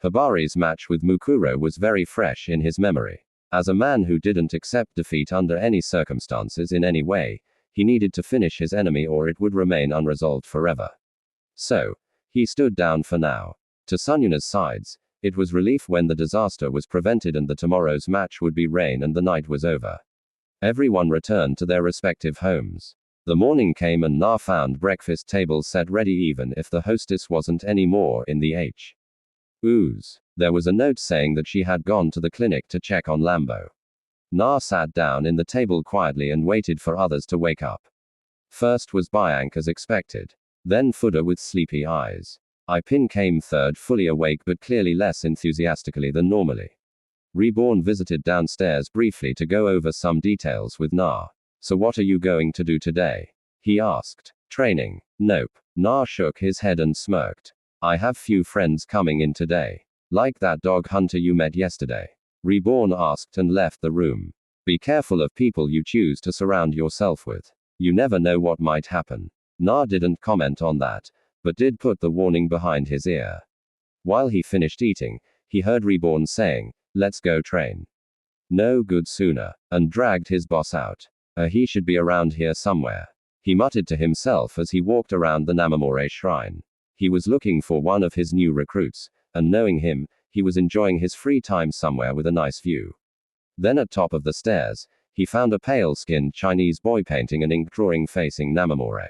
Hibari's match with Mukuro was very fresh in his memory. As a man who didn't accept defeat under any circumstances in any way, he needed to finish his enemy or it would remain unresolved forever. So, he stood down for now. To Sunyuna's sides, it was relief when the disaster was prevented and the tomorrow's match would be rain and the night was over. Everyone returned to their respective homes. The morning came and Na found breakfast tables set ready even if the hostess wasn't anymore in the Ooze. There was a note saying that she had gone to the clinic to check on Lambo. Na sat down in the table quietly and waited for others to wake up. First was Byank as expected. Then Fuda with sleepy eyes. Ipin came third, fully awake but clearly less enthusiastically than normally. Reborn visited downstairs briefly to go over some details with Na. So what are you going to do today? He asked. Training. Nope. Na shook his head and smirked. I have few friends coming in today. Like that dog hunter you met yesterday. Reborn asked and left the room. Be careful of people you choose to surround yourself with. You never know what might happen. Na didn't comment on that, but did put the warning behind his ear. While he finished eating, he heard Reborn saying, "Let's go train." No good sooner, and dragged his boss out. He should be around here somewhere. He muttered to himself as he walked around the Namamore shrine. He was looking for one of his new recruits, and knowing him, he was enjoying his free time somewhere with a nice view. Then at top of the stairs, he found a pale-skinned Chinese boy painting an ink drawing facing Namamore.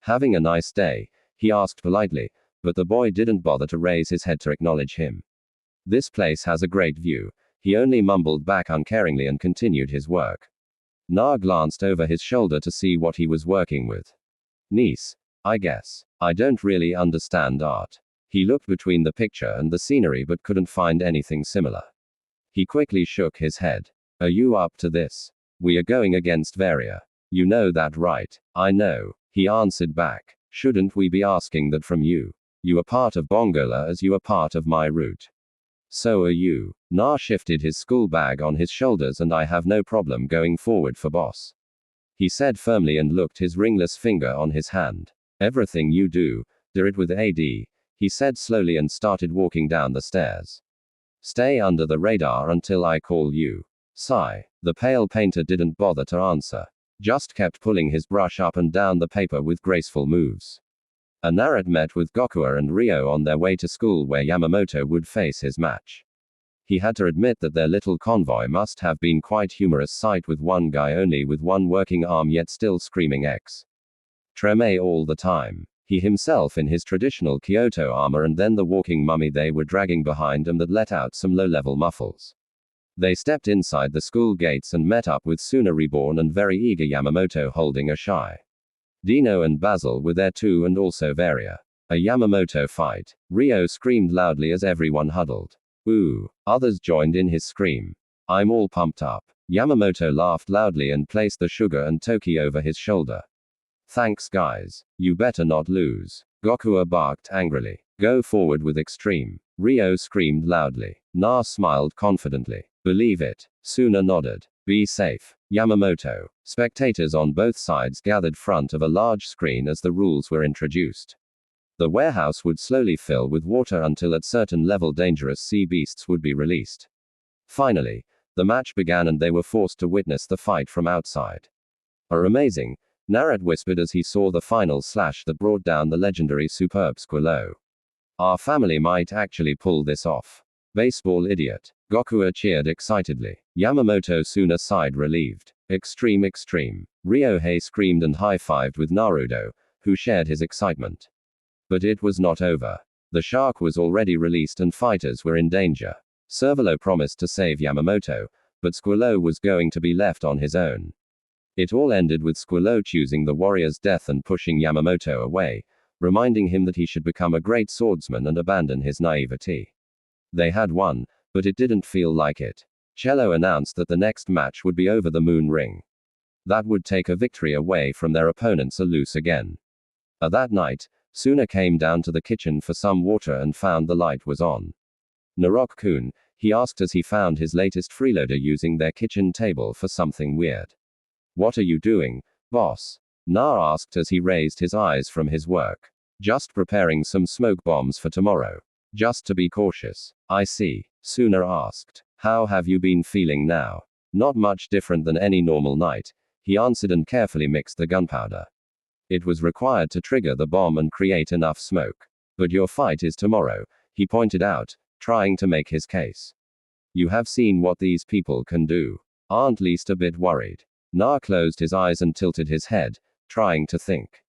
Having a nice day, he asked politely, but the boy didn't bother to raise his head to acknowledge him. "This place has a great view," he only mumbled back uncaringly and continued his work. Na glanced over his shoulder to see what he was working with. "Niece, I guess. I don't really understand art." He looked between the picture and the scenery but couldn't find anything similar. He quickly shook his head. "Are you up to this? We are going against Varia. You know that, right?" "I know," he answered back. "Shouldn't we be asking that from you? You are part of Bongola as you are part of my route. So are you." Na shifted his school bag on his shoulders, "and I have no problem going forward for boss," he said firmly and looked his ringless finger on his hand. "Everything you do it with AD," he said slowly and started walking down the stairs. "Stay under the radar until I call you." Sigh. The pale painter didn't bother to answer. Just kept pulling his brush up and down the paper with graceful moves. Naruto met with Goku and Ryo on their way to school where Yamamoto would face his match. He had to admit that their little convoy must have been quite humorous sight, with one guy only with one working arm yet still screaming X Treme all the time. He himself in his traditional Kyoto armor, and then the walking mummy they were dragging behind him that let out some low-level muffles. They stepped inside the school gates and met up with Suna Reborn and very eager Yamamoto holding a shy Dino and Basil were there too, and also Varia. A Yamamoto fight. Ryo screamed loudly as everyone huddled. "Ooh." Others joined in his scream. "I'm all pumped up." Yamamoto laughed loudly and placed the sugar and Toki over his shoulder. "Thanks guys. You better not lose." Goku barked angrily. "Go forward with extreme." Ryo screamed loudly. Na smiled confidently. "Believe it." Suna nodded. "Be safe." Yamamoto. Spectators on both sides gathered front of a large screen as the rules were introduced. The warehouse would slowly fill with water until at certain level dangerous sea beasts would be released. Finally, the match began and they were forced to witness the fight from outside. "Amazing," Naruto whispered as he saw the final slash that brought down the legendary Superb Squirrel. "Our family might actually pull this off." "Baseball idiot." Goku cheered excitedly. Yamamoto Suna sighed relieved. "Extreme extreme." Ryohei screamed and high-fived with Naruto, who shared his excitement. But it was not over. The shark was already released and fighters were in danger. Cervelo promised to save Yamamoto, but Squirrel was going to be left on his own. It all ended with Squirrel choosing the warrior's death and pushing Yamamoto away, reminding him that he should become a great swordsman and abandon his naivety. They had won, but it didn't feel like it. Cello announced that the next match would be over the moon ring. That would take a victory away from their opponents a lose again. That night, Suna came down to the kitchen for some water and found the light was on. "Naruto-kun," he asked as he found his latest freeloader using their kitchen table for something weird. "What are you doing, boss?" Na asked as he raised his eyes from his work. "Just preparing some smoke bombs for tomorrow. Just to be cautious." "I see," Suna asked. "How have you been feeling now?" "Not much different than any normal night," he answered and carefully mixed the gunpowder. It was required to trigger the bomb and create enough smoke. "But your fight is tomorrow," he pointed out, trying to make his case. "You have seen what these people can do. Aren't least a bit worried?" Na closed his eyes and tilted his head, trying to think.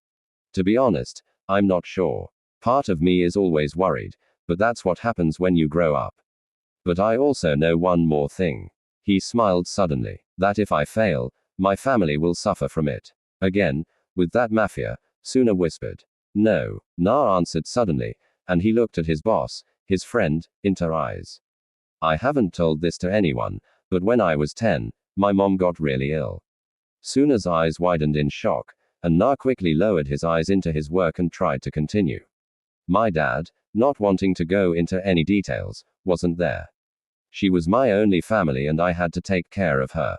"To be honest, I'm not sure. Part of me is always worried, but that's what happens when you grow up. But I also know one more thing." He smiled suddenly. "That if I fail, my family will suffer from it." "Again, with that mafia?" Suna whispered. "No," Na answered suddenly, and he looked at his boss, his friend, into eyes. "I haven't told this to anyone, but when I was 10, my mom got really ill." Suna's eyes widened in shock, and Na quickly lowered his eyes into his work and tried to continue. "My dad, not wanting to go into any details, wasn't there. She was my only family and I had to take care of her."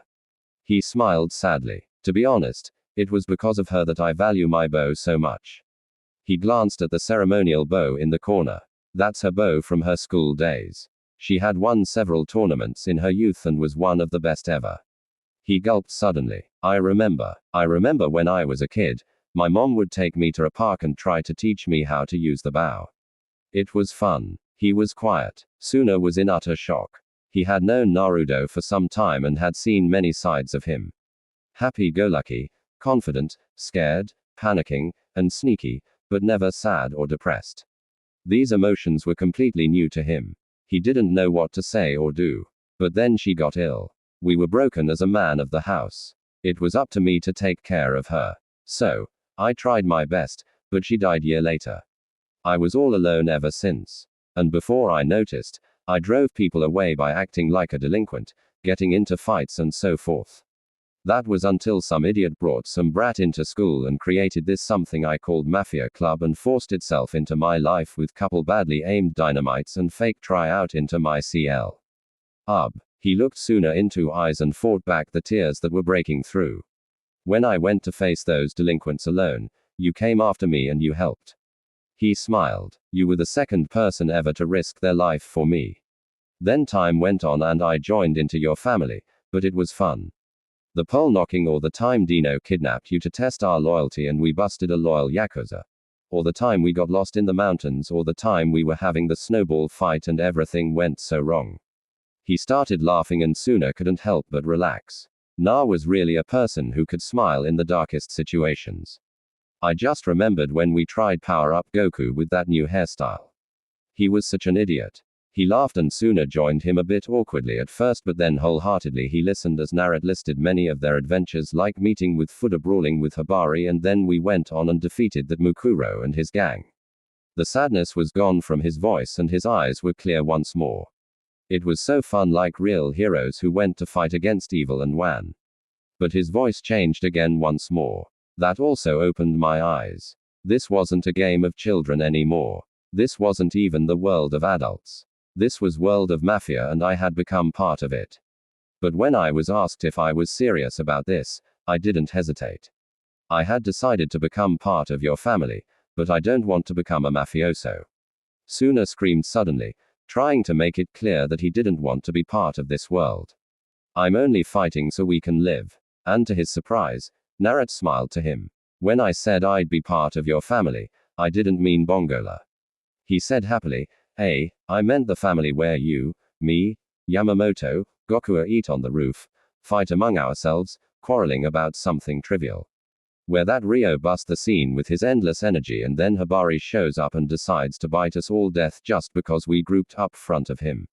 He smiled sadly. "To be honest, It was because of her that I value my bow so much. He glanced at the ceremonial bow in the corner. That's her bow from her school days. She had won several tournaments in her youth and was one of the best ever. He gulped suddenly. I remember when I was a kid, my mom would take me to a park and try to teach me how to use the bow. It was fun. He was quiet. Suna was in utter shock. He had known Naruto for some time and had seen many sides of him. Happy-go-lucky, confident, scared, panicking, and sneaky, but never sad or depressed. These emotions were completely new to him. He didn't know what to say or do. But then she got ill. We were broken as a man of the house. It was up to me to take care of her. So, I tried my best, but she died a year later. I was all alone ever since. And before I noticed, I drove people away by acting like a delinquent, getting into fights and so forth. That was until some idiot brought some brat into school and created this something I called Mafia Club and forced itself into my life with couple badly aimed dynamites and fake tryout into my CL. He looked Suna into eyes and fought back the tears that were breaking through. When I went to face those delinquents alone, you came after me and you helped. He smiled. You were the second person ever to risk their life for me. Then time went on and I joined into your family, but it was fun. The pole knocking, or the time Dino kidnapped you to test our loyalty and we busted a loyal Yakuza. Or the time we got lost in the mountains, or the time we were having the snowball fight and everything went so wrong. He started laughing and Suna couldn't help but relax. Na was really a person who could smile in the darkest situations. I just remembered when we tried Power Up Goku with that new hairstyle. He was such an idiot. He laughed and Suna joined him a bit awkwardly at first, but then wholeheartedly he listened as Naruto listed many of their adventures, like meeting with Fuda, brawling with Hibari, and then we went on and defeated that Mukuro and his gang. The sadness was gone from his voice and his eyes were clear once more. It was so fun, like real heroes who went to fight against evil and won. But his voice changed again once more. That also opened my eyes. This wasn't a game of children anymore. This wasn't even the world of adults. This was world of mafia and I had become part of it. But when I was asked if I was serious about this, I didn't hesitate. I had decided to become part of your family, but I don't want to become a mafioso. Suna screamed suddenly, trying to make it clear that he didn't want to be part of this world. I'm only fighting so we can live. And to his surprise, Naruto smiled to him. When I said I'd be part of your family, I didn't mean Bongola. He said happily, hey, I meant the family where you, me, Yamamoto, Goku eat on the roof, fight among ourselves, quarreling about something trivial. Where that Rio busts the scene with his endless energy and then Hibari shows up and decides to bite us all death just because we grouped up front of him.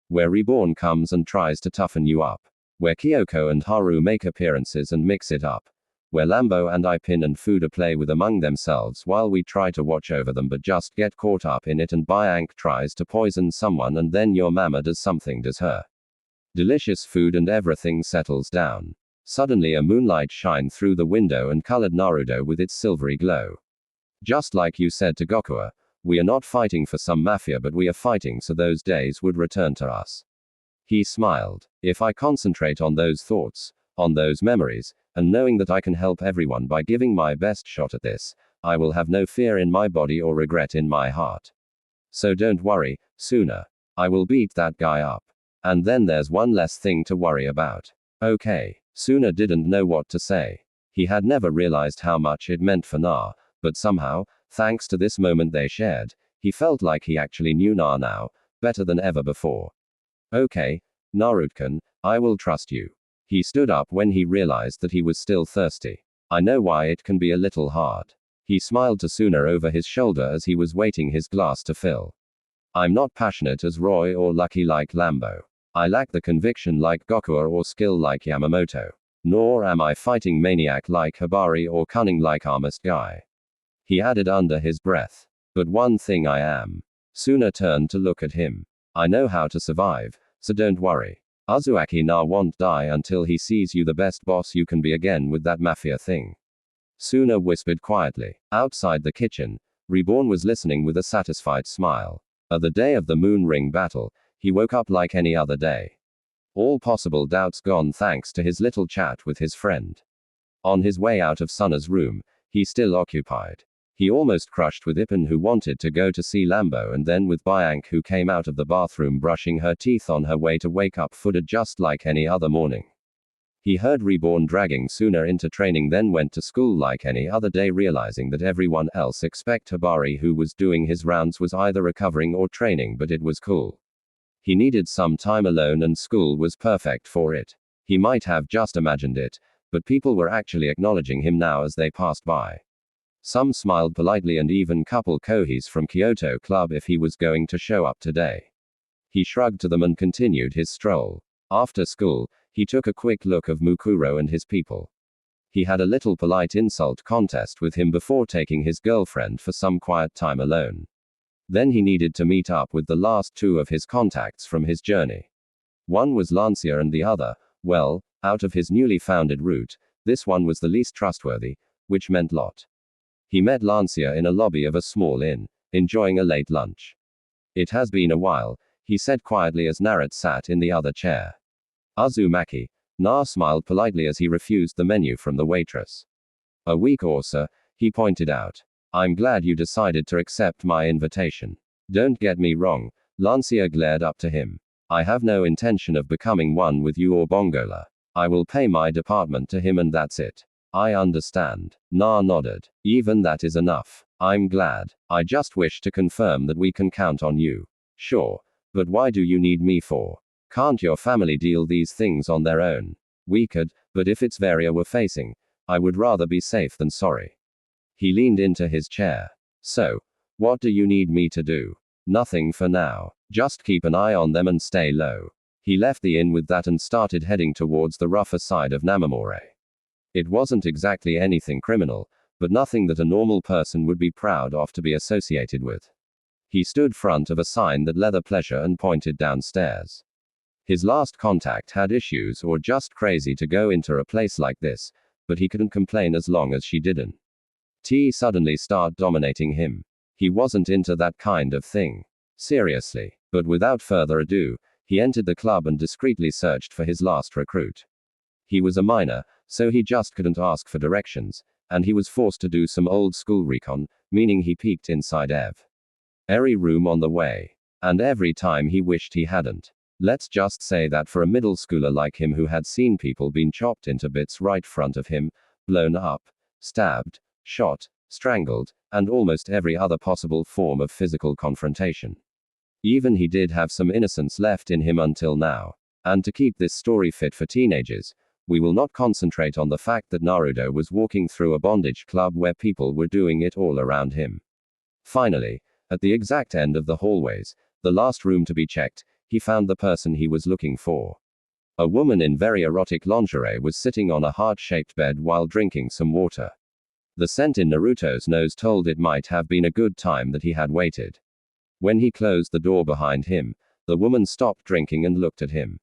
Where Reborn comes and tries to toughen you up. Where Kyoko and Haru make appearances and mix it up. Where Lambo and Ipin and Fuda play with among themselves while we try to watch over them but just get caught up in it, and Byank tries to poison someone and then your mama does something to her. Delicious food and everything settles down. Suddenly a moonlight shined through the window and colored Naruto with its silvery glow. Just like you said to Goku, we are not fighting for some mafia, but we are fighting so those days would return to us. He smiled. If I concentrate on those thoughts, on those memories, and knowing that I can help everyone by giving my best shot at this, I will have no fear in my body or regret in my heart. So don't worry, Suna. I will beat that guy up. And then there's one less thing to worry about. Okay. Suna didn't know what to say. He had never realized how much it meant for Na, but somehow, thanks to this moment they shared, he felt like he actually knew Na now, better than ever before. Okay, Naruto-kun, I will trust you. He stood up when he realized that he was still thirsty. I know why it can be a little hard. He smiled to Suna over his shoulder as he was waiting his glass to fill. I'm not passionate as Roy or lucky like Lambo. I lack the conviction like Goku or skill like Yamamoto. Nor am I fighting maniac like Hibari or cunning like Armist Guy. He added under his breath. But one thing I am. Suna turned to look at him. I know how to survive, so don't worry. Uzumaki Na won't die until he sees you the best boss you can be again with that mafia thing. Suna whispered quietly. Outside the kitchen, Reborn was listening with a satisfied smile. At the day of the moon ring battle, he woke up like any other day. All possible doubts gone thanks to his little chat with his friend. On his way out of Suna's room, he still occupied. He almost crushed with Ipin, who wanted to go to see Lambo, and then with Bianca, who came out of the bathroom brushing her teeth on her way to wake up footed just like any other morning. He heard Reborn dragging Suna into training, then went to school like any other day, realizing that everyone else except Hibari, who was doing his rounds, was either recovering or training, but it was cool. He needed some time alone, and school was perfect for it. He might have just imagined it, but people were actually acknowledging him now as they passed by. Some smiled politely, and even couple Kohis from Kyoto Club if he was going to show up today. He shrugged to them and continued his stroll. After school, he took a quick look of Mukuro and his people. He had a little polite insult contest with him before taking his girlfriend for some quiet time alone. Then he needed to meet up with the last two of his contacts from his journey. One was Lancia and the other, well, out of his newly founded route, this one was the least trustworthy, which meant lot. He met Lancia in a lobby of a small inn, enjoying a late lunch. "It has been a while," he said quietly as Naruto sat in the other chair. "Uzumaki." Na smiled politely as he refused the menu from the waitress. "A week or so," he pointed out. "I'm glad you decided to accept my invitation. Don't get me wrong," Lancia glared up to him. "I have no intention of becoming one with you or Bongola. I will pay my department to him and that's it." "I understand." Na nodded. "Even that is enough. I'm glad. I just wish to confirm that we can count on you." "Sure. But why do you need me for? Can't your family deal these things on their own?" "We could, but if it's Varia we're facing, I would rather be safe than sorry." He leaned into his chair. "So, what do you need me to do?" "Nothing for now. Just keep an eye on them and stay low." He left the inn with that and started heading towards the rougher side of Namamore. It wasn't exactly anything criminal, but nothing that a normal person would be proud of to be associated with. He stood front of a sign that leather pleasure and pointed downstairs. His last contact had issues or just crazy to go into a place like this, but he couldn't complain as long as she didn't. Suddenly start dominating him. He wasn't into that kind of thing. Seriously. But without further ado, he entered the club and discreetly searched for his last recruit. He was a minor, so he just couldn't ask for directions, and he was forced to do some old school recon, meaning he peeked inside every room on the way. And every time he wished he hadn't. Let's just say that for a middle schooler like him who had seen people being chopped into bits right front of him, blown up, stabbed, shot, strangled, and almost every other possible form of physical confrontation. Even he did have some innocence left in him until now. And to keep this story fit for teenagers, we will not concentrate on the fact that Naruto was walking through a bondage club where people were doing it all around him. Finally, at the exact end of the hallways, the last room to be checked, he found the person he was looking for. A woman in very erotic lingerie was sitting on a heart-shaped bed while drinking some water. The scent in Naruto's nose told it might have been a good time that he had waited. When he closed the door behind him, the woman stopped drinking and looked at him.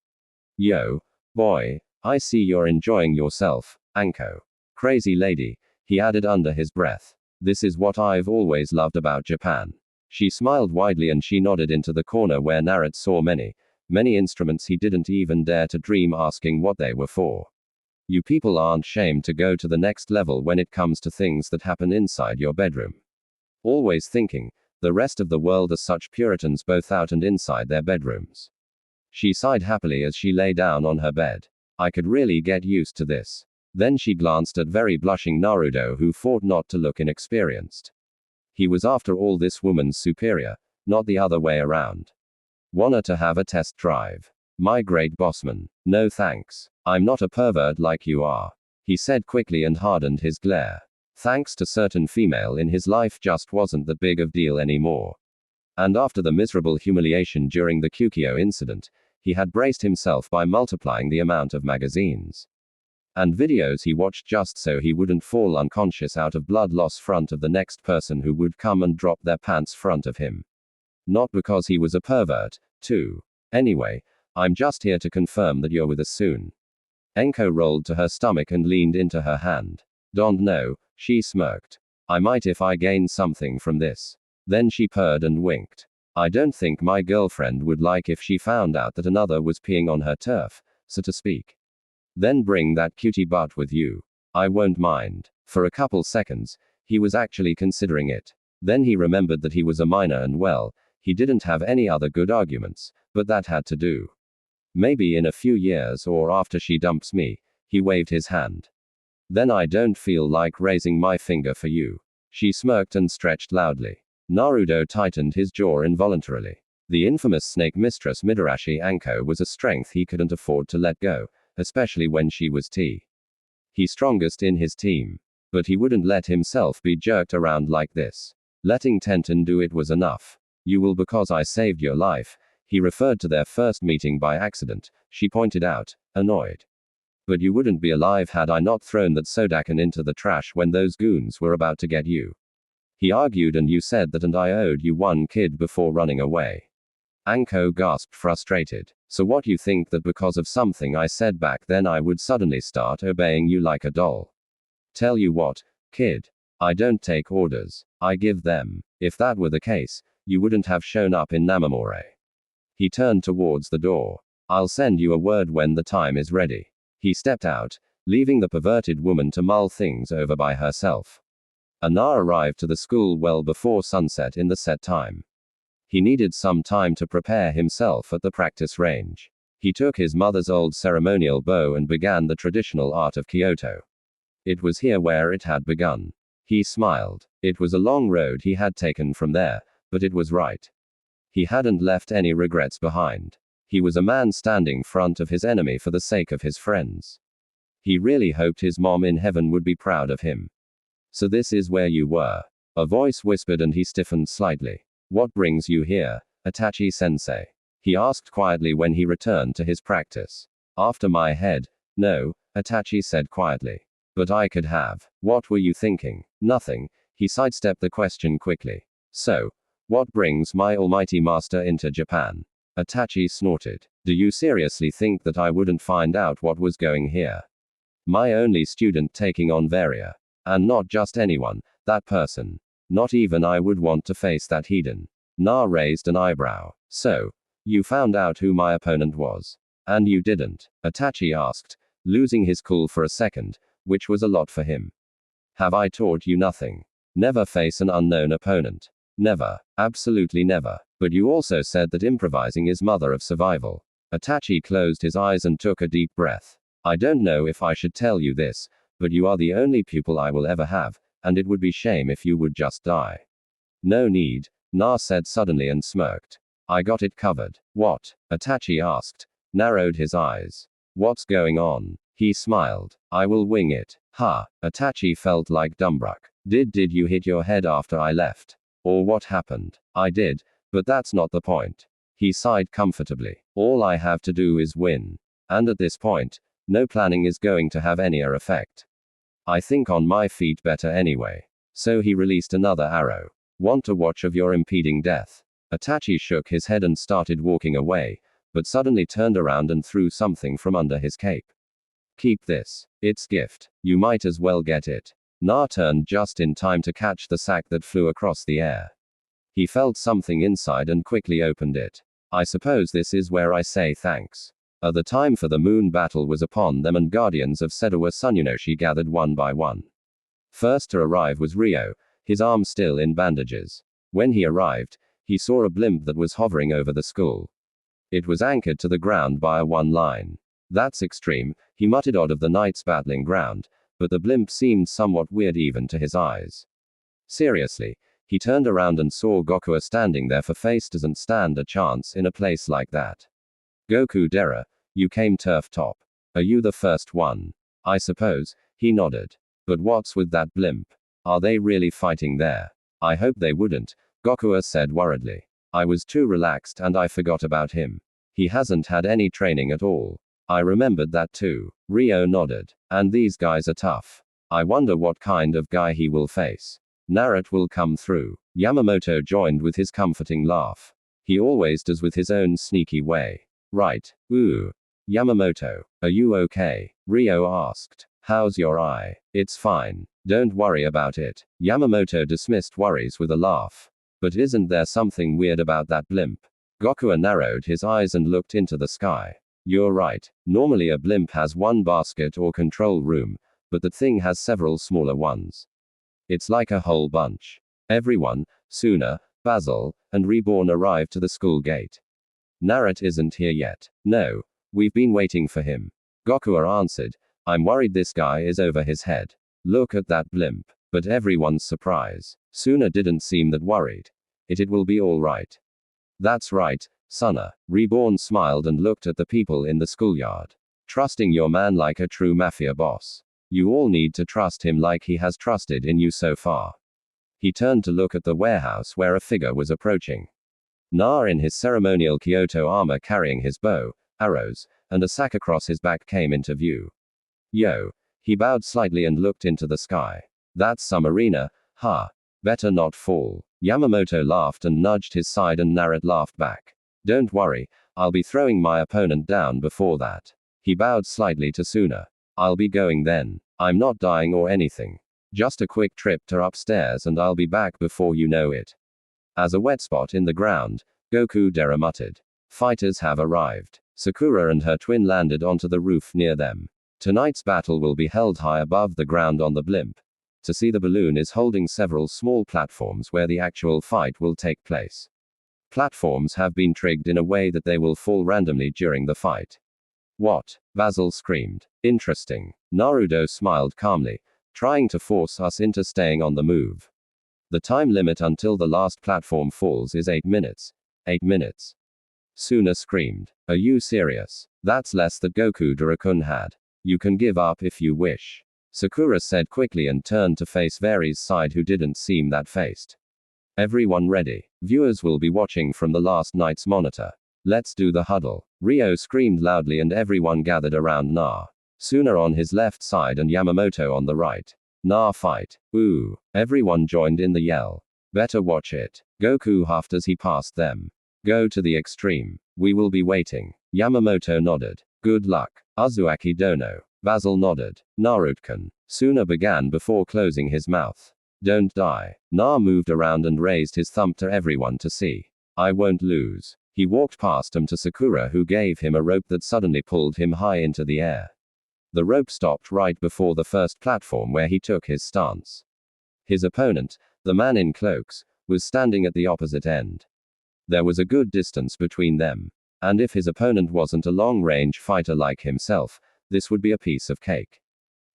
"Yo, boy, I see you're enjoying yourself, Anko. Crazy lady," he added under his breath. "This is what I've always loved about Japan." She smiled widely and she nodded into the corner where Naruto saw many instruments he didn't even dare to dream asking what they were for. You people aren't shamed to go to the next level when it comes to things that happen inside your bedroom. Always thinking, the rest of the world are such Puritans both out and inside their bedrooms. She sighed happily as she lay down on her bed. I could really get used to this. Then she glanced at very blushing Naruto, who fought not to look inexperienced. He was after all this woman's superior, not the other way around. "Wanna to have a test drive? My great bossman." "No thanks. I'm not a pervert like you are," he said quickly and hardened his glare. Thanks to certain female in his life just wasn't that big of deal anymore. And after the miserable humiliation during the Kukyo incident, he had braced himself by multiplying the amount of magazines and videos he watched just so he wouldn't fall unconscious out of blood loss front of the next person who would come and drop their pants front of him. Not because he was a pervert, too. "Anyway, I'm just here to confirm that you're with us soon." Enko rolled to her stomach and leaned into her hand. "Don't know," she smirked. "I might if I gain something from this." Then she purred and winked. "I don't think my girlfriend would like if she found out that another was peeing on her turf, so to speak. Then bring that cutie butt with you." I won't mind. For a couple seconds, he was actually considering it. Then he remembered that he was a minor and well, he didn't have any other good arguments, but that had to do. Maybe in a few years or after she dumps me. He waved his hand. Then I don't feel like raising my finger for you. She smirked and stretched loudly. Naruto tightened his jaw involuntarily. The infamous snake mistress Midarashi Anko was a strength he couldn't afford to let go, especially when she was He's strongest in his team. But he wouldn't let himself be jerked around like this. Letting Tenten do it was enough. You will because I saved your life. He referred to their first meeting by accident, she pointed out, annoyed. But you wouldn't be alive had I not thrown that Sodakan into the trash when those goons were about to get you. He argued and you said that and I owed you one kid before running away. Anko gasped frustrated. So what you think that because of something I said back then I would suddenly start obeying you like a doll? Tell you what, kid. I don't take orders. I give them. If that were the case, you wouldn't have shown up in Namamore. He turned towards the door. I'll send you a word when the time is ready. He stepped out, leaving the perverted woman to mull things over by herself. Anna arrived to the school well before sunset in the set time. He needed some time to prepare himself at the practice range. He took his mother's old ceremonial bow and began the traditional art of Kyoto. It was here where it had begun. He smiled. It was a long road he had taken from there, but it was right. He hadn't left any regrets behind. He was a man standing front of his enemy for the sake of his friends. He really hoped his mom in heaven would be proud of him. So this is where you were. A voice whispered and he stiffened slightly. What brings you here, Itachi-sensei? He asked quietly when he returned to his practice. After my head? No, Itachi said quietly. But I could have. What were you thinking? Nothing. He sidestepped the question quickly. So, what brings my almighty master into Japan? Itachi snorted. Do you seriously think that I wouldn't find out what was going here? My only student taking on Varia. And not just anyone, that person. Not even I would want to face that heathen. Na raised an eyebrow. So, you found out who my opponent was. And you didn't? Itachi asked, losing his cool for a second, which was a lot for him. Have I taught you nothing? Never face an unknown opponent. Never. Absolutely never. But you also said that improvising is mother of survival. Itachi closed his eyes and took a deep breath. I don't know if I should tell you this, but you are the only pupil I will ever have, and it would be shame if you would just die. No need, Na said suddenly and smirked. I got it covered. What? Itachi asked, narrowed his eyes. What's going on? He smiled. I will wing it. Ha. Itachi felt like Dumbruck. Did you hit your head after I left? Or what happened? I did, but that's not the point. He sighed comfortably. All I have to do is win. And at this point, no planning is going to have any effect. I think on my feet better anyway. So he released another arrow. Want to watch of your impeding death? Itachi shook his head and started walking away, but suddenly turned around and threw something from under his cape. Keep this. It's gift. You might as well get it. Na turned just in time to catch the sack that flew across the air. He felt something inside and quickly opened it. I suppose this is where I say thanks. The time for the moon battle was upon them and guardians of Sedawa Sununoshi gathered one by one. First to arrive was Ryo, his arm still in bandages. When he arrived, he saw a blimp that was hovering over the school. It was anchored to the ground by a one line. That's extreme, he muttered odd of the knight's battling ground, but the blimp seemed somewhat weird even to his eyes. Seriously, he turned around and saw Goku standing there. For face doesn't stand a chance in a place like that. Goku Dera, you came turf top. Are you the first one? I suppose, he nodded. But what's with that blimp? Are they really fighting there? I hope they wouldn't, Goku said worriedly. I was too relaxed and I forgot about him. He hasn't had any training at all. I remembered that too. Ryo nodded. And these guys are tough. I wonder what kind of guy he will face. Naruto will come through. Yamamoto joined with his comforting laugh. He always does with his own sneaky way. Right. Ooh. Yamamoto, are you okay? Ryo asked. How's your eye? It's fine. Don't worry about it. Yamamoto dismissed worries with a laugh. But isn't there something weird about that blimp? Goku narrowed his eyes and looked into the sky. You're right. Normally a blimp has one basket or control room, but that thing has several smaller ones. It's like a whole bunch. Everyone, Suna, Basil, and Reborn arrived to the school gate. Naruto isn't here yet. No. We've been waiting for him. Goku answered. I'm worried this guy is over his head. Look at that blimp. But everyone's surprise. Suna didn't seem that worried. It will be all right. That's right, Suna. Reborn smiled and looked at the people in the schoolyard. Trusting your man like a true mafia boss. You all need to trust him like he has trusted in you so far. He turned to look at the warehouse where a figure was approaching. Na in his ceremonial Kyoto armor carrying his bow, arrows, and a sack across his back came into view. Yo. He bowed slightly and looked into the sky. That's some arena, huh? Better not fall. Yamamoto laughed and nudged his side and Naruto laughed back. Don't worry, I'll be throwing my opponent down before that. He bowed slightly to Suna. I'll be going then. I'm not dying or anything. Just a quick trip to upstairs and I'll be back before you know it. As a wet spot in the ground, Goku Dera muttered. Fighters have arrived. Sakura and her twin landed onto the roof near them. Tonight's battle will be held high above the ground on the blimp. To see the balloon is holding several small platforms where the actual fight will take place. Platforms have been trigged in a way that they will fall randomly during the fight. What? Basil screamed. Interesting. Naruto smiled calmly, trying to force us into staying on the move. The time limit until the last platform falls is 8 minutes. 8 minutes. Suna screamed. Are you serious? That's less than Goku Dara-kun had. You can give up if you wish. Sakura said quickly and turned to face Vari's side who didn't seem that phased. Everyone ready. Viewers will be watching from the last night's monitor. Let's do the huddle. Ryo screamed loudly and everyone gathered around Na. Suna on his left side and Yamamoto on the right. Na fight. Ooh. Everyone joined in the yell. Better watch it. Goku huffed as he passed them. Go to the extreme. We will be waiting. Yamamoto nodded. Good luck. Uzumaki Dono. Basil nodded. Naruto-kun. Suna began before closing his mouth. Don't die. Na moved around and raised his thumb to everyone to see. I won't lose. He walked past him to Sakura who gave him a rope that suddenly pulled him high into the air. The rope stopped right before the first platform where he took his stance. His opponent, the man in cloaks, was standing at the opposite end. There was a good distance between them. And if his opponent wasn't a long-range fighter like himself, this would be a piece of cake.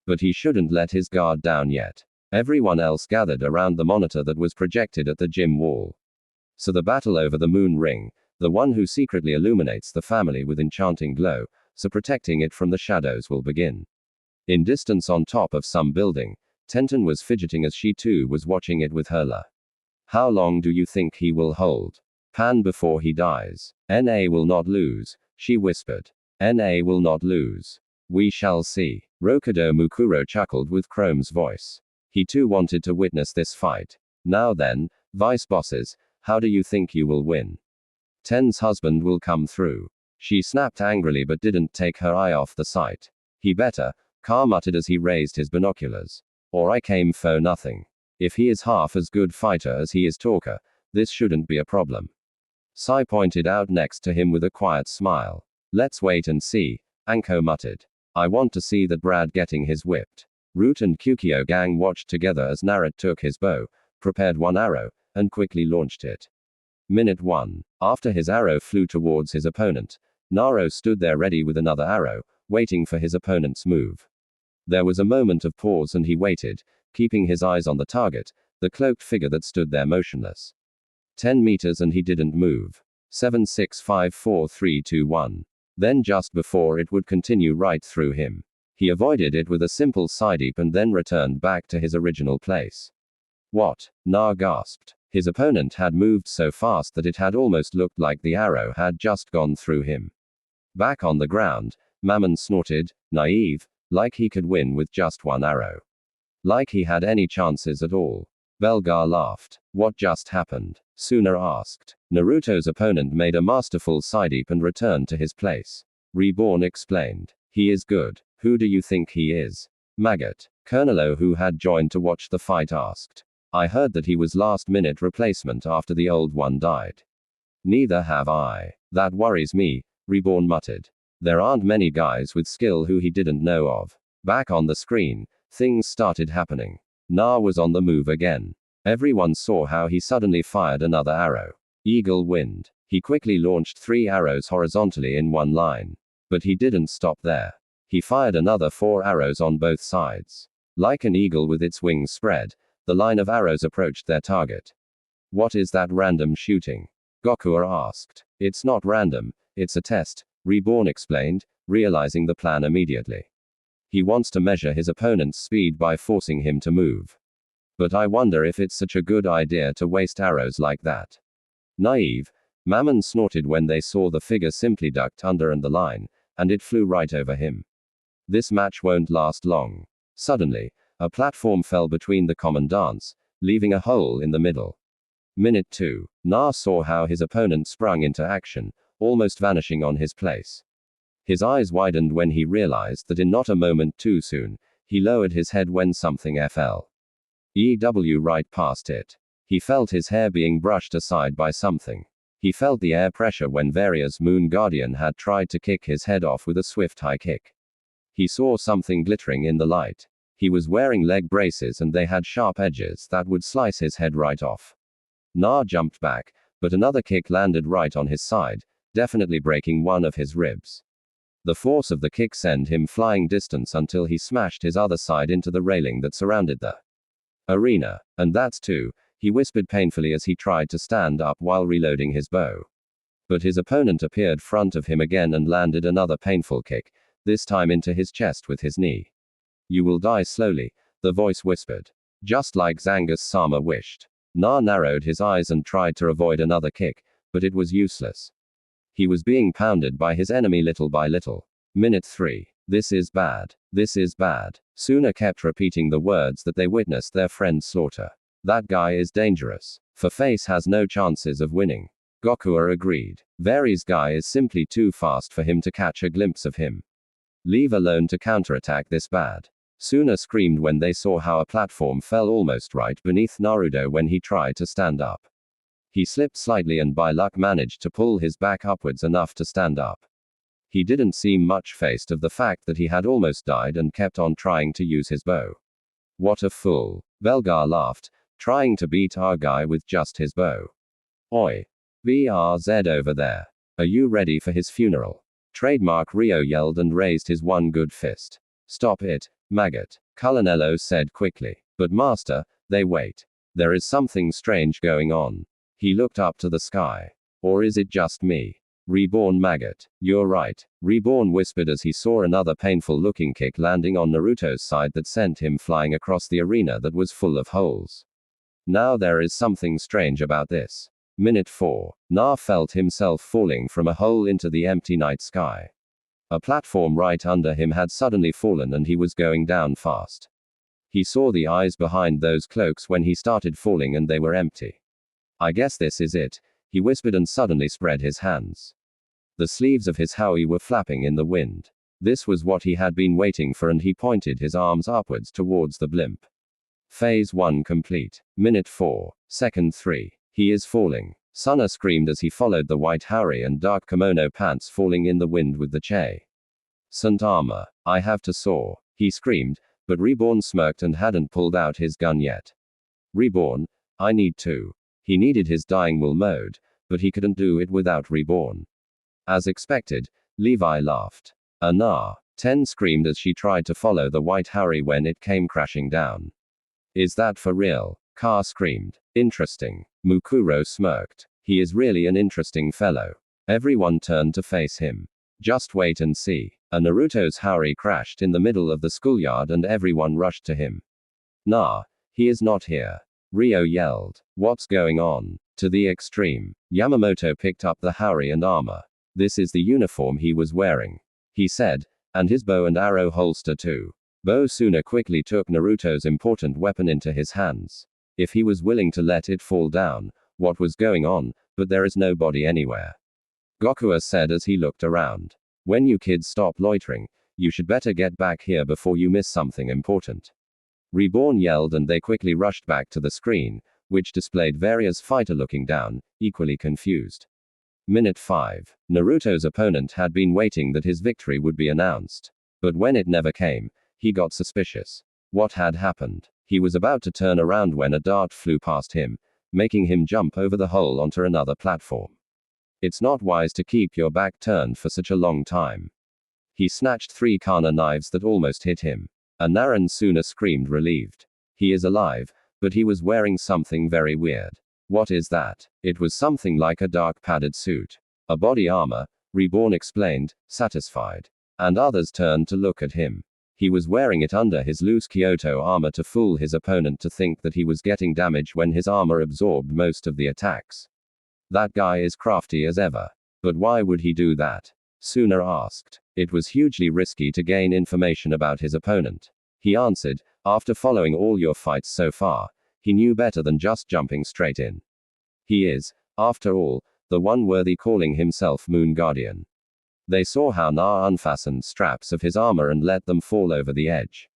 But he shouldn't let his guard down yet. Everyone else gathered around the monitor that was projected at the gym wall. So the battle over the moon ring, the one who secretly illuminates the family with enchanting glow, so protecting it from the shadows will begin. In distance on top of some building, Tenten was fidgeting as she too was watching it with Herla. How long do you think he will hold? Pan before he dies. NA will not lose, she whispered. NA will not lose. We shall see. Rokudo Mukuro chuckled with Chrome's voice. He too wanted to witness this fight. Now then, vice bosses, how do you think you will win? Ten's husband will come through. She snapped angrily but didn't take her eye off the sight. He better, Ka muttered as he raised his binoculars. Or I came for nothing. If he is half as good fighter as he is talker, this shouldn't be a problem. Sai pointed out next to him with a quiet smile. Let's wait and see, Anko muttered. I want to see that Brad getting his whipped. Root and Kukio gang watched together as Naruto took his bow, prepared one arrow, and quickly launched it. Minute 1. After his arrow flew towards his opponent, Naruto stood there ready with another arrow, waiting for his opponent's move. There was a moment of pause and he waited, keeping his eyes on the target, the cloaked figure that stood there motionless. 10 meters and he didn't move. 7 6 5 4 3 2 1. Then just before it would continue right through him. He avoided it with a simple side-leap and then returned back to his original place. What? Na gasped. His opponent had moved so fast that it had almost looked like the arrow had just gone through him. Back on the ground, Mammon snorted, naive, like he could win with just one arrow. Like he had any chances at all. Belgar laughed. What just happened? Suna asked. Naruto's opponent made a masterful side-leap and returned to his place. Reborn explained. He is good. Who do you think he is? Maggot. Colonel who had joined to watch the fight asked. I heard that he was last-minute replacement after the old one died. Neither have I. That worries me, Reborn muttered. There aren't many guys with skill who he didn't know of. Back on the screen, Things started happening. Na was on the move again. Everyone saw how he suddenly fired another arrow. Eagle wind. He quickly launched 3 arrows horizontally in one line. But he didn't stop there. He fired another 4 arrows on both sides. Like an eagle with its wings spread, the line of arrows approached their target. What is that random shooting? Goku asked. It's not random, it's a test, Reborn explained, realizing the plan immediately. He wants to measure his opponent's speed by forcing him to move. But I wonder if it's such a good idea to waste arrows like that. Naive, Mammon snorted when they saw the figure simply ducked under and the line, and it flew right over him. This match won't last long. Suddenly, a platform fell between the commandants, leaving a hole in the middle. Minute 2. Na saw how his opponent sprung into action, almost vanishing on his place. His eyes widened when he realized that in not a moment too soon, he lowered his head when something fell. Right past it. He felt his hair being brushed aside by something. He felt the air pressure when Varia's Moon Guardian had tried to kick his head off with a swift high kick. He saw something glittering in the light. He was wearing leg braces and they had sharp edges that would slice his head right off. Na jumped back, but another kick landed right on his side, definitely breaking one of his ribs. The force of the kick sent him flying distance until he smashed his other side into the railing that surrounded the arena. And that's two, he whispered painfully as he tried to stand up while reloading his bow. But his opponent appeared front of him again and landed another painful kick, this time into his chest with his knee. You will die slowly, the voice whispered. Just like Zangus-sama wished. Na narrowed his eyes and tried to avoid another kick, but it was useless. He was being pounded by his enemy little by little. Minute 3. This is bad. This is bad. Suna kept repeating the words that they witnessed their friend slaughter. That guy is dangerous. Face has no chances of winning. Goku agreed. Vari's guy is simply too fast for him to catch a glimpse of him. Leave alone to counterattack this bad. Suna screamed when they saw how a platform fell almost right beneath Naruto when he tried to stand up. He slipped slightly and by luck managed to pull his back upwards enough to stand up. He didn't seem much fazed of the fact that he had almost died and kept on trying to use his bow. What a fool. Belgar laughed, trying to beat our guy with just his bow. Oi. BRZ over there. Are you ready for his funeral? Trademark Rio yelled and raised his one good fist. Stop it, maggot. Colonello said quickly. But master, they wait. There is something strange going on. He looked up to the sky. Or is it just me? Reborn maggot. You're right. Reborn whispered as he saw another painful looking kick landing on Naruto's side that sent him flying across the arena that was full of holes. Now there is something strange about this. Minute 4. Na felt himself falling from a hole into the empty night sky. A platform right under him had suddenly fallen and he was going down fast. He saw the eyes behind those cloaks when he started falling and they were empty. I guess this is it, he whispered and suddenly spread his hands. The sleeves of his Howie were flapping in the wind. This was what he had been waiting for and he pointed his arms upwards towards the blimp. Phase 1 complete. Minute 4. Second 3. He is falling. Suna screamed as he followed the white Howie and dark kimono pants falling in the wind with the Che. Sant armor. I have to soar. He screamed, but Reborn smirked and hadn't pulled out his gun yet. Reborn, I need to. He needed his dying will mode, but he couldn't do it without Reborn. As expected, Levi laughed. Nah. Ten screamed as she tried to follow the white Howie when it came crashing down. Is that for real? Ka screamed. Interesting. Mukuro smirked. He is really an interesting fellow. Everyone turned to face him. Just wait and see. A Naruto's Howie crashed in the middle of the schoolyard and everyone rushed to him. Nah. He is not here. Rio yelled. What's going on? To the extreme. Yamamoto picked up the Howie and armor. This is the uniform he was wearing. He said, and his bow and arrow holster too. Bo Suna quickly took Naruto's important weapon into his hands. If he was willing to let it fall down, what was going on, but there is nobody anywhere. Goku said as he looked around. When you kids stop loitering, you should better get back here before you miss something important. Reborn yelled and they quickly rushed back to the screen, which displayed various fighter looking down, equally confused. Minute 5. Naruto's opponent had been waiting that his victory would be announced. But when it never came, he got suspicious. What had happened? He was about to turn around when a dart flew past him, making him jump over the hole onto another platform. It's not wise to keep your back turned for such a long time. He snatched 3 Kana knives that almost hit him. And Naran sooner screamed relieved. He is alive, but he was wearing something very weird. What is that? It was something like a dark padded suit. A body armor, Reborn explained, satisfied. And others turned to look at him. He was wearing it under his loose Kyoto armor to fool his opponent to think that he was getting damage when his armor absorbed most of the attacks. That guy is crafty as ever. But why would he do that? Sooner asked. It was hugely risky to gain information about his opponent. He answered, after following all your fights so far, he knew better than just jumping straight in. He is, after all, the one worthy calling himself Moon Guardian. They saw how Na unfastened straps of his armor and let them fall over the edge.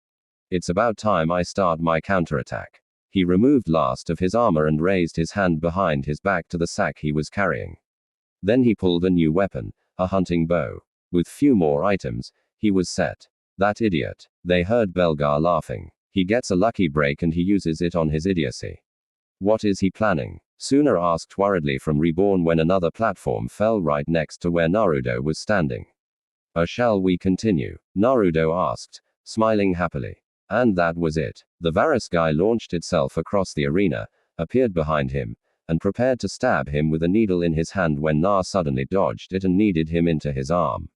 It's about time I start my counterattack. He removed last of his armor and raised his hand behind his back to the sack he was carrying. Then he pulled a new weapon, a hunting bow. With few more items, he was set. That idiot. They heard Belgar laughing. He gets a lucky break and he uses it on his idiocy. What is he planning? Sooner asked worriedly from Reborn when another platform fell right next to where Naruto was standing. Shall we continue? Naruto asked, smiling happily. And that was it. The Varus guy launched itself across the arena, appeared behind him, and prepared to stab him with a needle in his hand when Na suddenly dodged it and kneaded him into his arm.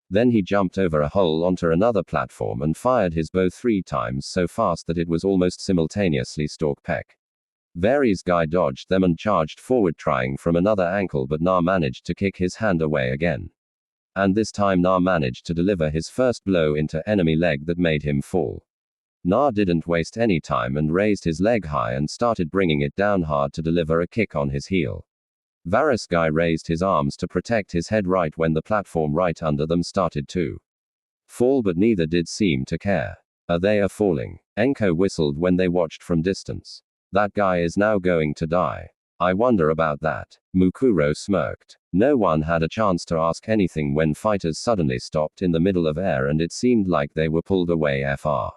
Then he jumped over a hole onto another platform and fired his bow 3 times so fast that it was almost simultaneously stalk peck. Varys guy dodged them and charged forward trying from another ankle, but Na managed to kick his hand away again. And this time Na managed to deliver his first blow into enemy leg that made him fall. Na didn't waste any time and raised his leg high and started bringing it down hard to deliver a kick on his heel. Varus guy raised his arms to protect his head right when the platform right under them started to fall, but neither did seem to care. They are falling. Enko whistled when they watched from distance. That guy is now going to die. I wonder about that. Mukuro smirked. No one had a chance to ask anything when fighters suddenly stopped in the middle of air and it seemed like they were pulled away far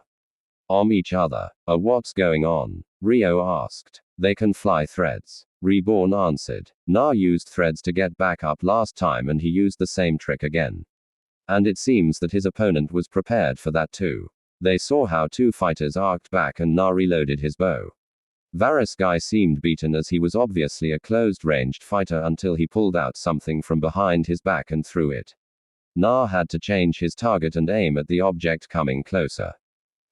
each other. What's going on? Rio asked. They can fly threads. Reborn answered. Na used threads to get back up last time and he used the same trick again. And it seems that his opponent was prepared for that too. They saw how 2 fighters arced back and Na reloaded his bow. Varus guy seemed beaten as he was obviously a closed-ranged fighter until he pulled out something from behind his back and threw it. Na had to change his target and aim at the object coming closer.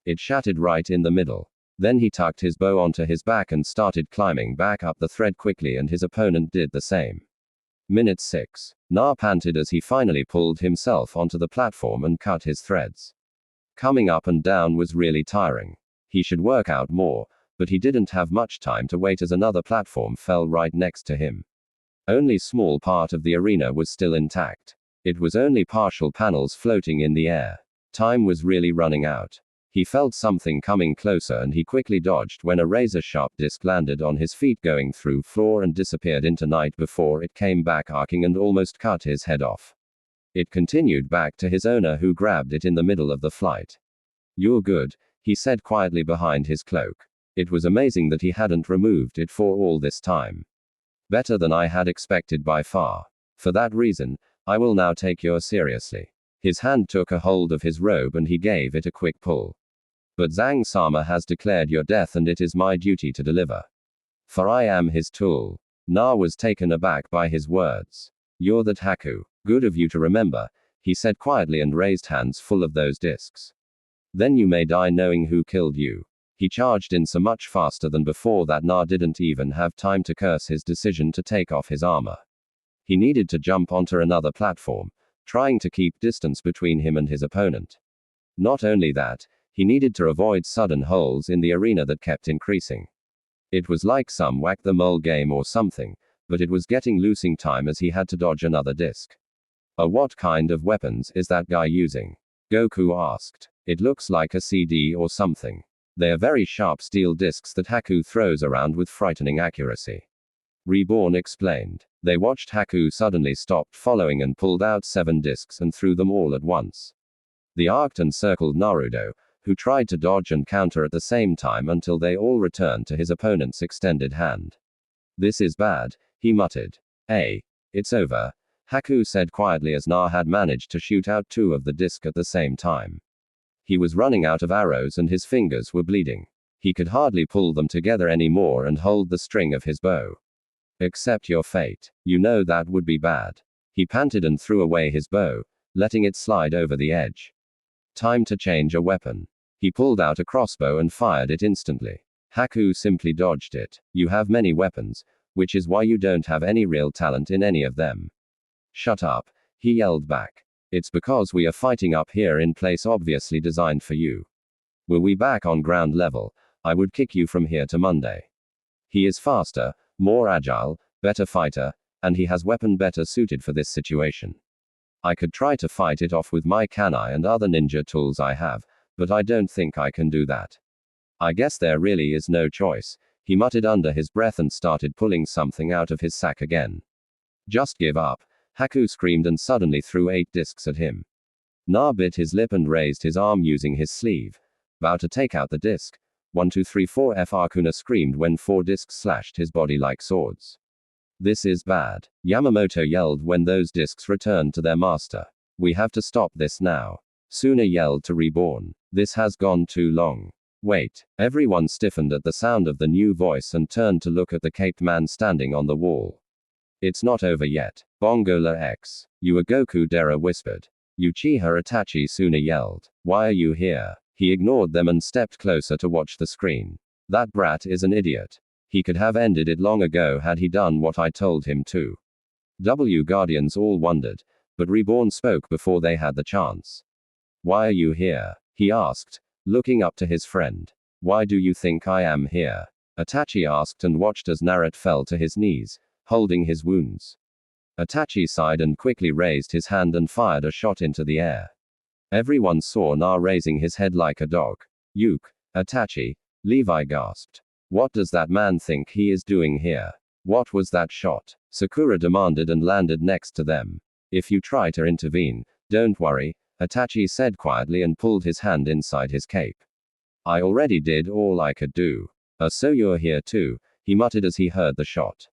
It shattered right in the middle. Then he tucked his bow onto his back and started climbing back up the thread quickly, and his opponent did the same. Minute 6. Na panted as he finally pulled himself onto the platform and cut his threads. Coming up and down was really tiring. He should work out more, but he didn't have much time to wait as another platform fell right next to him. Only small part of the arena was still intact. It was only partial panels floating in the air. Time was really running out. He felt something coming closer and he quickly dodged when a razor-sharp disc landed on his feet going through floor and disappeared into night before it came back arcing and almost cut his head off. It continued back to his owner, who grabbed it in the middle of the flight. "You're good," he said quietly behind his cloak. It was amazing that he hadn't removed it for all this time. "Better than I had expected by far. For that reason, I will now take you seriously." His hand took a hold of his robe and he gave it a quick pull. "But Zhang-sama has declared your death and it is my duty to deliver. For I am his tool." Na was taken aback by his words. "You're that Haku. Good of you to remember," he said quietly and raised hands full of those discs. "Then you may die knowing who killed you." He charged in so much faster than before that Na didn't even have time to curse his decision to take off his armor. He needed to jump onto another platform, trying to keep distance between him and his opponent. Not only that, he needed to avoid sudden holes in the arena that kept increasing. It was like some whack-the-mole game or something, but it was getting losing time as he had to dodge another disc. What kind of weapons is that guy using?" Goku asked. "It looks like a CD or something. They are very sharp steel discs that Haku throws around with frightening accuracy." Reborn explained. They watched Haku suddenly stopped following and pulled out 7 discs and threw them all at once. They arced and circled Naruto, who tried to dodge and counter at the same time until they all returned to his opponent's extended hand. This is bad, he muttered. It's over, Haku said quietly as Na had managed to shoot out 2 of the disc at the same time. He was running out of arrows and his fingers were bleeding. He could hardly pull them together anymore and hold the string of his bow. Accept your fate. You know that would be bad. He panted and threw away his bow, letting it slide over the edge. Time to change a weapon. He pulled out a crossbow and fired it instantly. Haku simply dodged it. You have many weapons, which is why you don't have any real talent in any of them. Shut up, he yelled back. It's because we are fighting up here in place obviously designed for you. Were we back on ground level, I would kick you from here to Monday. He is faster, more agile, better fighter, and he has weapon better suited for this situation. I could try to fight it off with my kanai and other ninja tools I have, but I don't think I can do that. I guess there really is no choice, he muttered under his breath and started pulling something out of his sack again. Just give up, Haku screamed and suddenly threw 8 discs at him. Na bit his lip and raised his arm using his sleeve, about to take out the disc. 1 2 3 4 Akuna screamed when 4 discs slashed his body like swords. This is bad, Yamamoto yelled when those discs returned to their master. We have to stop this now. Suna yelled to Reborn. This has gone too long. Wait. Everyone stiffened at the sound of the new voice and turned to look at the caped man standing on the wall. It's not over yet. Bongola X. Goku Dera whispered. Uchiha Itachi Suna yelled. Why are you here? He ignored them and stepped closer to watch the screen. That brat is an idiot. He could have ended it long ago had he done what I told him to. Guardians all wondered, but Reborn spoke before they had the chance. Why are you here? He asked, looking up to his friend. Why do you think I am here? Itachi asked and watched as Naruto fell to his knees, holding his wounds. Itachi sighed and quickly raised his hand and fired a shot into the air. Everyone saw Na raising his head like a dog. Itachi, Levi gasped. What does that man think he is doing here? What was that shot? Sakura demanded and landed next to them. If you try to intervene, don't worry, Itachi said quietly and pulled his hand inside his cape. I already did all I could do. So you're here too, he muttered as he heard the shot.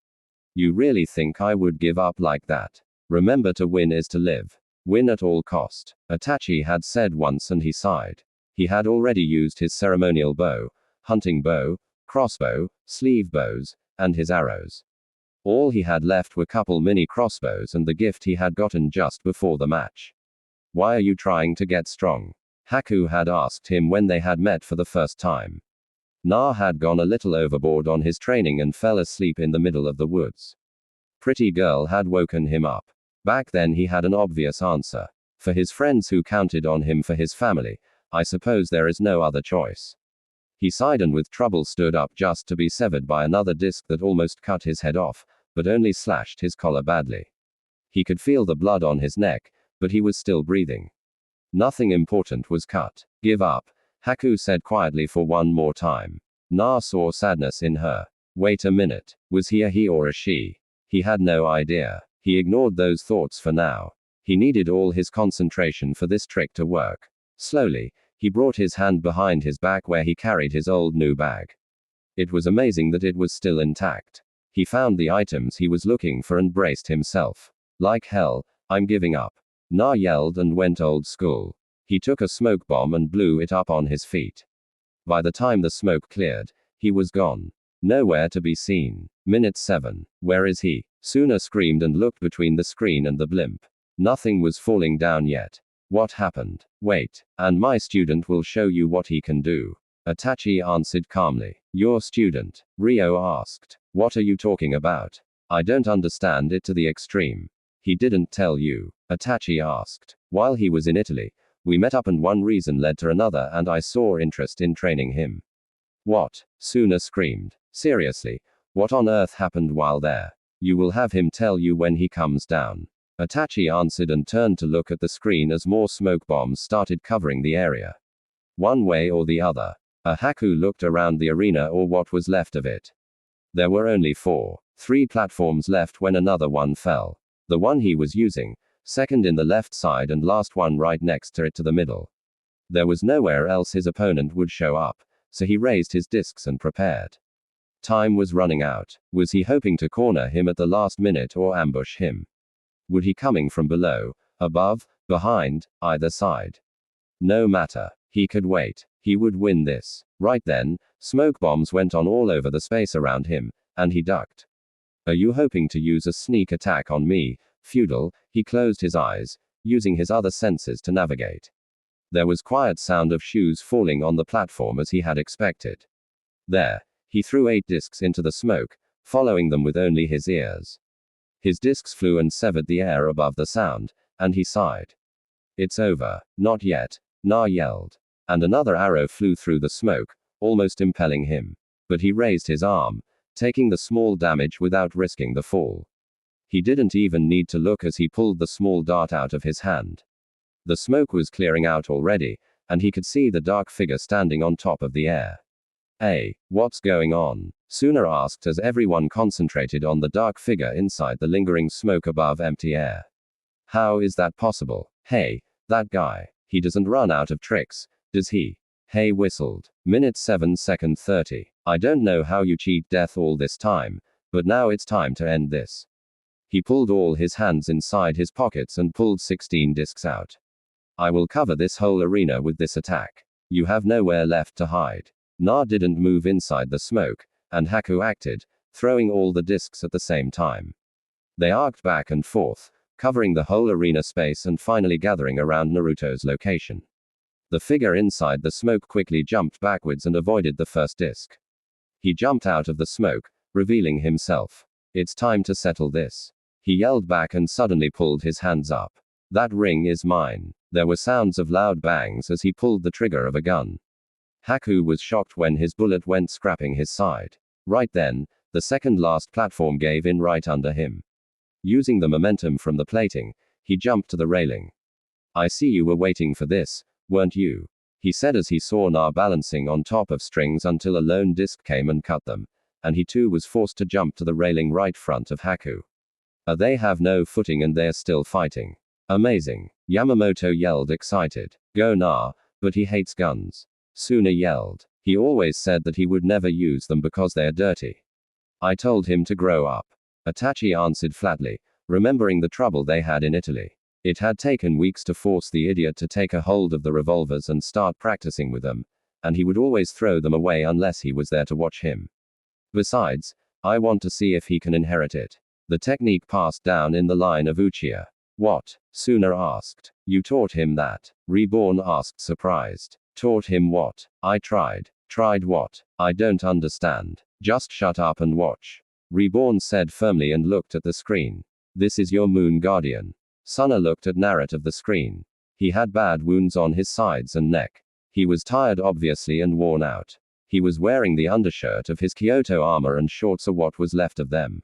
You really think I would give up like that? Remember, to win is to live. Win at all cost, Itachi had said once, and he sighed. He had already used his ceremonial bow, hunting bow, crossbow, sleeve bows, and his arrows. All he had left were couple mini crossbows and the gift he had gotten just before the match. Why are you trying to get strong? Haku had asked him when they had met for the first time. Na had gone a little overboard on his training and fell asleep in the middle of the woods. Pretty girl had woken him up. Back then he had an obvious answer. For his friends who counted on him for his family, I suppose there is no other choice. He sighed and with trouble stood up just to be severed by another disc that almost cut his head off, but only slashed his collar badly. He could feel the blood on his neck, but he was still breathing. Nothing important was cut. Give up, Haku said quietly for one more time. Na saw sadness in her. Wait a minute, was he a he or a she? He had no idea. He ignored those thoughts for now. He needed all his concentration for this trick to work. Slowly, he brought his hand behind his back where he carried his old new bag. It was amazing that it was still intact. He found the items he was looking for and braced himself. Like hell, I'm giving up. Na yelled and went old school. He took a smoke bomb and blew it up on his feet. By the time the smoke cleared, he was gone. Nowhere to be seen. Minute 7. Where is he? Suna screamed and looked between the screen and the blimp. Nothing was falling down yet. What happened? Wait, and my student will show you what he can do. Itachi answered calmly. Your student? Ryo asked. What are you talking about? I don't understand it to the extreme. He didn't tell you? Itachi asked. While he was in Italy, we met up and one reason led to another and I saw interest in training him. What? Suna screamed. Seriously, what on earth happened while there? You will have him tell you when he comes down. Itachi answered and turned to look at the screen as more smoke bombs started covering the area. One way or the other. Haku looked around the arena or what was left of it. There were only 3 platforms left when another one fell. The one he was using, second in the left side and last one right next to it to the middle. There was nowhere else his opponent would show up, so he raised his discs and prepared. Time was running out. Was he hoping to corner him at the last minute or ambush him? Would he coming from below, above, behind, either side? No matter. He could wait. He would win this. Right then, smoke bombs went on all over the space around him, and he ducked. Are you hoping to use a sneak attack on me, feudal? He closed his eyes, using his other senses to navigate. There was quiet sound of shoes falling on the platform as he had expected. There. He threw 8 discs into the smoke, following them with only his ears. His discs flew and severed the air above the sound, and he sighed. It's over. Not yet, Na yelled. And another arrow flew through the smoke, almost impaling him. But he raised his arm, taking the small damage without risking the fall. He didn't even need to look as he pulled the small dart out of his hand. The smoke was clearing out already, and he could see the dark figure standing on top of the air. Hey, what's going on? Suna asked as everyone concentrated on the dark figure inside the lingering smoke above empty air. How is that possible? Hey, that guy. He doesn't run out of tricks, does he? Hey whistled. Minute 7 second 30. I don't know how you cheat death all this time, but now it's time to end this. He pulled all his hands inside his pockets and pulled 16 discs out. I will cover this whole arena with this attack. You have nowhere left to hide. Na didn't move inside the smoke, and Haku acted, throwing all the discs at the same time. They arced back and forth, covering the whole arena space and finally gathering around Naruto's location. The figure inside the smoke quickly jumped backwards and avoided the first disc. He jumped out of the smoke, revealing himself. It's time to settle this. He yelled back and suddenly pulled his hands up. That ring is mine. There were sounds of loud bangs as he pulled the trigger of a gun. Haku was shocked when his bullet went scrapping his side. Right then, the second last platform gave in right under him. Using the momentum from the plating, he jumped to the railing. I see you were waiting for this, weren't you? He said as he saw Na balancing on top of strings until a lone disc came and cut them, and he too was forced to jump to the railing right front of Haku. They have no footing and they're still fighting. Amazing. Yamamoto yelled excited. Go Na, but he hates guns. Suna yelled. He always said that he would never use them because they're dirty. I told him to grow up. Itachi answered flatly, remembering the trouble they had in Italy. It had taken weeks to force the idiot to take a hold of the revolvers and start practicing with them, and he would always throw them away unless he was there to watch him. Besides, I want to see if he can inherit it. The technique passed down in the line of Uchiha. What? Suna asked. You taught him that? Reborn asked surprised. Taught him what? I tried. Tried what? I don't understand. Just shut up and watch. Reborn said firmly and looked at the screen. This is your moon guardian. Suna looked at Naruto of the screen. He had bad wounds on his sides and neck. He was tired obviously and worn out. He was wearing the undershirt of his Kyoto armor and shorts or what was left of them.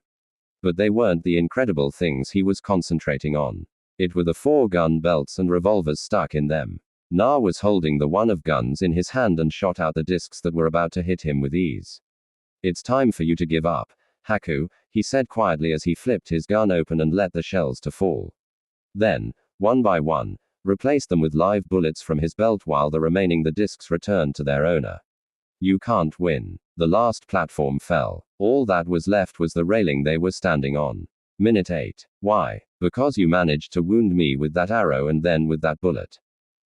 But they weren't the incredible things he was concentrating on. It were the 4 gun belts and revolvers stuck in them. Na was holding the one of guns in his hand and shot out the discs that were about to hit him with ease. It's time for you to give up, Haku, he said quietly as he flipped his gun open and let the shells to fall. Then, one by one, replaced them with live bullets from his belt while the remaining the discs returned to their owner. You can't win. The last platform fell. All that was left was the railing they were standing on. Minute 8. Why? Because you managed to wound me with that arrow and then with that bullet.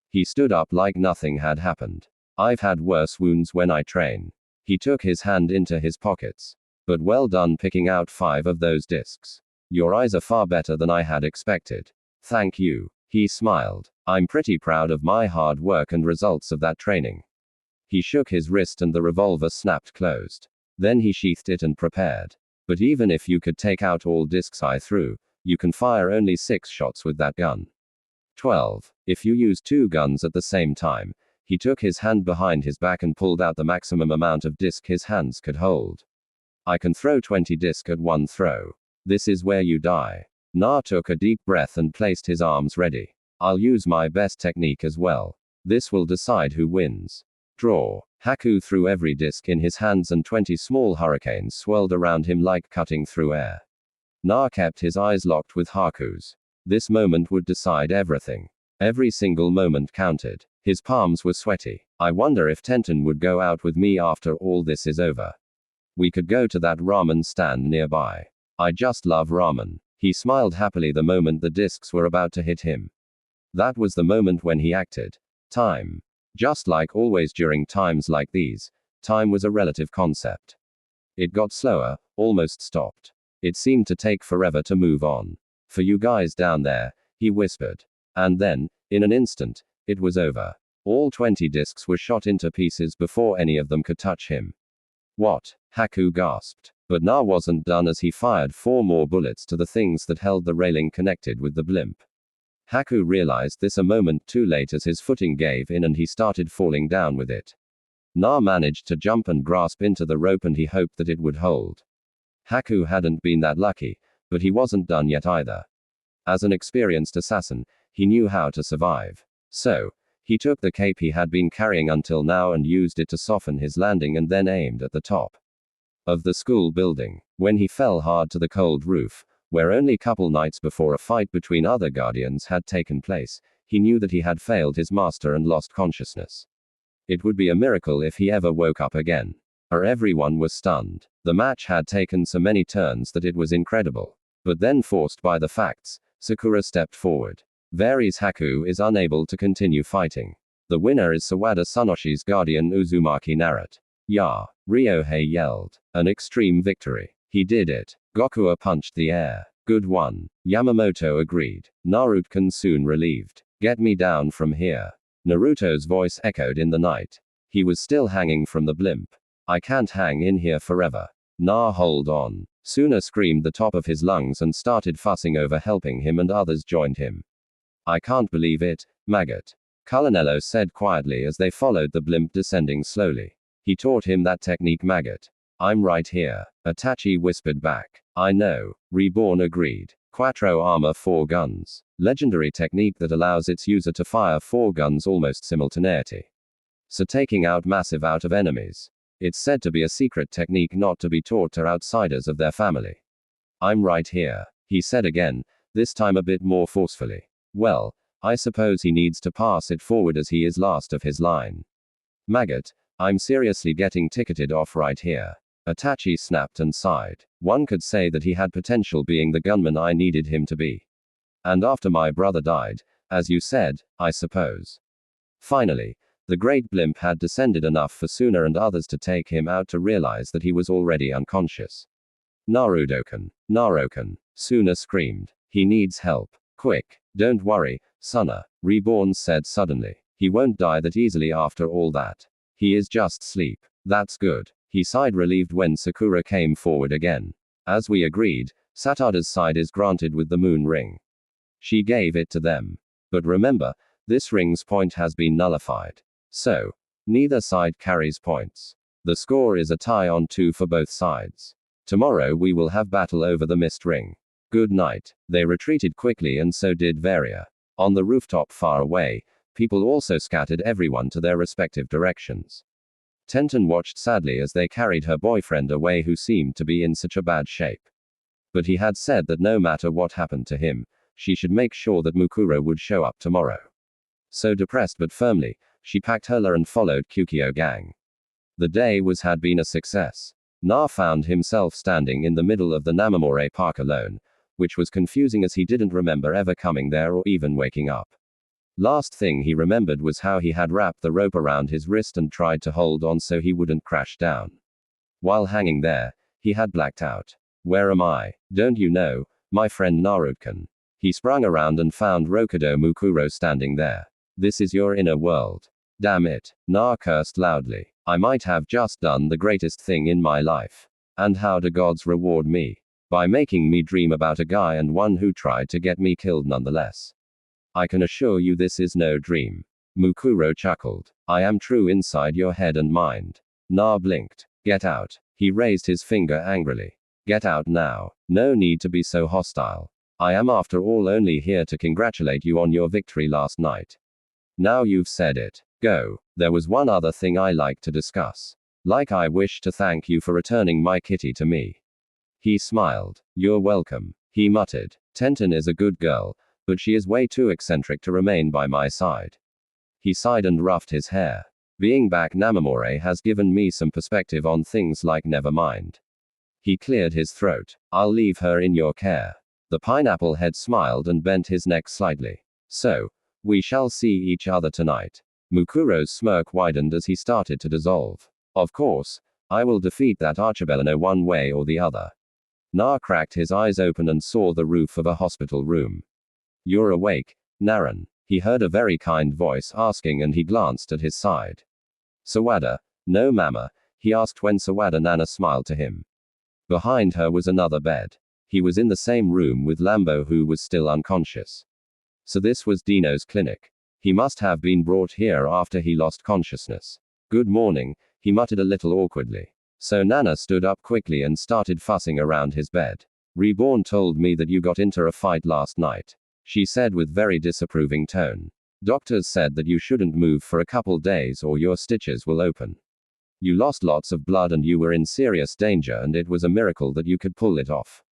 He stood up like nothing had happened. I've had worse wounds when I train. He took his hand into his pockets. But well done picking out 5 of those discs. Your eyes are far better than I had expected. Thank you. He smiled. I'm pretty proud of my hard work and results of that training. He shook his wrist and the revolver snapped closed. Then he sheathed it and prepared. But even if you could take out all discs I threw, you can fire only 6 shots with that gun. 12. If you use 2 guns at the same time, he took his hand behind his back and pulled out the maximum amount of disc his hands could hold. I can throw 20 disc at one throw. This is where you die. Na took a deep breath and placed his arms ready. I'll use my best technique as well. This will decide who wins. Draw. Haku threw every disc in his hands and 20 small hurricanes swirled around him like cutting through air. Na kept his eyes locked with Haku's. This moment would decide everything. Every single moment counted. His palms were sweaty. I wonder if Tenten would go out with me after all this is over. We could go to that ramen stand nearby. I just love ramen. He smiled happily the moment the discs were about to hit him. That was the moment when he acted. Time. Just like always during times like these, time was a relative concept. It got slower, almost stopped. It seemed to take forever to move on. For you guys down there, he whispered. And then, in an instant, it was over. All 20 discs were shot into pieces before any of them could touch him. What? Haku gasped. But Na wasn't done as he fired 4 more bullets to the things that held the railing connected with the blimp. Haku realized this a moment too late as his footing gave in and he started falling down with it. Na managed to jump and grasp into the rope and he hoped that it would hold. Haku hadn't been that lucky, but he wasn't done yet either. As an experienced assassin, he knew how to survive. So, he took the cape he had been carrying until now and used it to soften his landing and then aimed at the top of the school building. When he fell hard to the cold roof, where only couple nights before a fight between other guardians had taken place, he knew that he had failed his master and lost consciousness. It would be a miracle if he ever woke up again. Everyone was stunned. The match had taken so many turns that it was incredible. But then, forced by the facts, Sakura stepped forward. Varies Haku is unable to continue fighting. The winner is Sawada Sunoshi's guardian Uzumaki Narut. Ya! Ryohei yelled. An extreme victory. He did it. Gokua punched the air. Good one. Yamamoto agreed. Naruto soon relieved. Get me down from here. Naruto's voice echoed in the night. He was still hanging from the blimp. I can't hang in here forever. Nah, hold on. Suna screamed the top of his lungs and started fussing over helping him and others joined him. I can't believe it, Maggot. Colonello said quietly as they followed the blimp descending slowly. He taught him that technique, Maggot. I'm right here. Itachi whispered back. I know. Reborn agreed. Quattro armor 4 guns. Legendary technique that allows its user to fire 4 guns almost simultaneity. So taking out massive out of enemies. It's said to be a secret technique not to be taught to outsiders of their family. I'm right here, he said again, this time a bit more forcefully. Well, I suppose he needs to pass it forward as he is last of his line. Maggot, I'm seriously getting ticketed off right here. Itachi snapped and sighed. One could say that he had potential being the gunman I needed him to be. And after my brother died, as you said, I suppose. Finally, the great blimp had descended enough for Suna and others to take him out to realize that he was already unconscious. Naruto-kun, Naruto-kun, Suna screamed. He needs help. Quick. Don't worry, Suna, Reborn said suddenly. He won't die that easily after all that. He is just asleep. That's good. He sighed relieved when Sakura came forward again. As we agreed, Satada's side is granted with the moon ring. She gave it to them. But remember, this ring's point has been nullified. So, neither side carries points. The score is a tie on 2 for both sides. Tomorrow we will have battle over the mist ring. Good night. They retreated quickly and so did Varia. On the rooftop far away, people also scattered everyone to their respective directions. Tenten watched sadly as they carried her boyfriend away who seemed to be in such a bad shape. But he had said that no matter what happened to him, she should make sure that Mukuro would show up tomorrow. So depressed but firmly, she packed her and followed Kukyo gang. The day had been a success. Na found himself standing in the middle of the Namamore Park alone, which was confusing as he didn't remember ever coming there or even waking up. Last thing he remembered was how he had wrapped the rope around his wrist and tried to hold on so he wouldn't crash down. While hanging there, he had blacked out. Where am I? Don't you know, my friend Naruto-kun? He sprung around and found Rokudo Mukuro standing there. This is your inner world. Damn it. Na cursed loudly. I might have just done the greatest thing in my life. And how do gods reward me? By making me dream about a guy and one who tried to get me killed nonetheless. I can assure you this is no dream. Mukuro chuckled. I am true inside your head and mind. Na blinked. Get out. He raised his finger angrily. Get out now. No need to be so hostile. I am after all only here to congratulate you on your victory last night. Now you've said it. Go. There was one other thing I like to discuss. Like I wish to thank you for returning my kitty to me. He smiled. You're welcome. He muttered. Tenten is a good girl, but she is way too eccentric to remain by my side. He sighed and roughed his hair. Being back Namamore has given me some perspective on things like never mind. He cleared his throat. I'll leave her in your care. The pineapple head smiled and bent his neck slightly. So, we shall see each other tonight. Mukuro's smirk widened as he started to dissolve. Of course, I will defeat that Archibellino one way or the other. Na cracked his eyes open and saw the roof of a hospital room. You're awake, Naran? He heard a very kind voice asking and he glanced at his side. Sawada? No mama, he asked when Sawada Nana smiled to him. Behind her was another bed. He was in the same room with Lambo who was still unconscious. So this was Dino's clinic. He must have been brought here after he lost consciousness. Good morning, he muttered a little awkwardly. So Nana stood up quickly and started fussing around his bed. Reborn told me that you got into a fight last night, she said with very disapproving tone. Doctors said that you shouldn't move for a couple days or your stitches will open. You lost lots of blood and you were in serious danger and it was a miracle that you could pull it off.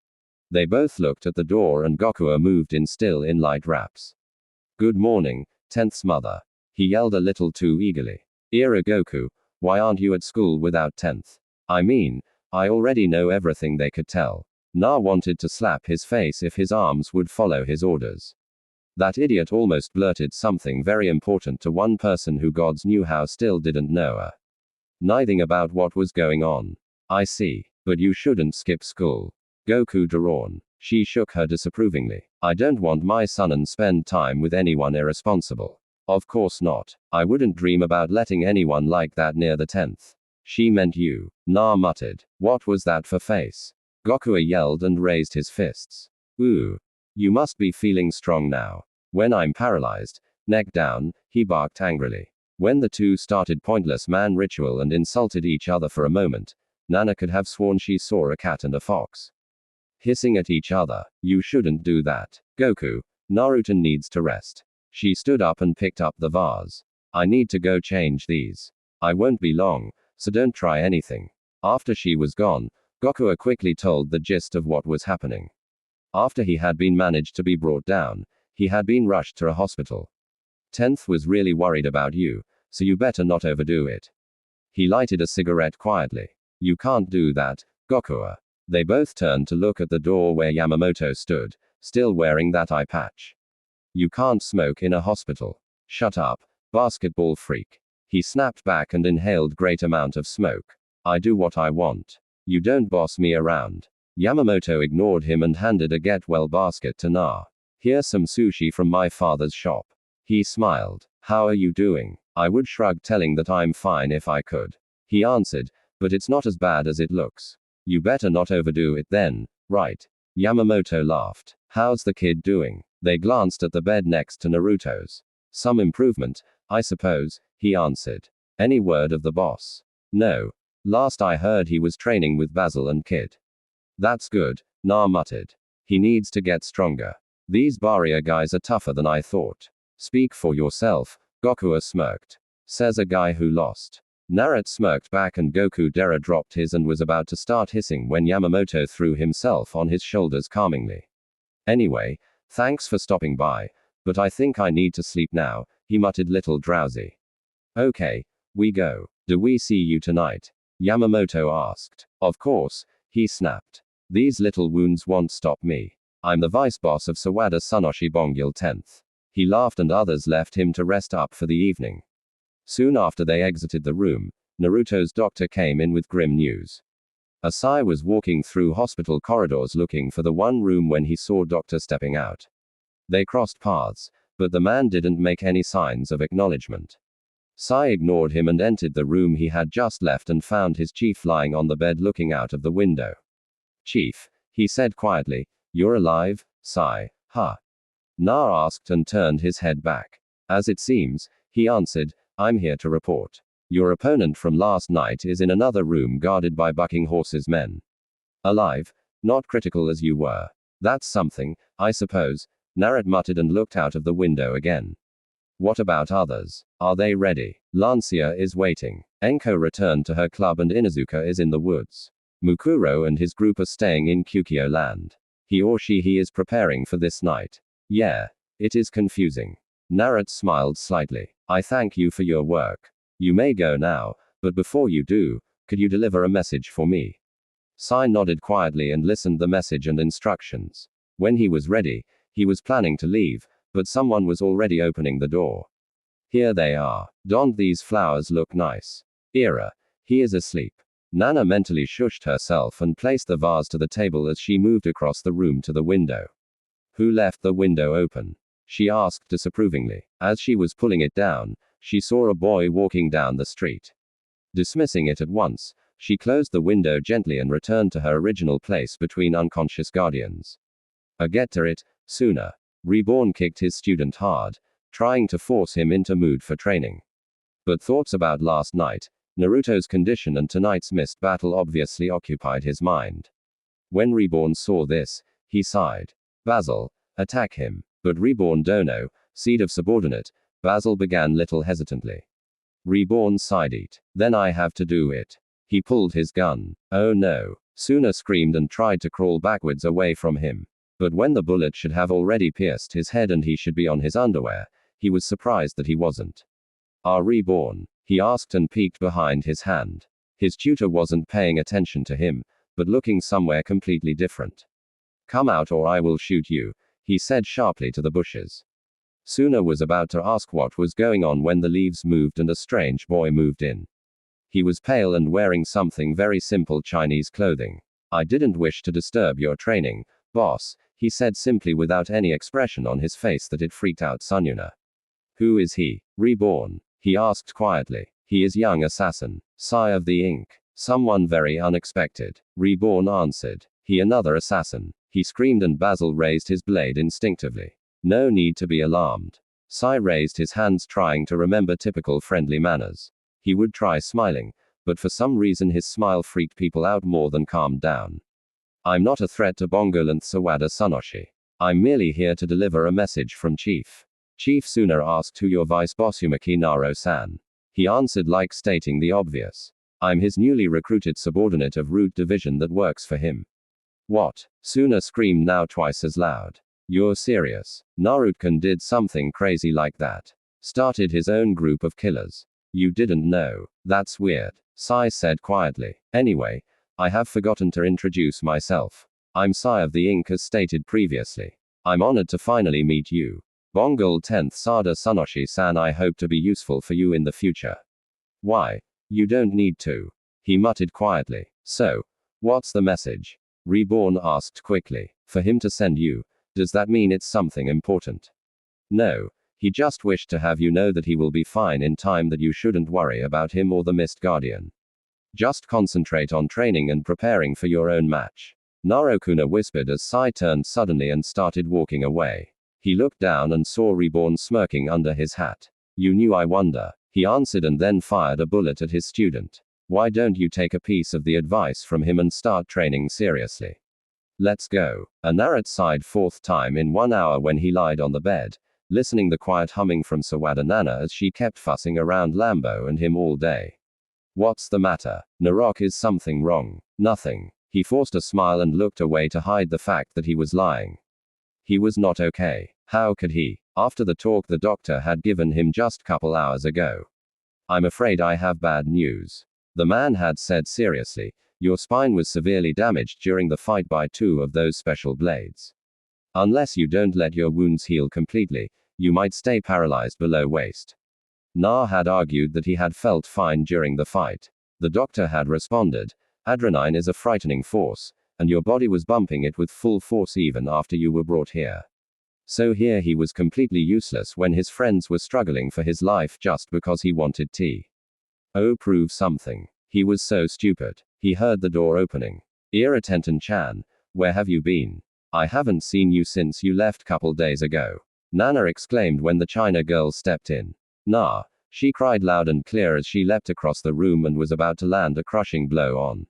They both looked at the door and Gokua moved in still in light wraps. Good morning, 10th's mother. He yelled a little too eagerly. Ira Goku, why aren't you at school without 10th? I mean, I already know everything they could tell. Na wanted to slap his face if his arms would follow his orders. That idiot almost blurted something very important to one person who gods knew how still didn't know nothing about what was going on. I see. But you shouldn't skip school. Goku droned. She shook her disapprovingly. I don't want my son and spend time with anyone irresponsible. Of course not. I wouldn't dream about letting anyone like that near the 10th. She meant you. Na muttered. What was that for face? Gokua yelled and raised his fists. Ooh. You must be feeling strong now. When I'm paralyzed, neck down, he barked angrily. When the two started pointless man ritual and insulted each other for a moment, Nana could have sworn she saw a cat and a fox hissing at each other. You shouldn't do that. Goku, Naruto needs to rest. She stood up and picked up the vase. I need to go change these. I won't be long, so don't try anything. After she was gone, Gokua quickly told the gist of what was happening. After he had been managed to be brought down, he had been rushed to a hospital. 10th was really worried about you, so you better not overdo it. He lighted a cigarette quietly. You can't do that, Gokua. They both turned to look at the door where Yamamoto stood, still wearing that eye patch. You can't smoke in a hospital. Shut up, basketball freak. He snapped back and inhaled great amount of smoke. I do what I want. You don't boss me around. Yamamoto ignored him and handed a get-well basket to Na. Here's some sushi from my father's shop. He smiled. How are you doing? I would shrug, telling that I'm fine if I could. He answered, but it's not as bad as it looks. You better not overdo it then, right? Yamamoto laughed. How's the kid doing? They glanced at the bed next to Naruto's. Some improvement, I suppose, he answered. Any word of the boss? No. Last I heard he was training with Basil and Kid. That's good, Na muttered. He needs to get stronger. These barrier guys are tougher than I thought. Speak for yourself, Gokua smirked. Says a guy who lost. Naruto smirked back and Goku Dera dropped his and was about to start hissing when Yamamoto threw himself on his shoulders calmingly. Anyway, thanks for stopping by, but I think I need to sleep now, he muttered little drowsy. Okay, we go. Do we see you tonight? Yamamoto asked. Of course, he snapped. These little wounds won't stop me. I'm the vice boss of Sawada Sunoshi Bongil 10th. He laughed and others left him to rest up for the evening. Soon after they exited the room, Naruto's doctor came in with grim news. Asai was walking through hospital corridors looking for the one room when he saw Doctor stepping out. They crossed paths, but the man didn't make any signs of acknowledgement. Sai ignored him and entered the room he had just left and found his chief lying on the bed looking out of the window. Chief, he said quietly, you're alive, Sai, huh? Na asked and turned his head back. As it seems, he answered, I'm here to report. Your opponent from last night is in another room guarded by bucking horses men. Alive, not critical as you were. That's something, I suppose, Naruto muttered and looked out of the window again. What about others? Are they ready? Lancia is waiting. Enko returned to her club and Inuzuka is in the woods. Mukuro and his group are staying in Kukyo land. He is preparing for this night. Yeah, it is confusing. Naruto smiled slightly. I thank you for your work. You may go now, but before you do, could you deliver a message for me? Sai nodded quietly and listened the message and instructions. When he was ready, he was planning to leave, but someone was already opening the door. Here they are. Don't these flowers look nice? Ira. He is asleep. Nana mentally shushed herself and placed the vase to the table as she moved across the room to the window. Who left the window open? She asked disapprovingly. As she was pulling it down, she saw a boy walking down the street. Dismissing it at once, she closed the window gently and returned to her original place between unconscious guardians. Get to it, sooner. Reborn kicked his student hard, trying to force him into mood for training. But thoughts about last night, Naruto's condition and tonight's missed battle obviously occupied his mind. When Reborn saw this, he sighed. Basil, attack him. But Reborn Dono, seed of subordinate, Basil began little hesitantly. Reborn sighed it. Then I have to do it. He pulled his gun. Oh no. Suna screamed and tried to crawl backwards away from him. But when the bullet should have already pierced his head and he should be on his underwear, he was surprised that he wasn't. Are Reborn? He asked and peeked behind his hand. His tutor wasn't paying attention to him, but looking somewhere completely different. Come out or I will shoot you, he said sharply to the bushes. Suna was about to ask what was going on when the leaves moved and a strange boy moved in. He was pale and wearing something very simple Chinese clothing. I didn't wish to disturb your training, boss, he said simply without any expression on his face that it freaked out Sunyuna. Who is he? Reborn? He asked quietly. He is young assassin. Sigh of the ink. Someone very unexpected. Reborn answered. He another assassin. He screamed and Basil raised his blade instinctively. No need to be alarmed. Sai raised his hands trying to remember typical friendly manners. He would try smiling, but for some reason his smile freaked people out more than calmed down. I'm not a threat to Bongolanth Sawada Sunoshi. I'm merely here to deliver a message from Chief. Chief Suna asked who your vice boss Umaki Naro-san. He answered like stating the obvious. I'm his newly recruited subordinate of Root Division that works for him. What? Suna screamed now twice as loud. You're serious? Naruto-kun did something crazy like that. Started his own group of killers. You didn't know. That's weird. Sai said quietly. Anyway, I have forgotten to introduce myself. I'm Sai of the Ink as stated previously. I'm honored to finally meet you. Bongol 10th Sada Sunoshi-san, I hope to be useful for you in the future. Why? You don't need to. He muttered quietly. So, what's the message? Reborn asked quickly. For him to send you, does that mean it's something important? No. He just wished to have you know that he will be fine in time, that you shouldn't worry about him or the missed guardian. Just concentrate on training and preparing for your own match. Narukuna whispered as Sai turned suddenly and started walking away. He looked down and saw Reborn smirking under his hat. You knew, I wonder. He answered and then fired a bullet at his student. Why don't you take a piece of the advice from him and start training seriously? Let's go. Naruto sighed fourth time in 1 hour when he lied on the bed, listening the quiet humming from Sawada Nana as she kept fussing around Lambo and him all day. What's the matter? Narok, is something wrong? Nothing. He forced a smile and looked away to hide the fact that he was lying. He was not okay. How could he? After the talk the doctor had given him just couple hours ago. I'm afraid I have bad news. The man had said seriously, your spine was severely damaged during the fight by 2 of those special blades. Unless you don't let your wounds heal completely, you might stay paralyzed below waist. Na had argued that he had felt fine during the fight. The doctor had responded, adrenaline is a frightening force, and your body was bumping it with full force even after you were brought here. So here he was completely useless when his friends were struggling for his life just because he wanted tea. Oh, prove something. He was so stupid. He heard the door opening. Ira Tenten-chan, where have you been? I haven't seen you since you left couple days ago. Nana exclaimed when the China girl stepped in. Nah, she cried loud and clear as she leapt across the room and was about to land a crushing blow on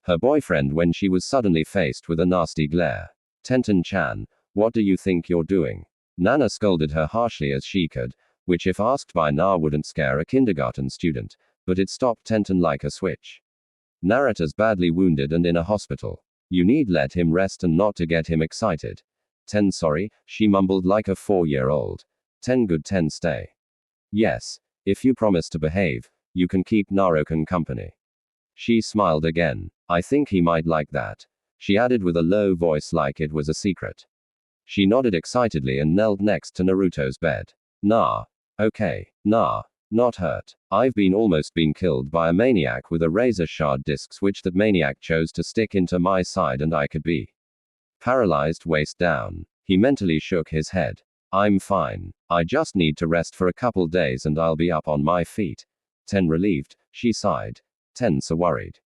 her boyfriend when she was suddenly faced with a nasty glare. Tenten-chan, what do you think you're doing? Nana scolded her harshly as she could, which if asked by Na wouldn't scare a kindergarten student, but it stopped Tenten like a switch. Naruto's badly wounded and in a hospital. You need let him rest and not to get him excited. Ten sorry, she mumbled like a 4-year-old. 10 good 10 stay. Yes, if you promise to behave, you can keep Naruto company. She smiled again. I think he might like that, she added with a low voice like it was a secret. She nodded excitedly and knelt next to Naruto's bed. Nah. Okay. Nah. Not hurt. I've almost been killed by a maniac with a razor shard disc switch that maniac chose to stick into my side and I could be paralyzed waist down. He mentally shook his head. I'm fine. I just need to rest for a couple days and I'll be up on my feet. Ten relieved, she sighed. Ten so worried.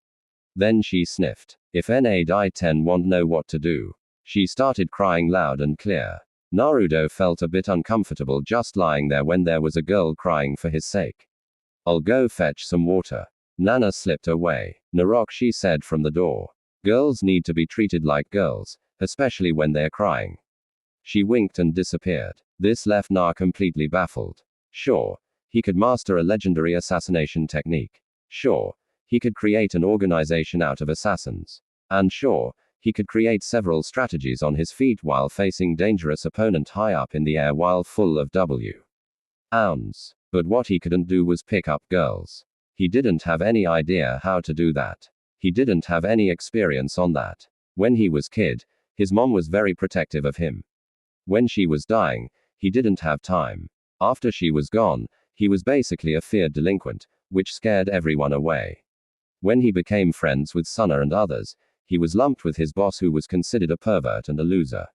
Then she sniffed. If Na die Ten won't know what to do. She started crying loud and clear. Naruto felt a bit uncomfortable just lying there when there was a girl crying for his sake. I'll go fetch some water. Nana slipped away. Narok, she said from the door. Girls need to be treated like girls, especially when they're crying. She winked and disappeared. This left Na completely baffled. Sure, he could master a legendary assassination technique. Sure, he could create an organization out of assassins. And sure, he could create several strategies on his feet while facing dangerous opponent high up in the air while full of ounds. But what he couldn't do was pick up girls. He didn't have any idea how to do that. He didn't have any experience on that. When he was kid, his mom was very protective of him. When she was dying, he didn't have time. After she was gone, he was basically a feared delinquent, which scared everyone away. When he became friends with Suna and others, he was lumped with his boss who was considered a pervert and a loser.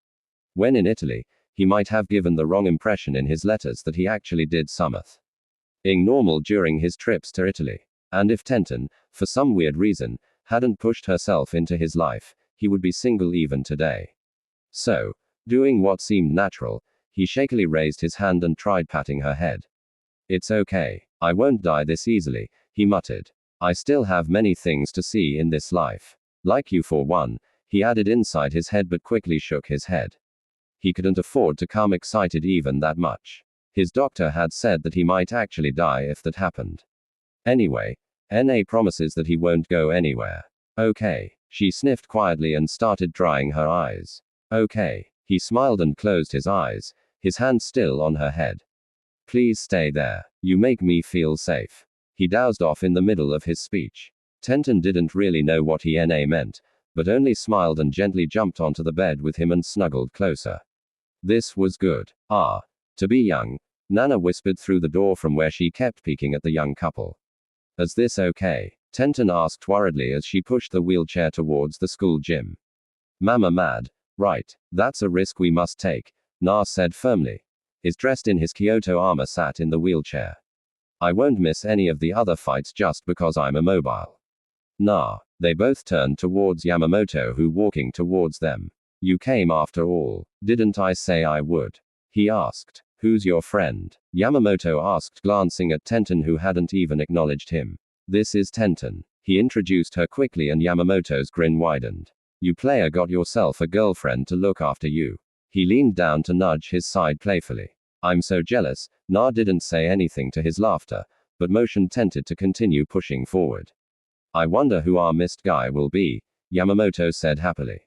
When in Italy, he might have given the wrong impression in his letters that he actually did something normal during his trips to Italy. And if Tenten, for some weird reason, hadn't pushed herself into his life, he would be single even today. So, doing what seemed natural, he shakily raised his hand and tried patting her head. It's okay. I won't die this easily, he muttered. I still have many things to see in this life. Like you for one, he added inside his head but quickly shook his head. He couldn't afford to come excited even that much. His doctor had said that he might actually die if that happened. Anyway, Na promises that he won't go anywhere. Okay. She sniffed quietly and started drying her eyes. Okay. He smiled and closed his eyes, his hand still on her head. Please stay there. You make me feel safe. He dozed off in the middle of his speech. Tenten didn't really know what he Na meant, but only smiled and gently jumped onto the bed with him and snuggled closer. This was good. Ah. To be young, Nana whispered through the door from where she kept peeking at the young couple. Is this okay? Tenten asked worriedly as she pushed the wheelchair towards the school gym. Mama mad. Right, that's a risk we must take, Na said firmly. Is dressed in his Kyoto armor sat in the wheelchair. I won't miss any of the other fights just because I'm immobile. Nah. They both turned towards Yamamoto who walking towards them. You came after all. Didn't I say I would? He asked. Who's your friend? Yamamoto asked glancing at Tenten who hadn't even acknowledged him. This is Tenten. He introduced her quickly and Yamamoto's grin widened. You player got yourself a girlfriend to look after you. He leaned down to nudge his side playfully. I'm so jealous. Na didn't say anything to his laughter, but motioned Tenten to continue pushing forward. I wonder who our missed guy will be, Yamamoto said happily.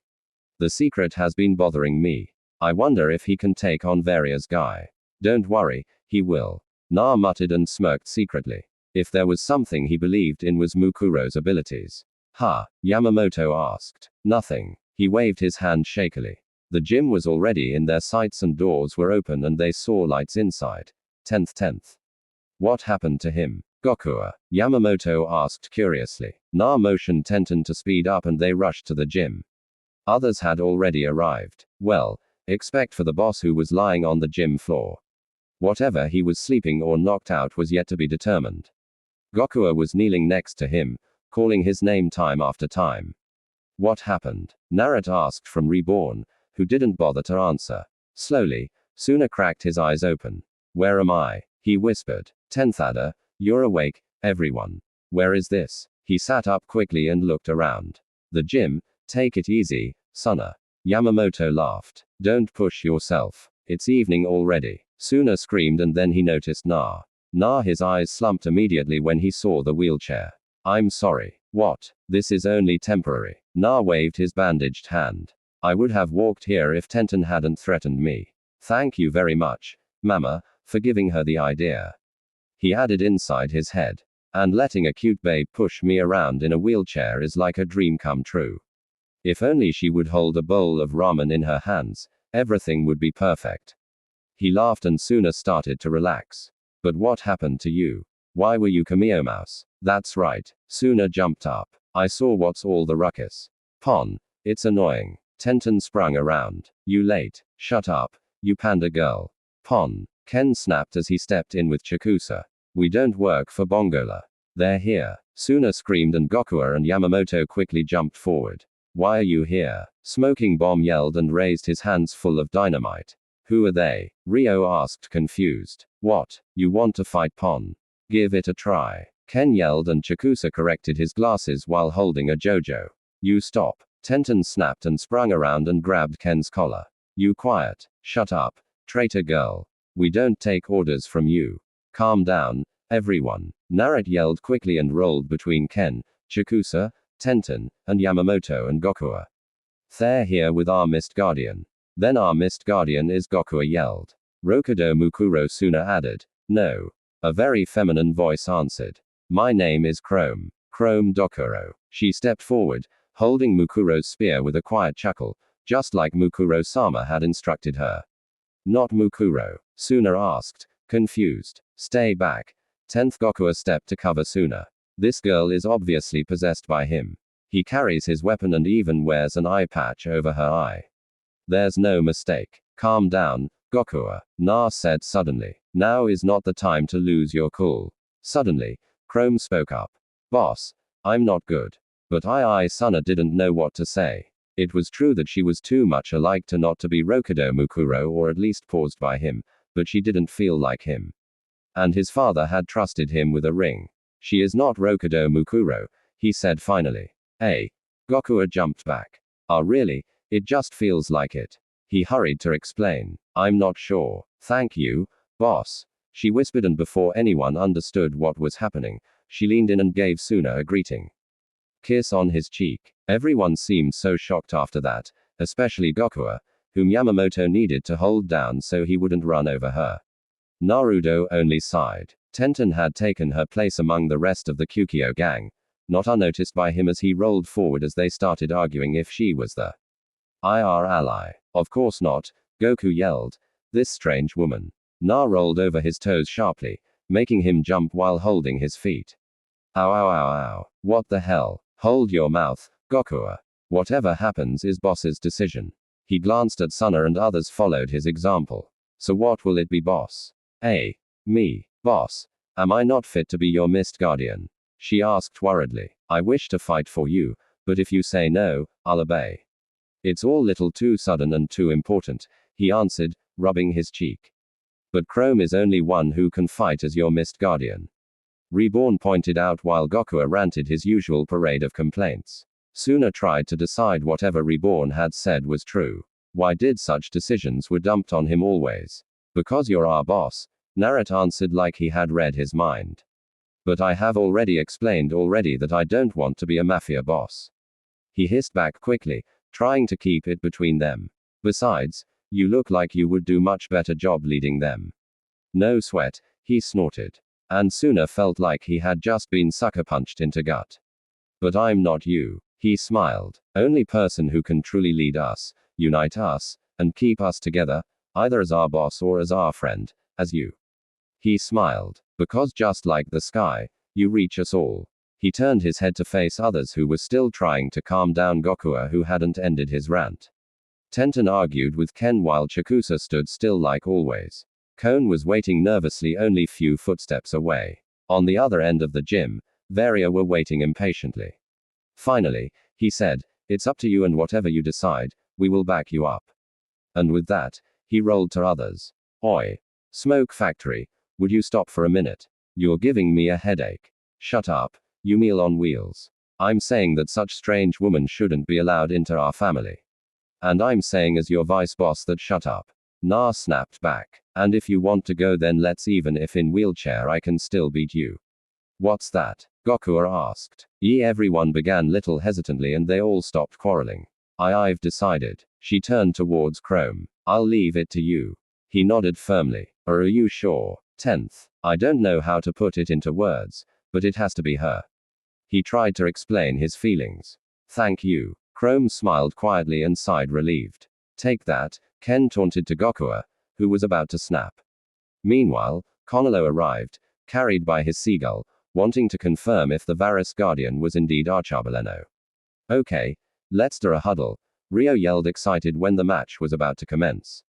The secret has been bothering me. I wonder if he can take on Varia's guy. Don't worry, he will. Na muttered and smirked secretly. If there was something he believed in was Mukuro's abilities. Ha, Yamamoto asked. Nothing. He waved his hand shakily. The gym was already in their sights and doors were open and they saw lights inside. 10th. What happened to him? Gokua? Yamamoto asked curiously. Na motioned Tenten to speed up and they rushed to the gym. Others had already arrived. Well, except for the boss who was lying on the gym floor. Whatever he was sleeping or knocked out was yet to be determined. Gokua was kneeling next to him, calling his name time after time. What happened? Naruto asked from Reborn, who didn't bother to answer. Slowly, Suna cracked his eyes open. Where am I? He whispered. 10th Ada, you're awake, everyone. Where is this? He sat up quickly and looked around. The gym. Take it easy, Suna. Yamamoto laughed. Don't push yourself. It's evening already. Suna screamed and then he noticed Na. His eyes slumped immediately when he saw the wheelchair. I'm sorry. What? This is only temporary. Na waved his bandaged hand. I would have walked here if Tenten hadn't threatened me. Thank you very much, Mama, for giving her the idea. He added inside his head. And letting a cute babe push me around in a wheelchair is like a dream come true. If only she would hold a bowl of ramen in her hands, everything would be perfect. He laughed and Suna started to relax. But what happened to you? Why were you cameo mouse? That's right. Suna jumped up. I saw what's all the ruckus. Pon. It's annoying. Tenten sprung around. You late. Shut up, you panda girl. Pon. Ken snapped as he stepped in with Chikusa. We don't work for Bongola. They're here. Suna screamed and Gokua and Yamamoto quickly jumped forward. Why are you here? Smoking Bomb yelled and raised his hands full of dynamite. Who are they? Ryo asked confused. What? You want to fight Pon? Give it a try. Ken yelled and Chikusa corrected his glasses while holding a JoJo. You stop. Tenten snapped and sprung around and grabbed Ken's collar. You quiet. Shut up, traitor girl. We don't take orders from you. Calm down, everyone. Naruto yelled quickly and rolled between Ken, Chikusa, Tenten, and Yamamoto and Gokua. They're here with our Mist Guardian. Then our Mist Guardian is Gokua yelled. Rokudo Mukuro Suna added. No. A very feminine voice answered. My name is Chrome. Chrome Dokuro. She stepped forward, holding Mukuro's spear with a quiet chuckle, just like Mukuro-sama had instructed her. Not Mukuro? Suna asked, confused. Stay back. 10th Gokua stepped to cover Suna. This girl is obviously possessed by him. He carries his weapon and even wears an eye patch over her eye. There's no mistake. Calm down, Gokua, Na said suddenly. Now is not the time to lose your cool. Suddenly, Chrome spoke up. Boss, I'm not good. But Suna didn't know what to say. It was true that she was too much alike to not to be Rokudo Mukuro or at least paused by him, but she didn't feel like him. And his father had trusted him with a ring. She is not Rokudo Mukuro, he said finally. Hey. Gokua jumped back. Ah really? It just feels like it. He hurried to explain. I'm not sure. Thank you, boss. She whispered and before anyone understood what was happening, she leaned in and gave Suna a greeting. Kiss on his cheek. Everyone seemed so shocked after that, especially Gokua, whom Yamamoto needed to hold down so he wouldn't run over her. Naruto only sighed. Tenten had taken her place among the rest of the Kukyo gang, not unnoticed by him as he rolled forward as they started arguing if she was the IR ally. Of course not, Goku yelled. This strange woman. Na rolled over his toes sharply, making him jump while holding his feet. Ow ow ow ow. What the hell? Hold your mouth, Gokua. Whatever happens is boss's decision. He glanced at Suna and others followed his example. So what will it be, boss? Me, boss. Am I not fit to be your Mist Guardian? She asked worriedly. I wish to fight for you, but if you say no, I'll obey. It's all little too sudden and too important, he answered, rubbing his cheek. But Chrome is only one who can fight as your Mist Guardian. Reborn pointed out while Gokua ranted his usual parade of complaints. Suna tried to decide whatever Reborn had said was true. Why did such decisions were dumped on him always? Because you're our boss, Naruto answered like he had read his mind. But I have already explained that I don't want to be a mafia boss. He hissed back quickly, trying to keep it between them. Besides, you look like you would do much better job leading them. No sweat, he snorted. And Suna felt like he had just been sucker punched into gut. But I'm not you, he smiled. Only person who can truly lead us, unite us, and keep us together, either as our boss or as our friend, as you. He smiled. Because just like the sky, you reach us all. He turned his head to face others who were still trying to calm down Gokua who hadn't ended his rant. Tenten argued with Ken while Chikusa stood still like always. Kon was waiting nervously only few footsteps away. On the other end of the gym, Varia were waiting impatiently. Finally, he said, it's up to you and whatever you decide, we will back you up. And with that, he rolled to others. Oi. Smoke Factory, would you stop for a minute? You're giving me a headache. Shut up, you meal on wheels. I'm saying that such strange woman shouldn't be allowed into our family. And I'm saying as your vice boss that shut up. Na snapped back. And if you want to go then let's even if in wheelchair I can still beat you. What's that? Gokua asked. Everyone began little hesitantly and they all stopped quarreling. I've decided. She turned towards Chrome. I'll leave it to you. He nodded firmly. Are you sure? 10th. I don't know how to put it into words, but it has to be her. He tried to explain his feelings. Thank you. Chrome smiled quietly and sighed relieved. Take that, Ken taunted to Gokua, who was about to snap. Meanwhile, Konolo arrived, carried by his seagull, wanting to confirm if the Varus Guardian was indeed Archabaleno. Okay, let's do a huddle, Rio yelled excited when the match was about to commence.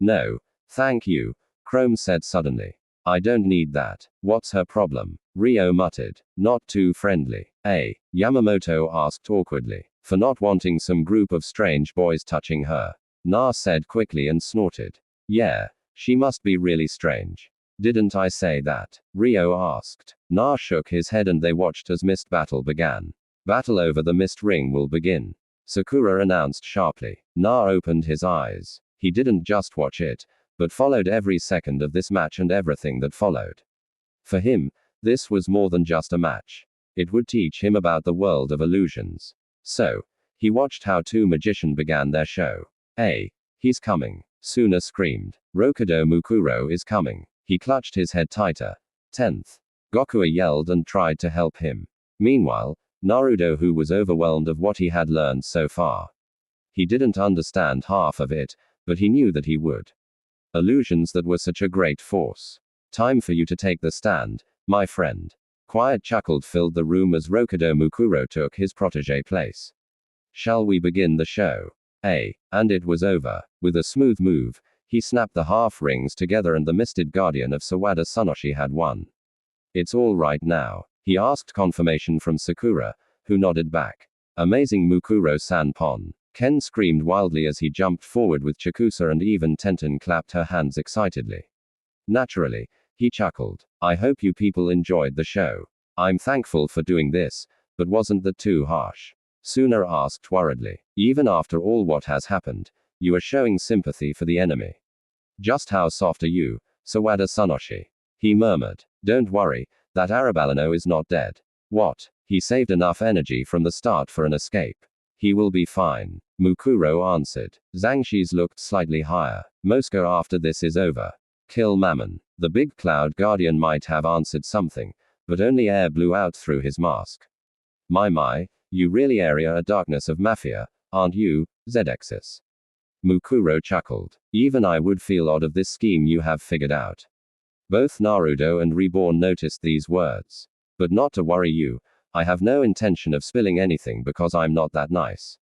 No, thank you, Chrome said suddenly. I don't need that. What's her problem? Rio muttered. Not too friendly. Yamamoto asked awkwardly. For not wanting some group of strange boys touching her. Na said quickly and snorted. Yeah, she must be really strange. Didn't I say that? Rio asked. Na shook his head and they watched as mist battle began. Battle over the mist ring will begin. Sakura announced sharply. Na opened his eyes. He didn't just watch it, but followed every second of this match and everything that followed. For him, this was more than just a match. It would teach him about the world of illusions. So, he watched how two magicians began their show. He's coming. Suna screamed. Rokudo Mukuro is coming. He clutched his head tighter. 10th. Gokua yelled and tried to help him. Meanwhile, Naruto, who was overwhelmed of what he had learned so far. He didn't understand half of it, but he knew that he would. Illusions that were such a great force. Time for you to take the stand, my friend. Quiet chuckle filled the room as Rokudo Mukuro took his protege place. Shall we begin the show? And it was over. With a smooth move, he snapped the half rings together and the misted guardian of Sawada Sunoshi had won. It's all right now, he asked confirmation from Sakura, who nodded back. Amazing Mukuro-san Pon. Ken screamed wildly as he jumped forward with Chikusa and even Tenten clapped her hands excitedly. Naturally, he chuckled. I hope you people enjoyed the show. I'm thankful for doing this, but wasn't that too harsh? Suna asked worriedly. Even after all what has happened, you are showing sympathy for the enemy. Just how soft are you, Sawada Sunoshi? He murmured. Don't worry, that Arabaleno is not dead. What? He saved enough energy from the start for an escape. He will be fine, Mukuro answered. Zangxi's looked slightly higher. Moscow after this is over. Kill Mammon. The big cloud guardian might have answered something, but only air blew out through his mask. My, you really area a darkness of mafia, aren't you, Zexis? Mukuro chuckled. Even I would feel odd of this scheme you have figured out. Both Naruto and Reborn noticed these words. But not to worry you, I have no intention of spilling anything because I'm not that nice.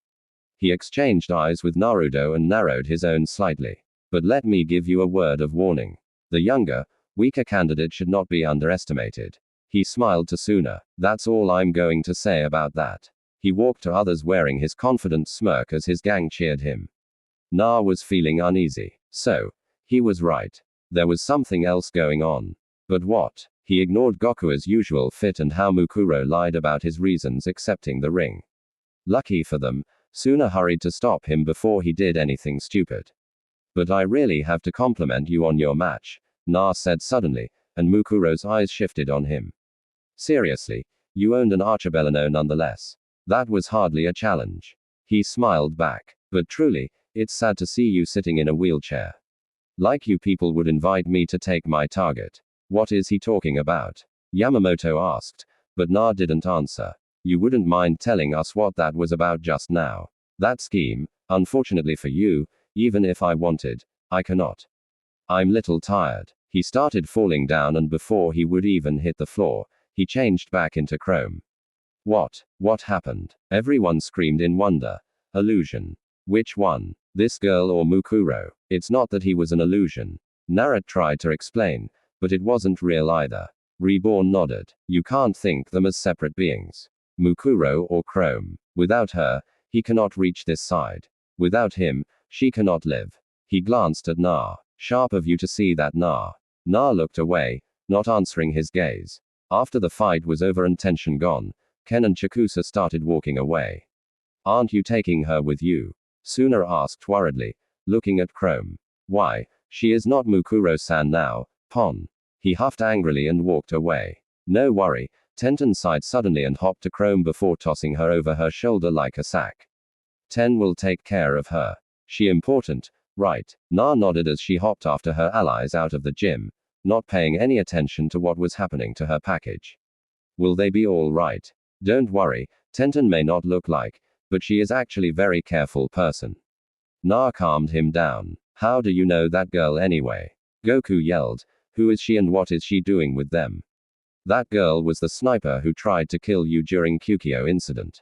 He exchanged eyes with Naruto and narrowed his own slightly. But let me give you a word of warning. The younger, weaker candidate should not be underestimated. He smiled to Suna. That's all I'm going to say about that. He walked to others wearing his confident smirk as his gang cheered him. Na was feeling uneasy. So, he was right. There was something else going on. But what? He ignored Goku's usual fit and how Mukuro lied about his reasons accepting the ring. Lucky for them, Suna hurried to stop him before he did anything stupid. But I really have to compliment you on your match, Na said suddenly, and Mukuro's eyes shifted on him. Seriously, you owned an Archibelino nonetheless. That was hardly a challenge. He smiled back. But truly, it's sad to see you sitting in a wheelchair. Like you people would invite me to take my target. What is he talking about? Yamamoto asked, but Na didn't answer. You wouldn't mind telling us what that was about just now? That scheme, unfortunately for you, even if I wanted, I cannot. I'm little tired. He started falling down and before he would even hit the floor, he changed back into chrome. What happened? Everyone screamed in wonder. Illusion. Which one? This girl or Mukuro? It's not that he was an illusion. Narut tried to explain, but it wasn't real either. Reborn nodded. You can't think them as separate beings. Mukuro or Chrome. Without her, he cannot reach this side. Without him, she cannot live. He glanced at Na. Sharp of you to see that, Na. Na looked away, not answering his gaze. After the fight was over and tension gone, Ken and Chikusa started walking away. Aren't you taking her with you? Suna asked worriedly, looking at Chrome. Why, she is not Mukuro-san now, Pon. He huffed angrily and walked away. No worry, Tenten sighed suddenly and hopped to Chrome before tossing her over her shoulder like a sack. Ten will take care of her. She important, right? Na nodded as she hopped after her allies out of the gym, not paying any attention to what was happening to her package. Will they be all right? Don't worry, Tenten may not look like, but she is actually very careful person. Na calmed him down. How do you know that girl anyway? Goku yelled. Who is she and what is she doing with them? That girl was the sniper who tried to kill you during Kukyo incident.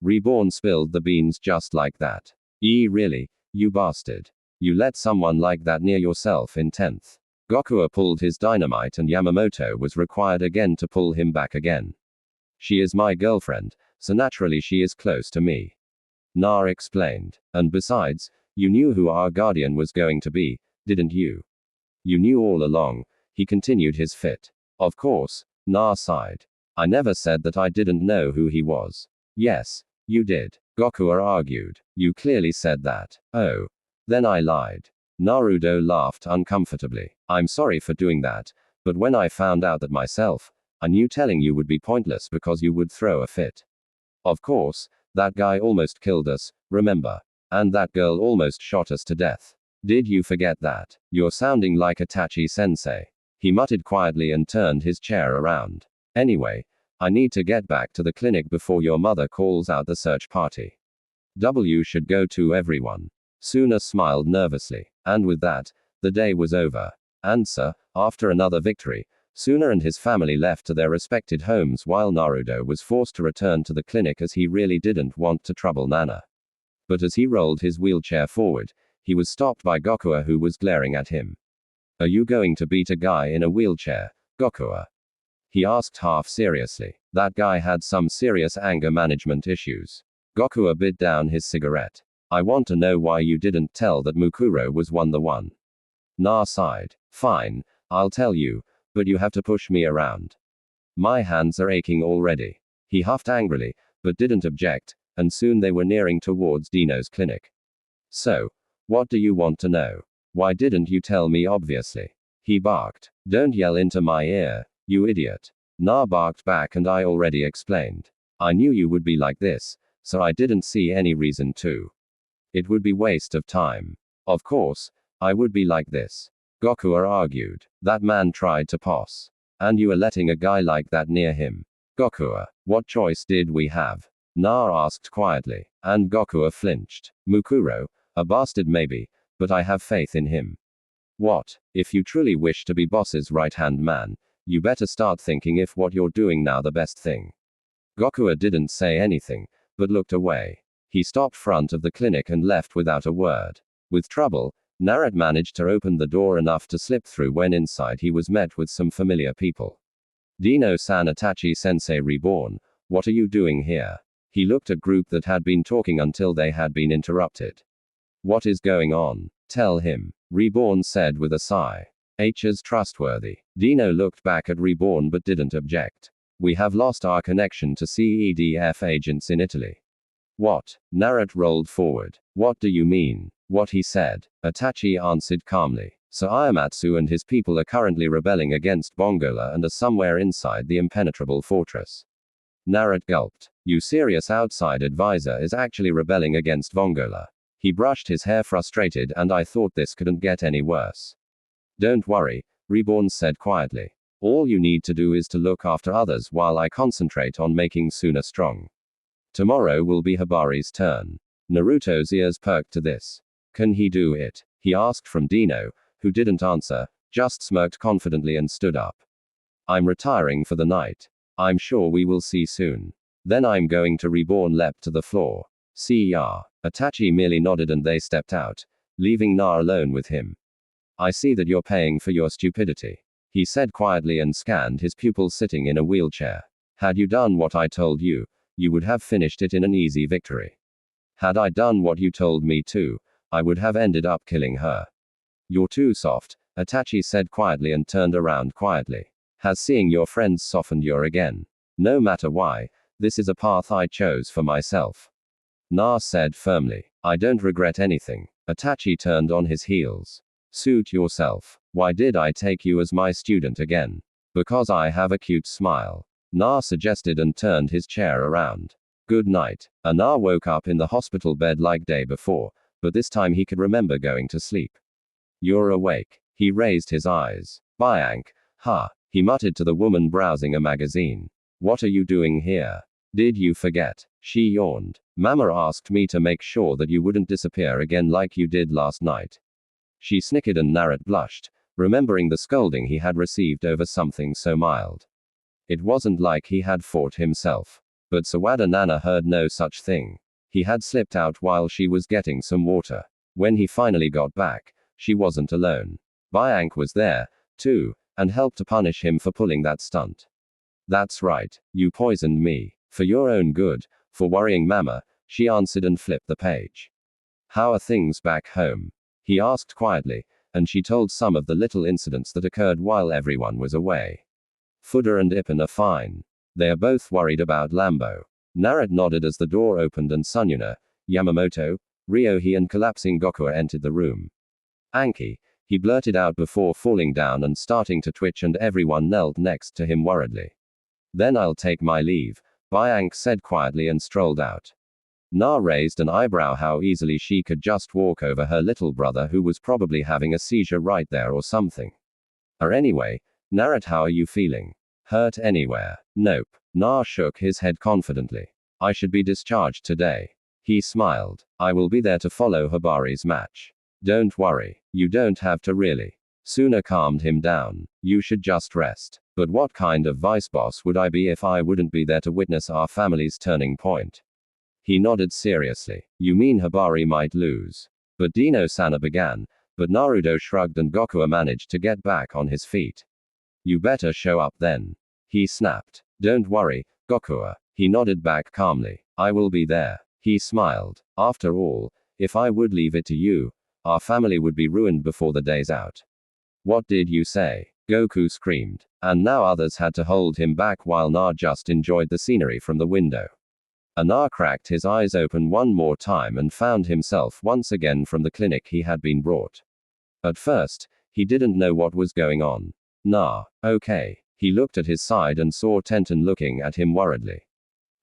Reborn spilled the beans just like that. Really? You bastard. You let someone like that near yourself in 10th. Goku pulled his dynamite and Yamamoto was required again to pull him back again. She is my girlfriend, so naturally she is close to me. Na explained. And besides, you knew who our guardian was going to be, didn't you? You knew all along, he continued his fit. Of course, Na sighed. I never said that I didn't know who he was. Yes, you did. Goku argued. You clearly said that. Oh. Then I lied. Naruto laughed uncomfortably. I'm sorry for doing that, but when I found out that myself, I knew telling you would be pointless because you would throw a fit. Of course, that guy almost killed us, remember? And that girl almost shot us to death. Did you forget that? You're sounding like Itachi-sensei. He muttered quietly and turned his chair around. Anyway, I need to get back to the clinic before your mother calls out the search party. W should go to everyone. Suna smiled nervously. And with that, the day was over. Answer, after another victory, Suna and his family left to their respected homes while Naruto was forced to return to the clinic as he really didn't want to trouble Nana. But as he rolled his wheelchair forward, he was stopped by Goku who was glaring at him. Are you going to beat a guy in a wheelchair, Goku? He asked half seriously. That guy had some serious anger management issues. Goku bit down his cigarette. I want to know why you didn't tell that Mukuro was the one. Na sighed. Fine, I'll tell you, but you have to push me around. My hands are aching already. He huffed angrily, but didn't object, and soon they were nearing towards Dino's clinic. So, what do you want to know? Why didn't you tell me obviously? He barked. Don't yell into my ear, you idiot. Na barked back and I already explained. I knew you would be like this, so I didn't see any reason to. It would be waste of time. Of course, I would be like this. Goku argued. That man tried to pos. And you are letting a guy like that near him. Goku, what choice did we have? Na asked quietly. And Goku flinched. Mukuro, a bastard maybe, but I have faith in him. What? If you truly wish to be boss's right-hand man, you better start thinking if what you're doing now the best thing. Goku didn't say anything, but looked away. He stopped front of the clinic and left without a word. With trouble, Naruto managed to open the door enough to slip through when inside he was met with some familiar people. Dino-san Itachi-sensei Reborn, what are you doing here? He looked at group that had been talking until they had been interrupted. What is going on? Tell him, Reborn said with a sigh. H is trustworthy. Dino looked back at Reborn but didn't object. We have lost our connection to CEDF agents in Italy. What? Naruto rolled forward. What do you mean? What he said. Itachi answered calmly. So Ayamatsu and his people are currently rebelling against Bongola and are somewhere inside the impenetrable fortress. Naruto gulped. You serious outside advisor is actually rebelling against Bongola. He brushed his hair frustrated and I thought this couldn't get any worse. Don't worry, Reborn said quietly. All you need to do is to look after others while I concentrate on making Suna strong. Tomorrow will be Hibari's turn. Naruto's ears perked to this. Can he do it? He asked from Dino, who didn't answer, just smirked confidently and stood up. I'm retiring for the night. I'm sure we will see soon. Then I'm going to Reborn leapt to the floor. See ya. Itachi merely nodded and they stepped out, leaving Na alone with him. I see that you're paying for your stupidity. He said quietly and scanned his pupil sitting in a wheelchair. Had you done what I told you, you would have finished it in an easy victory. Had I done what you told me to, I would have ended up killing her. You're too soft, Itachi said quietly and turned around quietly. Has seeing your friends softened you again? No matter why, this is a path I chose for myself. Na said firmly. I don't regret anything. Itachi turned on his heels. Suit yourself. Why did I take you as my student again? Because I have a cute smile. Na suggested and turned his chair around. Good night. Na woke up in the hospital bed like day before, but this time he could remember going to sleep. You're awake. He raised his eyes. Bayank, he muttered to the woman browsing a magazine. What are you doing here? Did you forget? She yawned. Mama asked me to make sure that you wouldn't disappear again like you did last night. She snickered and Narat blushed, remembering the scolding he had received over something so mild. It wasn't like he had fought himself. But Sawada Nana heard no such thing. He had slipped out while she was getting some water. When he finally got back, she wasn't alone. Bayank was there, too, and helped to punish him for pulling that stunt. That's right, you poisoned me. For your own good, for worrying Mama, she answered and flipped the page. How are things back home? He asked quietly, and she told some of the little incidents that occurred while everyone was away. Fuda and Ippen are fine. They are both worried about Lambo. Narat nodded as the door opened and Sunyuna, Yamamoto, Ryohei and collapsing Gokua entered the room. Anki, he blurted out before falling down and starting to twitch and everyone knelt next to him worriedly. Then I'll take my leave, Bayank said quietly and strolled out. Na raised an eyebrow. How easily she could just walk over her little brother who was probably having a seizure right there or something. Anyway, Narat, how are you feeling? Hurt anywhere? Nope. Na shook his head confidently. I should be discharged today. He smiled. I will be there to follow Hibari's match. Don't worry. You don't have to really. Suna calmed him down. You should just rest. But what kind of vice boss would I be if I wouldn't be there to witness our family's turning point? He nodded seriously. You mean Hibari might lose? But Dino-sana began, but Naruto shrugged and Gokua managed to get back on his feet. You better show up then. He snapped. Don't worry, Gokua. He nodded back calmly. I will be there. He smiled. After all, if I would leave it to you, our family would be ruined before the day's out. What did you say? Goku screamed. And now others had to hold him back while Na just enjoyed the scenery from the window. Na cracked his eyes open one more time and found himself once again from the clinic he had been brought. At first, he didn't know what was going on. Na, okay. He looked at his side and saw Tenten looking at him worriedly.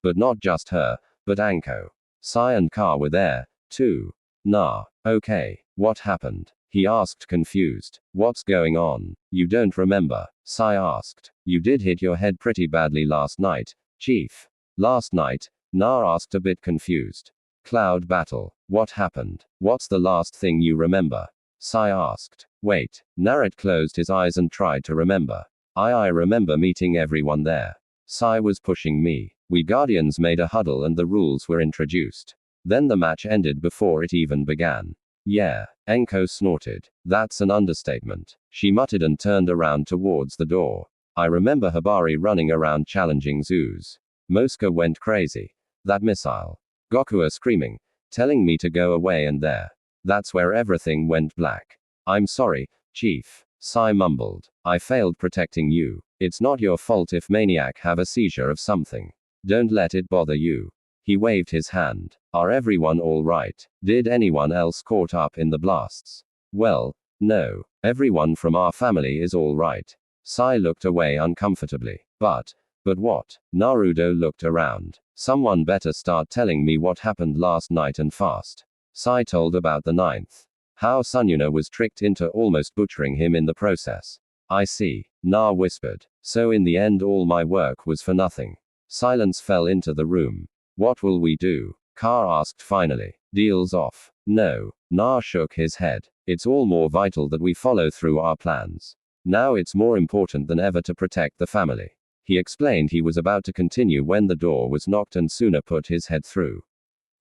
But not just her, but Anko. Sai and Ka were there, too. Na, okay. What happened? He asked confused. What's going on? You don't remember? Sai asked. You did hit your head pretty badly last night, Chief. Last night? Na asked a bit confused. Cloud battle. What happened? What's the last thing you remember? Sai asked. Wait. Narat closed his eyes and tried to remember. I remember meeting everyone there. Sai was pushing me. We Guardians made a huddle and the rules were introduced. Then the match ended before it even began. Yeah. Enko snorted. That's an understatement. She muttered and turned around towards the door. I remember Hibari running around challenging Zeus. Mosca went crazy. That missile. Gokua screaming, telling me to go away and there. That's where everything went black. I'm sorry, Chief. Sai mumbled. I failed protecting you. It's not your fault if Maniac have a seizure of something. Don't let it bother you. He waved his hand. Are everyone all right? Did anyone else caught up in the blasts? Well, no. Everyone from our family is all right. Sai looked away uncomfortably. But what? Naruto looked around. Someone better start telling me what happened last night and fast. Sai told about the 9th. How Sunyuna was tricked into almost butchering him in the process. I see. Na whispered. So in the end all my work was for nothing. Silence fell into the room. What will we do? Ka asked finally. Deals off. No. Na shook his head. It's all more vital that we follow through our plans. Now it's more important than ever to protect the family. He explained. He was about to continue when the door was knocked and Suna put his head through.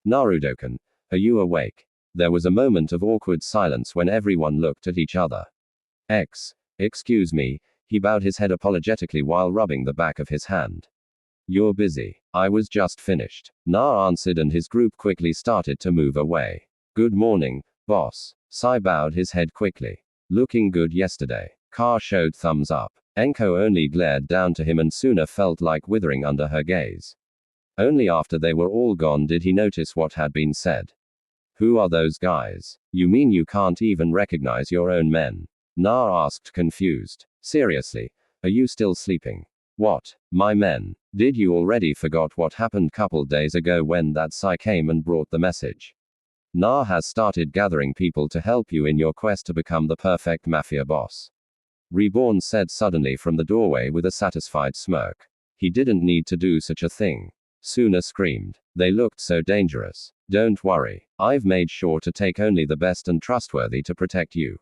Naruto-kun, are you awake? There was a moment of awkward silence when everyone looked at each other. Excuse me, he bowed his head apologetically while rubbing the back of his hand. You're busy. I was just finished. Na answered and his group quickly started to move away. Good morning, boss. Sai bowed his head quickly. Looking good yesterday. Ka showed thumbs up. Enko only glared down to him and Suna felt like withering under her gaze. Only after they were all gone did he notice what had been said. Who are those guys? You mean you can't even recognize your own men? Na asked confused. Seriously, are you still sleeping? What? My men? Did you already forgot what happened couple days ago when that Sai came and brought the message? Na has started gathering people to help you in your quest to become the perfect mafia boss. Reborn said suddenly from the doorway with a satisfied smirk. He didn't need to do such a thing. Suna screamed. They looked so dangerous. Don't worry. I've made sure to take only the best and trustworthy to protect you.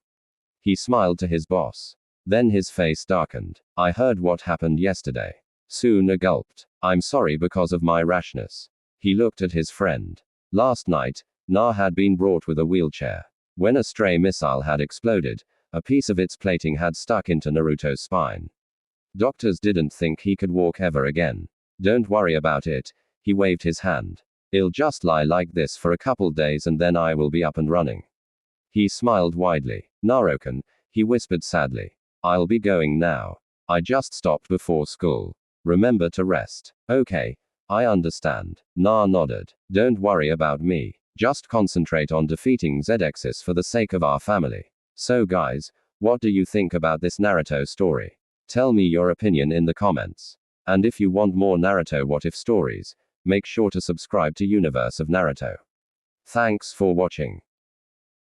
He smiled to his boss. Then his face darkened. I heard what happened yesterday. Suna gulped. I'm sorry because of my rashness. He looked at his friend. Last night, Na had been brought with a wheelchair. When a stray missile had exploded, a piece of its plating had stuck into Naruto's spine. Doctors didn't think he could walk ever again. Don't worry about it, he waved his hand. I'll just lie like this for a couple days and then I will be up and running. He smiled widely. Naruto, he whispered sadly. I'll be going now. I just stopped before school. Remember to rest. Okay, I understand. Na nodded. Don't worry about me. Just concentrate on defeating Zexis for the sake of our family. So guys, what do you think about this Naruto story? Tell me your opinion in the comments. And if you want more Naruto what if stories, make sure to subscribe to Universe of Naruto. Thanks for watching.